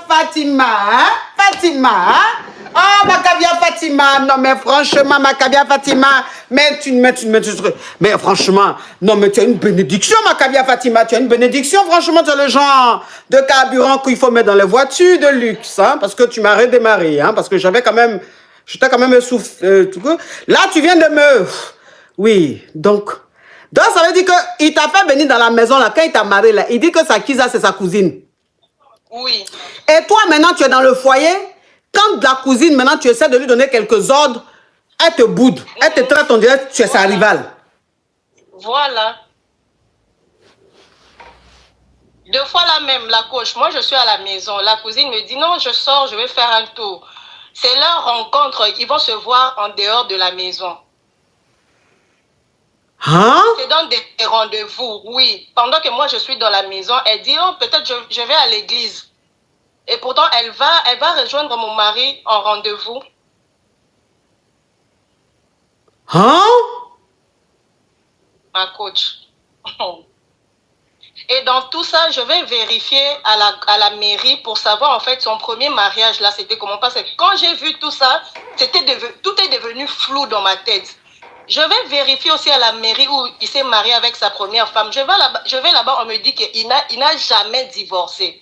Fatima, hein? Fatima, hein? Oh, Macabia Fatima, non mais franchement, Macabia Fatima, mais franchement, non mais tu as une bénédiction, Macabia Fatima, tu as une bénédiction, franchement, tu as le genre de carburant qu'il faut mettre dans les voitures de luxe, hein, parce que tu m'as redémarré, hein, parce que j'étais quand même essoufflé, là, tu viens de me... Oui, donc ça veut dire qu'il t'a fait venir dans la maison, là, quand il t'a marié, là, il dit que sa kisa, c'est sa cousine. Oui. Et toi, maintenant, tu es dans le foyer. Quand la cousine, maintenant, tu essaies de lui donner quelques ordres, elle te boude. Elle te traite, on dirait que tu es sa rivale. Voilà. Deux fois la même, la coach. Moi, je suis à la maison. La cousine me dit, non, je sors, je vais faire un tour. C'est leur rencontre. Ils vont se voir en dehors de la maison. Hein? C'est dans des rendez-vous, oui. Pendant que moi, je suis dans la maison, elle dit, oh, peut-être je vais à l'église. Et pourtant, elle va rejoindre mon mari en rendez-vous. Hein? Ma coach. Et dans tout ça, je vais vérifier à la mairie pour savoir, en fait, son premier mariage, là, c'était comment. Parce que quand j'ai vu tout ça, tout est devenu flou dans ma tête. Je vais vérifier aussi à la mairie où il s'est marié avec sa première femme. Je vais là-bas, on me dit qu'il n'a jamais divorcé.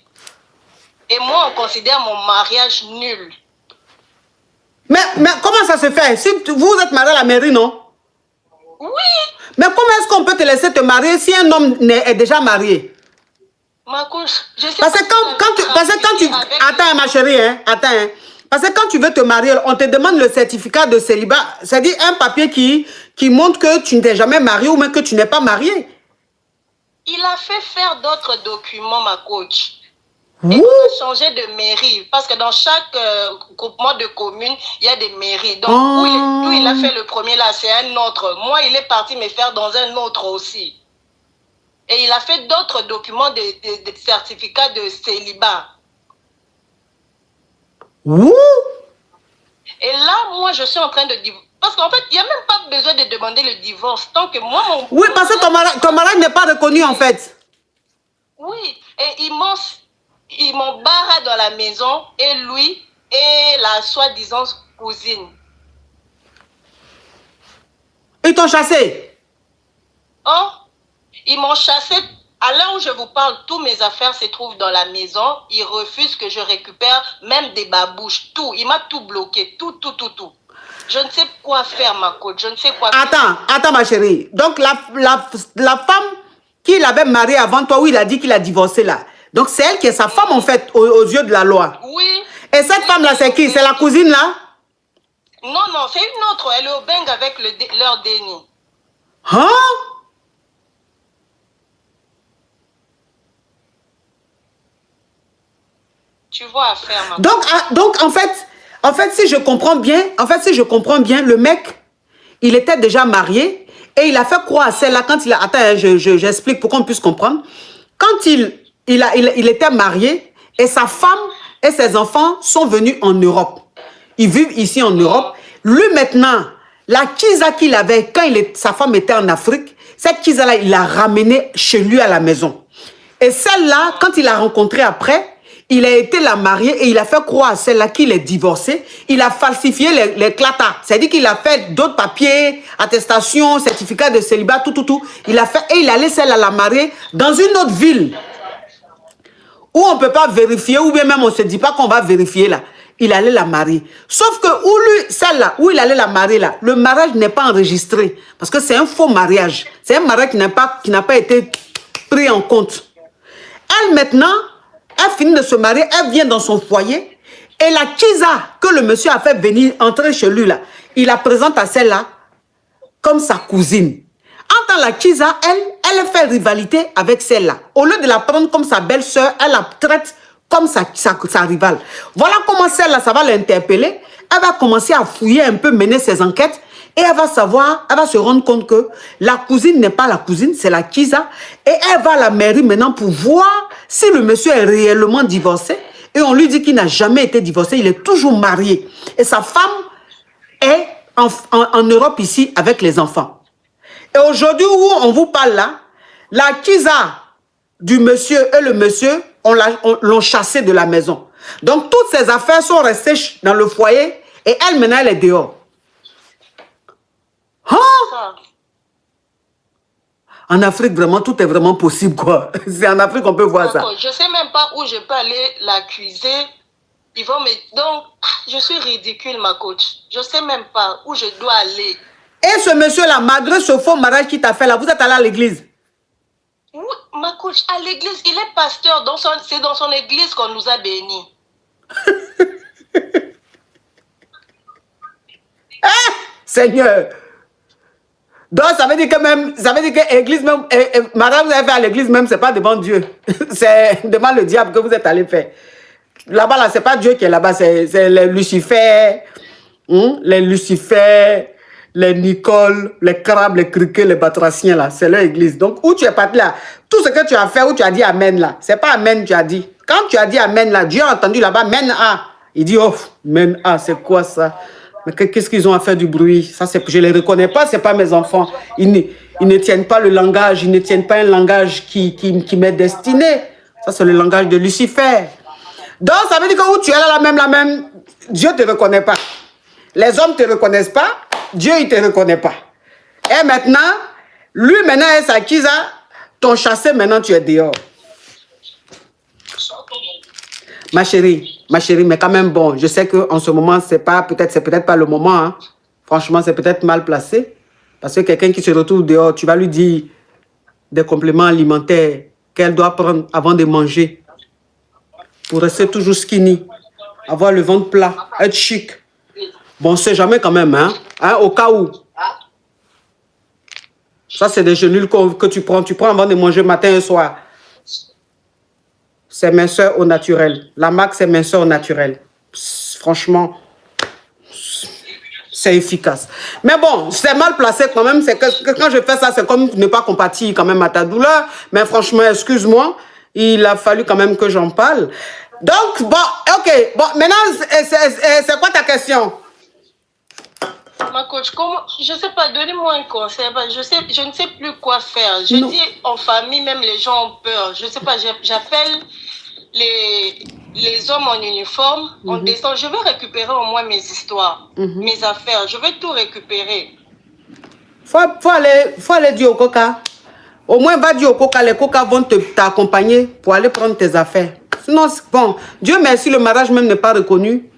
Et moi, on considère mon mariage nul. Mais comment ça se fait? Si vous êtes marié à la mairie, non? Oui. Mais comment est-ce qu'on peut te laisser te marier si un homme est déjà marié? Ma couche, je sais parce que quand tu... Attends, ma chérie, hein, attends, hein. Parce que quand tu veux te marier, on te demande le certificat de célibat. C'est-à-dire un papier qui montre que tu n'es jamais marié ou même que tu n'es pas marié. Il a fait faire d'autres documents, ma coach. Et on a changé de mairie, parce que dans chaque groupement de communes, il y a des mairies. Donc, où il a fait le premier, là, c'est un autre. Moi, il est parti me faire dans un autre aussi. Et il a fait d'autres documents de certificats de célibat. Et là, moi, je suis en train de divorcer. Parce qu'en fait, il n'y a même pas besoin de demander le divorce. Tant que moi, Oui, parce que ton mariage n'est pas reconnu, en fait. Oui, et ils m'ont barré dans la maison, et lui, et la soi-disant cousine. Ils t'ont chassé? Oh, ils m'ont chassé. À l'heure où je vous parle, tous mes affaires se trouvent dans la maison. Ils refusent que je récupère même des babouches, tout. Il m'a tout bloqué, tout. Je ne sais quoi faire, ma coach. Je ne sais quoi faire. Attends, ma chérie. Donc, la femme qu'il avait mariée avant toi, où il a dit qu'il a divorcé là. Donc, c'est elle qui est sa femme, en fait, aux yeux de la loi. Oui. Et cette femme-là, c'est qui? C'est la cousine, là? Non, c'est une autre. Elle est au bang avec leur déni. Hein? Tu vois à faire, ma Donc, en fait, si je comprends bien, le mec, il était déjà marié et il a fait croire à celle-là quand il a... Attends, j'explique pour qu'on puisse comprendre. Quand il était marié et sa femme et ses enfants sont venus en Europe. Ils vivent ici en Europe. Lui, maintenant, la Kiza qu'il avait quand sa femme était en Afrique, cette Kiza-là, il l'a ramenée chez lui à la maison. Et celle-là, quand il l'a rencontrée après, il a été la marier et il a fait croire à celle-là qu'il est divorcé. Il a falsifié les clatas. C'est-à-dire qu'il a fait d'autres papiers, attestation, certificat de célibat, tout. Il a fait et il a laissé celle-là la marier dans une autre ville où on ne peut pas vérifier, ou bien même on ne se dit pas qu'on va vérifier là. Il allait la marier. Sauf que celle-là, où il allait la marier là, le mariage n'est pas enregistré. Parce que c'est un faux mariage. C'est un mariage qui n'a pas été pris en compte. Elle maintenant... Elle finit de se marier, elle vient dans son foyer et la Kiza que le monsieur a fait venir entrer chez lui là, il la présente à celle-là comme sa cousine. En tant la Kiza, elle fait rivalité avec celle-là. Au lieu de la prendre comme sa belle-sœur, elle la traite comme sa rivale. Voilà comment celle-là, ça va l'interpeller. Elle va commencer à fouiller un peu, mener ses enquêtes. Et elle va se rendre compte que la cousine n'est pas la cousine, c'est la Kiza. Et elle va à la mairie maintenant pour voir si le monsieur est réellement divorcé. Et on lui dit qu'il n'a jamais été divorcé, il est toujours marié. Et sa femme est en Europe ici avec les enfants. Et aujourd'hui où on vous parle là, la Kiza du monsieur et le monsieur, l'ont chassé de la maison. Donc toutes ces affaires sont restées dans le foyer et elle maintenant elle est dehors. Hein? En Afrique, vraiment, tout est vraiment possible, quoi. C'est en Afrique qu'on peut voir ça. Je ne sais même pas où je peux aller l'accuser. Ils vont me... Donc, je suis ridicule, ma coach. Je ne sais même pas où je dois aller. Et ce monsieur-là, malgré ce faux mariage qu'il t'a fait là, vous êtes allé à l'église? Oui, ma coach, à l'église, il est pasteur. C'est dans son église qu'on nous a bénis. Seigneur! Donc, ça veut dire que l'église même, madame, vous avez fait à l'église même, c'est pas devant Dieu. C'est devant le diable que vous êtes allé faire. Là-bas, là, c'est pas Dieu qui est là-bas, c'est les Lucifer, les Nicole, les crabes, les criquets, les batraciens, là. C'est leur église. Donc, où tu es parti là, tout ce que tu as fait, où tu as dit Amen là, c'est pas Amen tu as dit. Quand tu as dit Amen là, Dieu a entendu là-bas, Men A. Il dit, oh, Men A, c'est quoi ça? Mais qu'est-ce qu'ils ont à faire du bruit? Ça, je ne les reconnais pas, ce n'est pas mes enfants. Ils ne tiennent pas le langage, ils ne tiennent pas un langage qui m'est destiné. Ça, c'est le langage de Lucifer. Donc, ça veut dire que où tu es là, la même, Dieu ne te reconnaît pas. Les hommes ne te reconnaissent pas, Dieu, il ne te reconnaît pas. Et maintenant, lui, maintenant, et sa Kiza, t'ont chassé, maintenant, tu es dehors. Ma chérie, mais quand même, bon, je sais qu'en ce moment, c'est peut-être pas le moment. Hein. Franchement, c'est peut-être mal placé. Parce que quelqu'un qui se retrouve dehors, tu vas lui dire des compléments alimentaires qu'elle doit prendre avant de manger. Pour rester toujours skinny. Avoir le ventre plat, être chic. Bon, on ne sait jamais quand même, hein, au cas où. Ça, c'est des genules que tu prends avant de manger matin et soir. c'est minceur au naturel. La marque, c'est minceur au naturel. Franchement, c'est efficace. Mais bon, c'est mal placé quand même. C'est que quand je fais ça, c'est comme ne pas compatir quand même à ta douleur. Mais franchement, excuse-moi, il a fallu quand même que j'en parle. Donc, bon, ok. Bon, maintenant, c'est quoi ta question? Ma coach, comment, je sais pas, donnez-moi un conseil. Je ne sais plus quoi faire. Je dis en famille, même les gens ont peur. Je sais pas, j'appelle les hommes en uniforme, on descend. Je veux récupérer au moins mes histoires, mes affaires. Je veux tout récupérer. Faut aller dire au coca. Au moins, va dire au coca, les coca vont t'accompagner pour aller prendre tes affaires. Sinon, bon, Dieu merci, le mariage même n'est pas reconnu,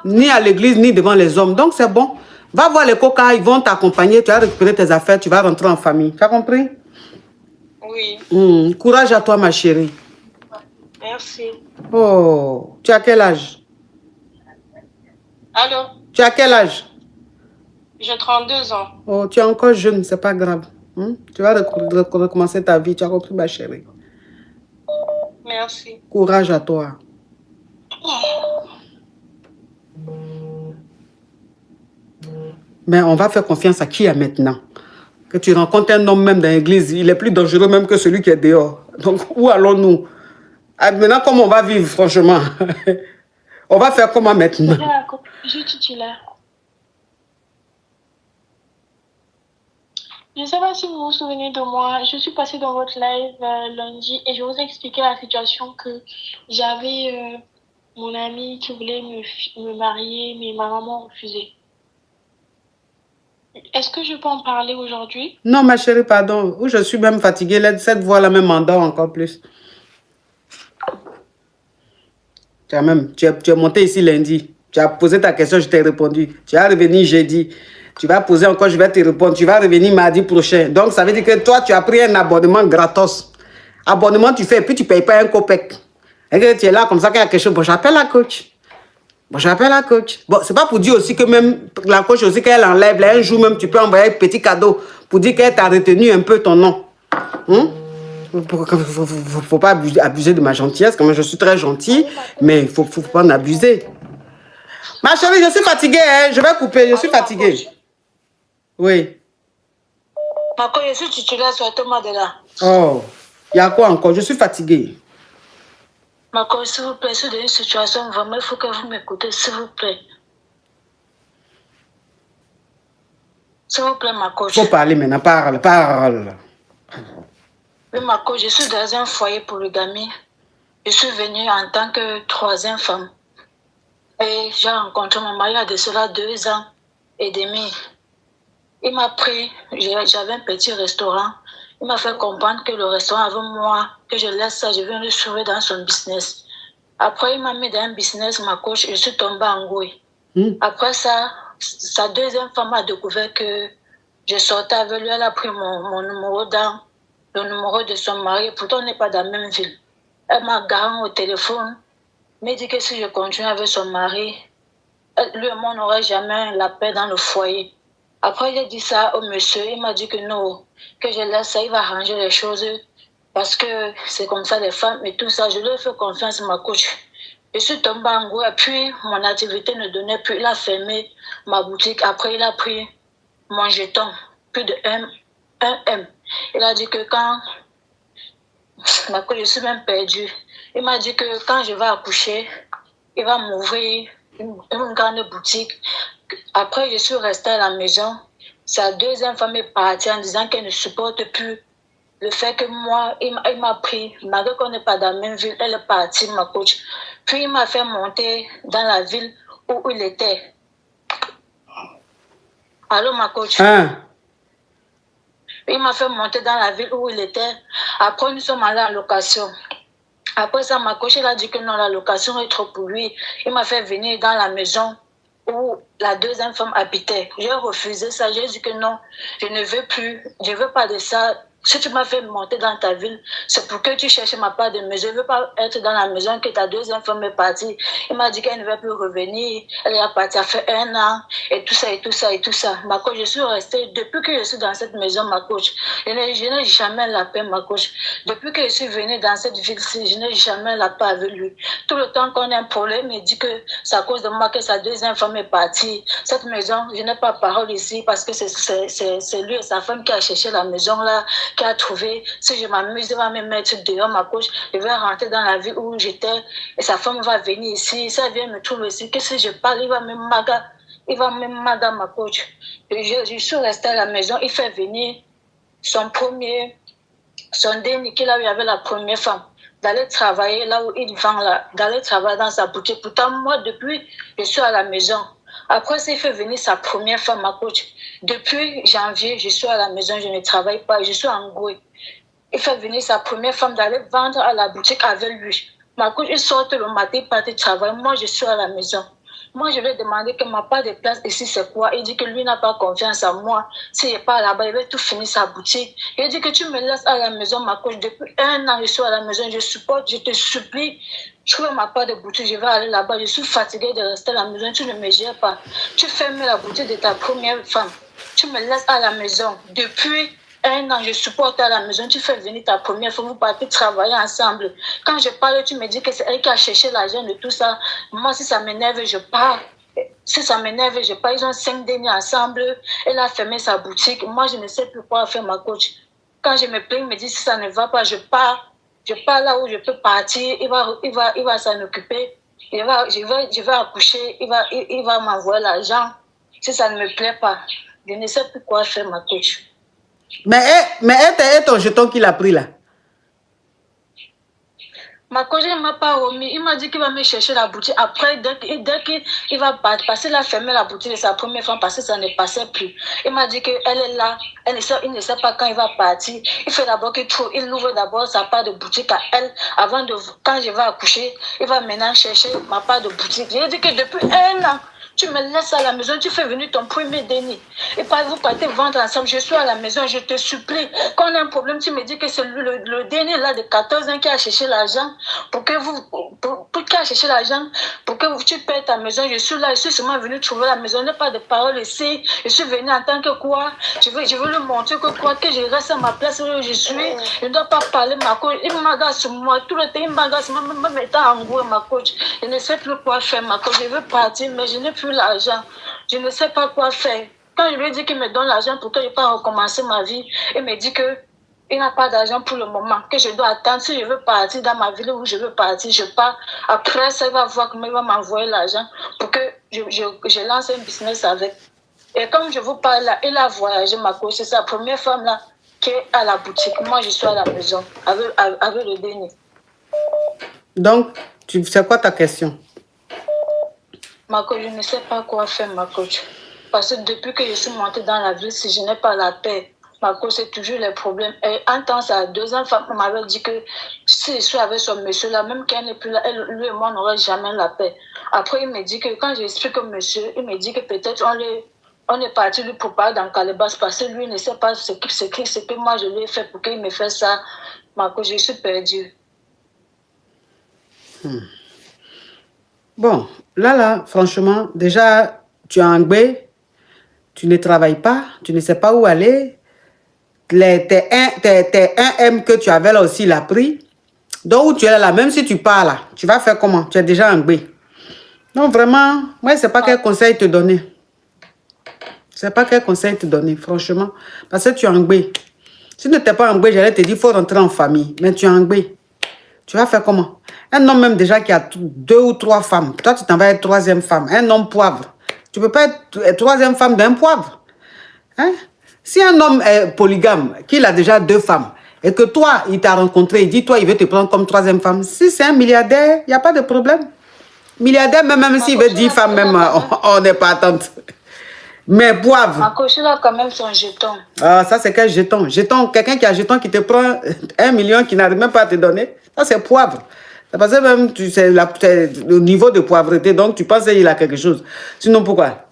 ni à l'église, ni devant les hommes. Donc, c'est bon. Va voir les coca, ils vont t'accompagner, tu vas récupérer tes affaires, tu vas rentrer en famille. Tu as compris? Oui. Courage à toi, ma chérie. Merci. Oh, tu as quel âge? Allô? Tu as quel âge? J'ai 32 ans. Oh, tu es encore jeune, c'est pas grave. Tu vas recommencer ta vie, tu as compris, ma chérie. Merci. Courage à toi. Mais on va faire confiance à qui est maintenant? Que tu rencontres un homme même dans l'église, il est plus dangereux même que celui qui est dehors. Donc, où allons-nous? Maintenant, comment on va vivre, franchement? On va faire comment maintenant? Je suis titulaire. Je ne sais pas si vous vous souvenez de moi. Je suis passée dans votre live lundi et je vous ai expliqué la situation que j'avais mon ami qui voulait me marier, mais ma maman refusait. Est-ce que je peux en parler aujourd'hui? Non, ma chérie, pardon. Je suis même fatiguée. Cette voix-là même m'endort encore plus. Tu es monté ici lundi. Tu as posé ta question, je t'ai répondu. Tu vas revenir jeudi. Tu vas poser encore, je vais te répondre. Tu vas revenir mardi prochain. Donc, ça veut dire que toi, tu as pris un abonnement gratos. Abonnement, tu fais, puis tu ne payes pas un copec. Et que tu es là comme ça, qu'il y a quelque chose. Bon, j'appelle la coach. Bon, j'appelle la coach. Bon, c'est pas pour dire aussi que même la coach aussi, qu'elle enlève, là, un jour même, tu peux envoyer un petit cadeau pour dire qu'elle t'a retenu un peu ton nom. Faut pas abuser de ma gentillesse, comme je suis très gentille, mais il faut pas en abuser. Ma chérie, je suis fatiguée, hein? Je vais couper, je suis fatiguée. Oui. Ma coach, je suis titulaire, sortez-moi de là. Oh, il y a quoi encore? Je suis fatiguée. Ma coach, s'il vous plaît, c'est une situation vraiment, il faut que vous m'écoutez, s'il vous plaît. S'il vous plaît, ma coach. Faut parler maintenant, parle. Oui, ma coach, je suis dans un foyer polygamie. Je suis venue en tant que troisième femme. Et j'ai rencontré mon mari il y a de cela 2 ans et demi. Il m'a pris, j'avais un petit restaurant. Il m'a fait comprendre que le restaurant avec moi, que je laisse ça, je viens le sauver dans son business. Après, il m'a mis dans un business, ma coach, je suis tombée en gouille. Après ça, sa deuxième femme a découvert que je sortais avec lui. Elle a pris mon numéro dans le numéro de son mari. Pourtant, on n'est pas dans la même ville. Elle m'a garé au téléphone. Elle m'a dit que si je continue avec son mari, lui et moi, on n'aurait jamais la paix dans le foyer. Après, j'ai dit ça au monsieur. Il m'a dit que non, que je laisse ça, il va arranger les choses. Parce que c'est comme ça, les femmes et tout ça. Je lui ai fait confiance, ma coach. Je suis tombée en gros et puis mon activité ne donnait plus. Il a fermé ma boutique. Après, il a pris mon jeton, plus de 1 M. Il a dit que quand... Ma coach, je suis même perdue. Il m'a dit que quand je vais accoucher, il va m'ouvrir une grande boutique. Après, je suis restée à la maison. Sa deuxième femme est partie en disant qu'elle ne supporte plus le fait que moi, il m'a pris, malgré qu'on n'est pas dans la même ville, elle est partie, ma coach. Puis il m'a fait monter dans la ville où il était. Allô, ma coach? Il m'a fait monter dans la ville où il était. Après, nous sommes allés en location. Après ça, ma coach, elle a dit que non, la location est trop pour lui. Il m'a fait venir dans la maison où la deuxième femme habitait. J'ai refusé ça. J'ai dit que non, je ne veux plus. Je ne veux pas de ça. Si tu m'as fait monter dans ta ville, c'est pour que tu cherches ma part de maison. Je ne veux pas être dans la maison que ta deuxième femme est partie. Il m'a dit qu'elle ne va plus revenir. Elle est partie, elle a fait 1 an, et tout ça, et tout ça, et tout ça. Ma coach, je suis restée, depuis que je suis dans cette maison, ma coach, je n'ai jamais la paix, ma coach. Depuis que je suis venue dans cette ville-ci, je n'ai jamais la paix avec lui. Tout le temps qu'on a un problème, il dit que c'est à cause de moi que sa deuxième femme est partie. Cette maison, je n'ai pas parole ici parce que c'est lui et sa femme qui a cherché la maison là, qui a trouvé. Si je m'amuse, il va me mettre dehors, ma coach. Je vais rentrer dans la ville où j'étais et sa femme va venir ici. Ça vient me trouver ici. Que si je parle, il va me maga. Il va me maga, ma coach. Je suis restée à la maison. Il fait venir son dernier qu'il a eu avec la première femme. D'aller travailler là où il vend là. D'aller travailler dans sa boutique. Pourtant, moi, depuis, je suis à la maison. Après, il fait venir sa première femme, ma coach. Depuis janvier, je suis à la maison, je ne travaille pas, je suis en Goué. Il fait venir sa première femme d'aller vendre à la boutique avec lui. Ma coach, il sort le matin, il part travailler. Moi, je suis à la maison. Moi, je lui ai demandé que ma part de place ici, c'est quoi. Il dit que lui n'a pas confiance en moi. S'il n'est pas là-bas, il va tout finir sa boutique. Il dit que tu me laisses à la maison, ma coach. Depuis 1 an, je suis à la maison. Je supporte, je te supplie. Trouve ma part de boutique, je vais aller là-bas. Je suis fatiguée de rester à la maison. Tu ne me gères pas. Tu fermes la boutique de ta première femme. Tu me laisses à la maison. Depuis 1 an, je supporte à la maison. Tu fais venir ta première femme, vous partez travailler ensemble. Quand je parle, tu me dis que c'est elle qui a cherché l'argent de tout ça. Moi, si ça m'énerve, je pars. Si ça m'énerve, je pars. Ils ont 5 deniers ensemble. Elle a fermé sa boutique. Moi, je ne sais plus quoi faire, ma coach. Quand je me plains, il me dit si ça ne va pas, je pars. Je pars là où je peux partir. Il va s'en occuper. Je vais accoucher. Il va m'envoyer l'argent. Si ça ne me plaît pas, je ne sais plus quoi faire, ma coach. Mais est ton jeton qu'il a pris là? Ma coach ne m'a pas remis. Il m'a dit qu'il va me chercher la boutique. Après, dès qu'il va passer, il a fermé la boutique de sa première femme parce que ça ne passait plus. Il m'a dit qu'elle est là. Il ne sait pas quand il va partir. Il fait d'abord il ouvre d'abord sa part de boutique à elle. Quand je vais accoucher, il va maintenant chercher ma part de boutique. J'ai dit que depuis 1 an, tu me laisses à la maison, tu fais venir ton premier déni. Et vous partez vendre ensemble, je suis à la maison, je te supplie. Quand on a un problème, tu me dis que c'est le déni là de 14 ans qui a cherché l'argent pour que tu payes ta maison. Je suis là, je suis seulement venu trouver la maison, il n'y a pas de parole ici. Je suis venu en tant que quoi? Je veux lui montrer que je reste à ma place où je suis. Je ne dois pas parler, ma coach. Il m'agace sur moi, tout le temps, il m'agace, même étant en gros, ma coach. Je ne sais plus quoi faire, ma coach. Je veux partir, mais je n'ai plus l'argent. Je ne sais pas quoi faire. Quand je lui ai dit qu'il me donne l'argent pour que je puisse recommencer ma vie, il me dit qu'il n'a pas d'argent pour le moment, que je dois attendre. Si je veux partir dans ma ville où je veux partir, je pars. Après, ça, il va voir comment il va m'envoyer l'argent pour que je lance un business avec. Et comme je vous parle là, il a voyagé, ma coach. C'est sa première femme là qui est à la boutique. Moi, je suis à la maison avec le déni. Donc, c'est quoi ta question? Ma coach, je ne sais pas quoi faire, ma coach. Parce que depuis que je suis montée dans la ville, si je n'ai pas la paix, ma coach, c'est toujours les problèmes. Et en temps, sa deuxième femme m'avait dit que si je suis avec ce monsieur-là, même qu'elle n'est plus là, lui et moi, on n'aurait jamais la paix. Après, il me dit que quand j'explique au monsieur, il me dit que peut-être on est parti lui pour parler dans Calebas parce que lui il ne sait pas ce que moi je lui ai fait pour qu'il me fasse ça. Ma coach, je suis perdue. Bon, là, franchement, déjà, tu es en Gbé, tu ne travailles pas, tu ne sais pas où aller. Tes 1M que tu avais là aussi, il a pris. Donc, où tu es là, même si tu pars là, tu vas faire comment? Tu es déjà en Gbé. Donc, vraiment, moi, je ne sais pas quel conseil te donner. Je ne sais pas quel conseil te donner, franchement. Parce que tu es en Gbé. Si tu n'étais pas en Gbé, j'allais te dire, il faut rentrer en famille. Mais tu es en Gbé. Tu vas faire comment? Un homme même déjà qui a 2 ou 3 femmes. Toi, tu t'en vas être 3e femme. Un homme poivre. Tu ne peux pas être 3e femme d'un poivre. Hein? Si un homme est polygame, qu'il a déjà 2 femmes, et que toi, il t'a rencontré, il dit, toi, il veut te prendre comme 3e femme. Si c'est un milliardaire, il n'y a pas de problème. Milliardaire, même s'il veut 10 femmes, même, on n'est pas attente. Mais poivre. Ma coach, il a quand même son jeton. Ah, ça, c'est quel jeton? Jeton, quelqu'un qui a un jeton qui te prend 1 million, qui n'arrive même pas à te donner. Ça, c'est poivre. C'est parce que même, c'est le niveau de poivreté, donc tu penses qu'il a quelque chose. Sinon, pourquoi?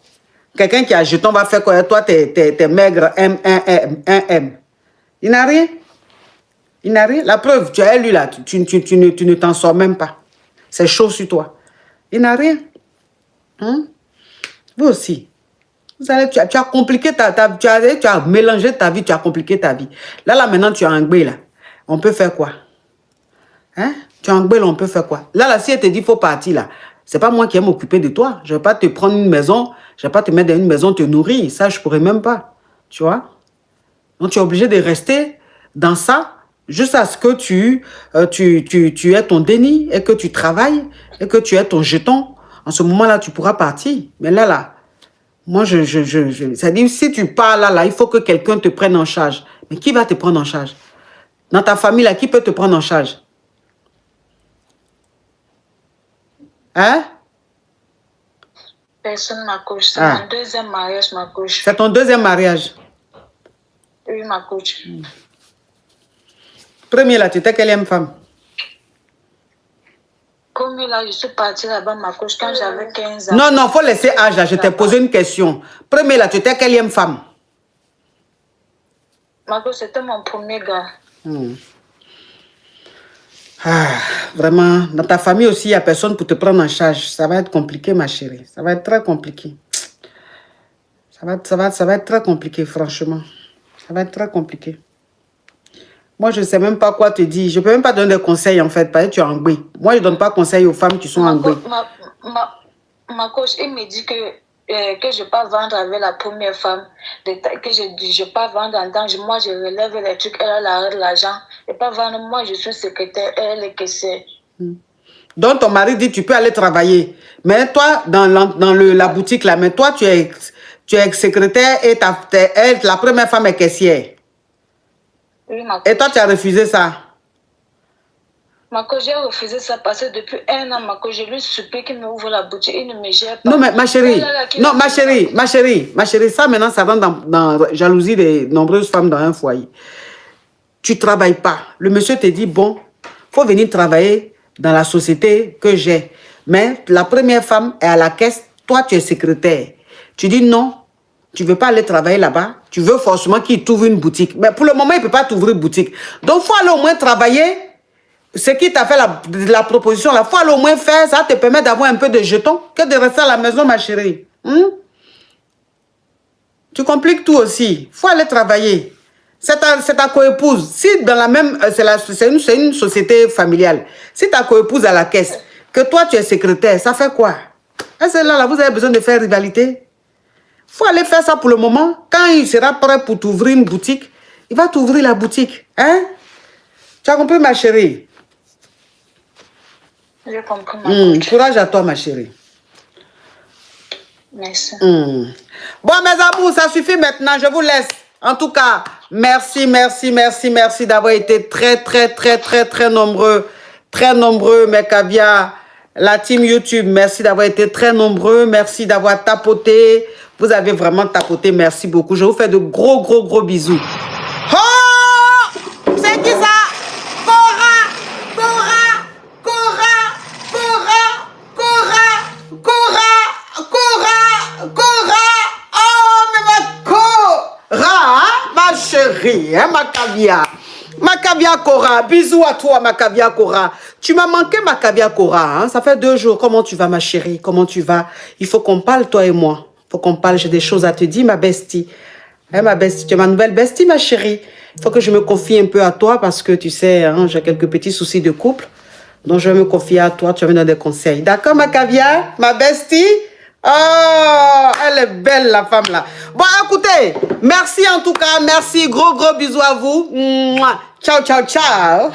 Quelqu'un qui a un jeton va faire quoi? Toi, t'es maigre, 1M. Il n'a rien. Il n'a rien. La preuve, tu as lu là, tu ne t'en sors même pas. C'est chaud sur toi. Il n'a rien. Hein? Vous aussi. Vous allez, tu as compliqué tu as mélangé ta vie, tu as compliqué ta vie. Là, maintenant, tu as un gbé, là. On peut faire quoi? Hein? Tu as un gbé, là, on peut faire quoi? Là, si elle te dit, il faut partir, là. C'est pas moi qui vais m'occuper de toi. Je ne vais pas te prendre une maison, je ne vais pas te mettre dans une maison, te nourrir. Ça, je ne pourrais même pas. Tu vois? Donc, tu es obligé de rester dans ça juste à ce que tu aies ton déni et que tu travailles et que tu aies ton jeton. En ce moment-là, tu pourras partir. Mais là, moi, c'est-à-dire, si tu pars là, il faut que quelqu'un te prenne en charge. Mais qui va te prendre en charge? Dans ta famille, là, qui peut te prendre en charge? Hein? Personne, ma coach. C'est mon deuxième mariage, ma coach. C'est ton deuxième mariage? Oui, ma coach. Premier, là, tu étais quelle femme? Premier, là, je suis partie là-bas, ma coach, quand j'avais 15 ans. Non, il faut laisser âge, là. Je t'ai posé une question. Premier, là, tu étais quelle femme? Ma coach, c'était mon premier gars. Vraiment, dans ta famille aussi, il n'y a personne pour te prendre en charge. Ça va être compliqué, ma chérie. Ça va être très compliqué. Ça va être très compliqué, franchement. Ça va être très compliqué. Moi, je ne sais même pas quoi te dire. Je ne peux même pas donner des conseils, en fait, parce que tu es en bruit. Moi, je ne donne pas conseil aux femmes qui sont en bruit. Ma coach, il me dit que je ne vais pas vendre avec la première femme. Que je ne vais pas vendre en tant que moi, je relève les trucs, elle a l'argent. Je ne vais pas vendre, moi, je suis secrétaire, elle est caissière. Donc, ton mari dit, tu peux aller travailler. Mais toi, dans la boutique, là, mais toi, tu es secrétaire et la première femme est caissière. Oui, ma coach. Et toi, tu as refusé ça? Ma coach, j'ai refusé ça parce que depuis 1 an, ma coach, je lui supplie qu'il me ouvre la boutique, il ne me gère pas. Non, mais ma chérie, ma chérie, ça maintenant, ça rentre dans la jalousie des nombreuses femmes dans un foyer. Tu ne travailles pas. Le monsieur te dit, bon, il faut venir travailler dans la société que j'ai. Mais la première femme est à la caisse, toi, tu es secrétaire. Tu dis non. Tu ne veux pas aller travailler là-bas, tu veux forcément qu'il t'ouvre une boutique. Mais pour le moment, il ne peut pas t'ouvrir une boutique. Donc, il faut aller au moins travailler. Ce qui t'a fait la proposition, il faut aller au moins faire. Ça te permet d'avoir un peu de jetons que de rester à la maison, ma chérie. Tu compliques tout aussi. Il faut aller travailler. C'est ta coépouse. Si dans la même... C'est une société familiale. Si ta coépouse à la caisse, que toi, tu es secrétaire, ça fait quoi? Là, vous avez besoin de faire rivalité? Il faut aller faire ça pour le moment. Quand il sera prêt pour t'ouvrir une boutique, il va t'ouvrir la boutique. Hein? Tu as compris, ma chérie? J'ai compris, ma coach. Courage à toi, ma chérie. Merci. Bon, mes amours, ça suffit maintenant. Je vous laisse. En tout cas, merci d'avoir été très nombreux. Très nombreux, mes caviars. La team YouTube, merci d'avoir été très nombreux. Merci d'avoir tapoté. Vous avez vraiment tapoté. Merci beaucoup. Je vous fais de gros bisous. Oh! C'est qui ça? Oh, mais ma chérie, hein, ma caviar. Ma caviar Cora, bisous à toi, ma caviar Cora. Tu m'as manqué, ma caviar Cora. Hein? Ça fait 2 jours. Comment tu vas, ma chérie? Comment tu vas? Il faut qu'on parle, toi et moi. Il faut qu'on parle. J'ai des choses à te dire, ma bestie. Hein, ma bestie, tu es ma nouvelle bestie, ma chérie. Il faut que je me confie un peu à toi parce que tu sais, hein, j'ai quelques petits soucis de couple. Donc, je vais me confier à toi. Tu vas me donner des conseils. D'accord, ma caviar? Ma bestie? Oh, elle est belle, la femme, là. Bon, écoutez, merci en tout cas. Merci. Gros bisous à vous. Mouah. Ciao.